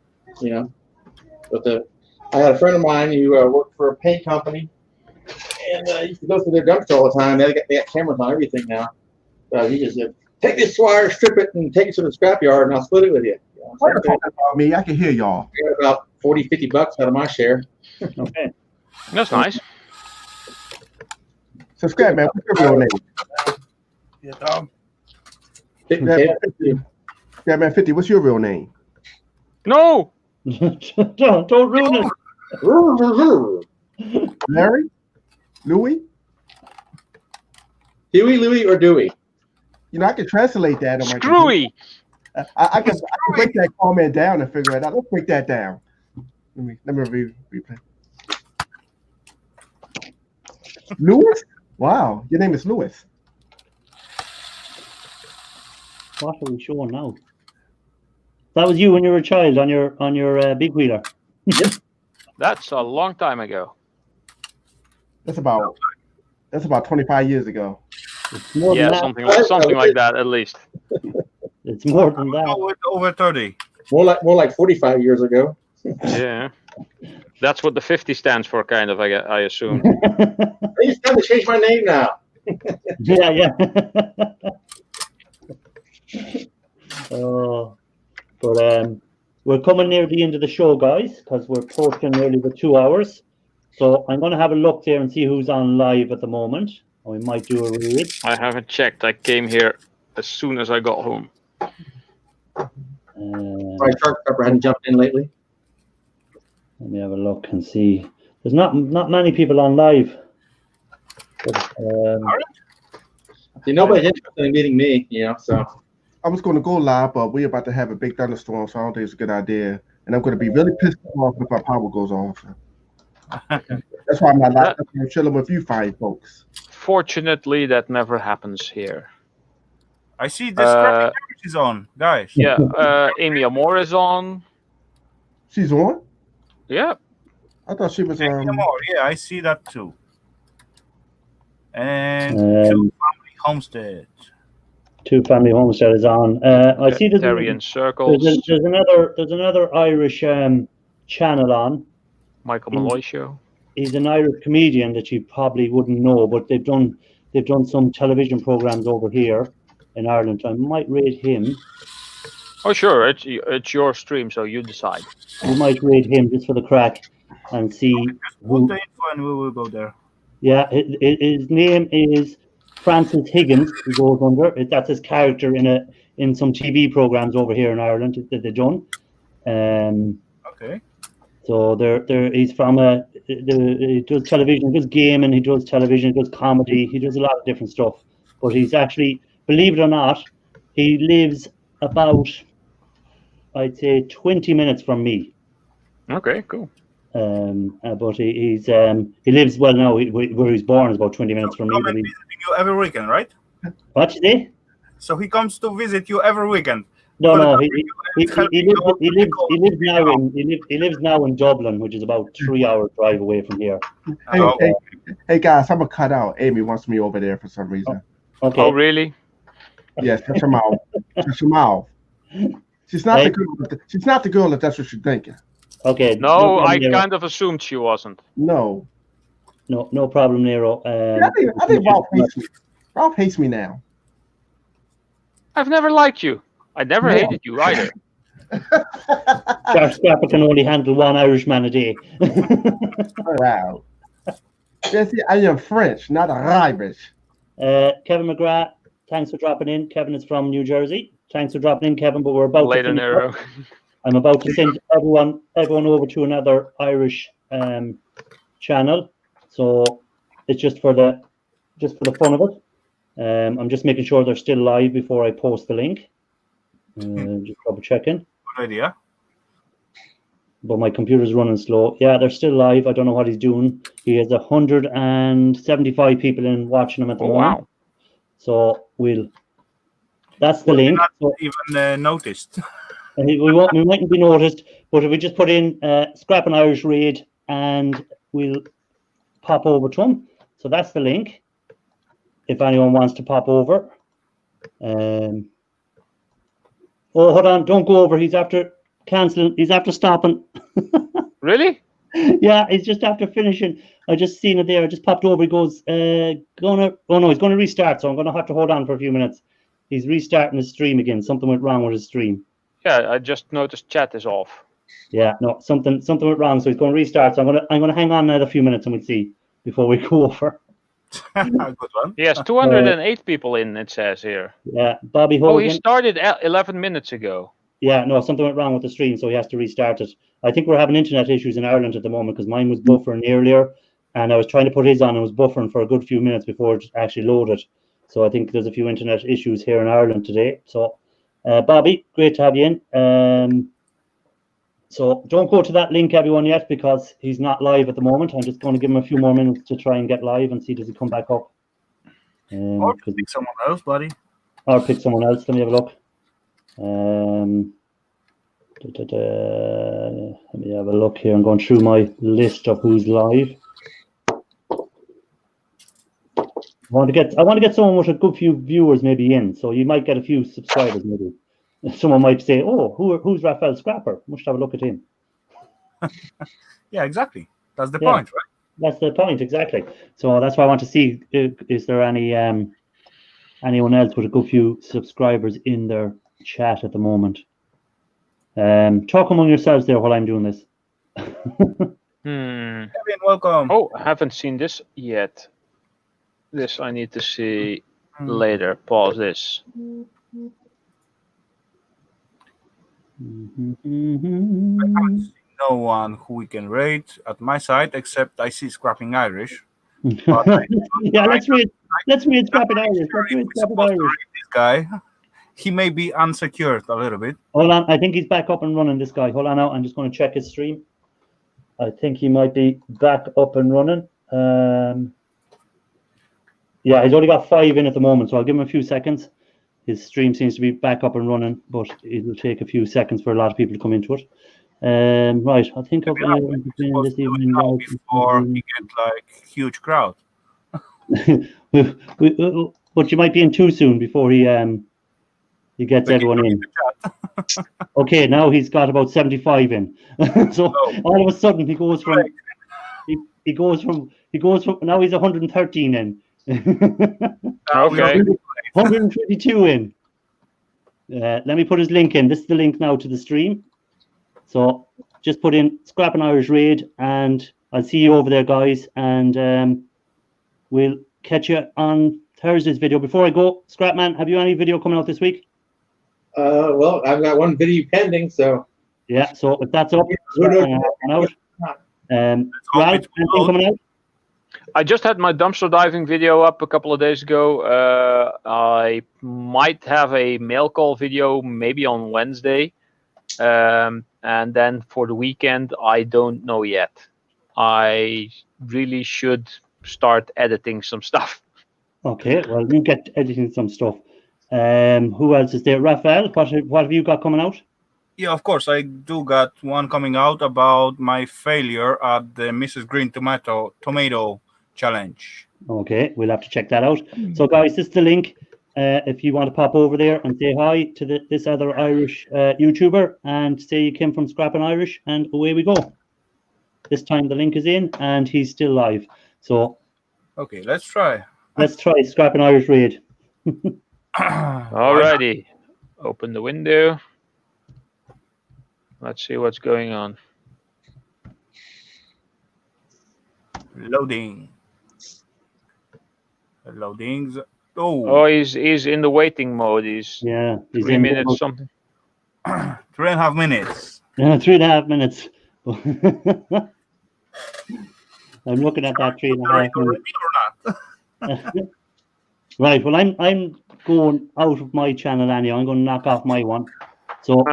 But I had a friend of mine who worked for a paint company, and I used to go through their dumpster all the time. They got cameras on everything now. So he just said, "Take this wire, strip it, and take it to the scrapyard, and I'll split it with you." What are you talking about me? I can hear y'all. I got about 40, 50 bucks out of my share. Okay. That's nice. So, Scrapman, what's your real name? Yeah, dog. Scrapman 50, what's your real name? No! Don't ruin it. Larry? Louis? Huey, Louie, or Dewey? I can translate that. Screwy! I can break that comment down and figure it out. Let's break that down. Let me replay. Louis? Wow, your name is Louis. What are we showing now? That was you when you were a child on your big wheeler. Yep. That's a long time ago. That's about 25 years ago. It's more than Yeah, that. something like that at least. It's more than that. With over 30. More like 45 years ago. Yeah. That's what the 50 stands for, kind of, I assume. It's time to change my name now. Yeah. But we're coming near the end of the show, guys, because we're posting nearly the 2 hours. So I'm going to have a look there and see who's on live at the moment. We might do a read. I haven't checked. I came here as soon as I got home. Right, Shark Pepper hadn't jumped in lately. Let me have a look and see. There's not many people on live. But, nobody's interested in meeting me, so. I was going to go live, but we're about to have a big thunderstorm, so I don't think it's a good idea. And I'm going to be really pissed off if my power goes off. That's why I'm not live. I'm chilling with you fine folks. Fortunately, that never happens here. I see this scrapman is on, guys. Yeah, Amy Amore is on. She's on? Yeah. I thought she was Amy Amore, yeah, I see that too. And Two Family Homestead. Two Family Homestead is on. I see Terry in Circles. There's another Irish channel on. Michael Malloy Show. He's an Irish comedian that you probably wouldn't know, but they've done some television programs over here in Ireland. I might rate him. Oh sure, it's your stream, so you decide. We might rate him just for the crack and see. Put the info and we will go there. Yeah, his name is Francis Higgins. He goes under. That's his character in some TV programs over here in Ireland that they've done. Okay. So he's from he does television, he does gaming, he does television, he does comedy, he does a lot of different stuff. But he's actually, believe it or not, he lives about, I'd say, 20 minutes from me. Okay, cool. But he lives, well, now where he's born is about 20 minutes from me. He's visiting you every weekend, right? What you say? So he comes to visit you every weekend. No, he lives now in Dublin, which is about 3 hour drive away from here. Hey guys, I'm gonna cut out. Amy wants me over there for some reason. Okay. Oh really? Yes, shut your mouth. Shut your mouth. She's not the girl if that's what you're thinking. Okay. No, I kind of assumed she wasn't. No. No problem, Nero. I think Ralph hates me. Ralph hates me now. I've never liked you. I never hated you either. Scrapper can only handle one Irishman a day. Wow. Jesse, I am French, not Irish. Kevin McGrath, thanks for dropping in. Kevin is from New Jersey. Thanks for dropping in, Kevin. But we're about later, Nero. I'm about to send everyone over to another Irish channel. So it's just for the fun of it. I'm just making sure they're still live before I post the link. Just double checking. Good idea. But my computer's running slow. Yeah, they're still live. I don't know what he's doing. He has 175 people in watching him at the moment. Wow. So that's the link. Not even noticed. We mightn't be noticed, but if we just put in Scrapman Irish Raid and we'll pop over to him. So that's the link. If anyone wants to pop over. Oh, hold on. Don't go over. He's after cancelling. He's after stopping. Really? Yeah, he's just after finishing. I just seen it there. I just popped over. He goes, he's going to restart. So I'm going to have to hold on for a few minutes. He's restarting his stream again. Something went wrong with his stream. Yeah, I just noticed chat is off. Yeah, no, something went wrong. So he's going to restart. So I'm going to hang on another few minutes and we'll see before we go over. Good one. He has 208 people in, it says here. Yeah, Bobby Hogan. Oh, he started 11 minutes ago. Yeah, no, something went wrong with the stream, so he has to restart it. I think we're having internet issues in Ireland at the moment because mine was buffering earlier, and I was trying to put his on and it was buffering for a good few minutes before it actually loaded. So I think there's a few internet issues here in Ireland today. So, Bobby, great to have you in. So don't go to that link, everyone, yet, because he's not live at the moment. I'm just going to give him a few more minutes to try and get live and see does he come back up. Or pick someone else, buddy. Or pick someone else. Let me have a look. Let me have a look here. I'm going through my list of who's live. I want to get someone with a good few viewers maybe in, so you might get a few subscribers maybe. Someone might say, "Oh, who's Raphael Scrapper? Must have a look at him." Yeah, exactly. That's the point, right? That's the point, exactly. So that's why I want to see, is there any anyone else with a good few subscribers in their chat at the moment? Talk among yourselves there while I'm doing this. Kevin, welcome. Oh, I haven't seen this yet. This I need to see later. Pause this. I haven't seen no one who we can rate at my side, except I see Scrapping Irish. Yeah, let's read Scrapping Irish. Let's read Scrapping Irish. This guy, he may be unsecured a little bit. Hold on, I think he's back up and running, this guy. Hold on now, I'm just going to check his stream. I think he might be back up and running. Yeah, he's only got 5 in at the moment, so I'll give him a few seconds. His stream seems to be back up and running, but it'll take a few seconds for a lot of people to come into it. Right, I think I'll this evening now before you get like huge crowd. But you might be in too soon before he gets everyone in. Okay, now he's got about 75 in. So all of a sudden he goes from now he's 113 in. Okay. 122 in. Let me put his link in. This is the link now to the stream. So just put in Scrapping Irish Raid, and I'll see you over there, guys. And we'll catch you on Thursday's video. Before I go, Scrapman, have you any video coming out this week? Well, I've got one video pending, so. Yeah, so if that's up, out. Ralph, anything coming out? I just had my dumpster diving video up a couple of days ago. I might have a mail call video maybe on Wednesday. And then for the weekend, I don't know yet. I really should start editing some stuff. Okay, well, you get editing some stuff. Who else is there? Raphael, what have you got coming out? Yeah, of course. I do got one coming out about my failure at the Mrs. Green Tomato challenge. Okay, we'll have to check that out. So, guys, this is the link. If you want to pop over there and say hi to this other Irish YouTuber and say you came from Scrapping Irish, and away we go. This time the link is in and he's still live. So, okay, let's try. Let's try Scrapping Irish Raid. Alrighty, open the window. Let's see what's going on. Loading. Loadings. Oh, he's in the waiting mode. He's 3 minutes something. 3.5 minutes. Yeah, 3.5 minutes. I'm looking at that 3.5 minutes. Right. Well, I'm going out of my channel anyway. I'm going to knock off my one. So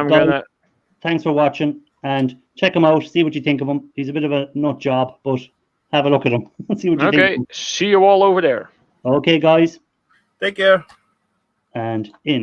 thanks for watching and check him out. See what you think of him. He's a bit of a nut job, but have a look at him. See what you think. Okay. See you all over there. Okay, guys. Take care. And in.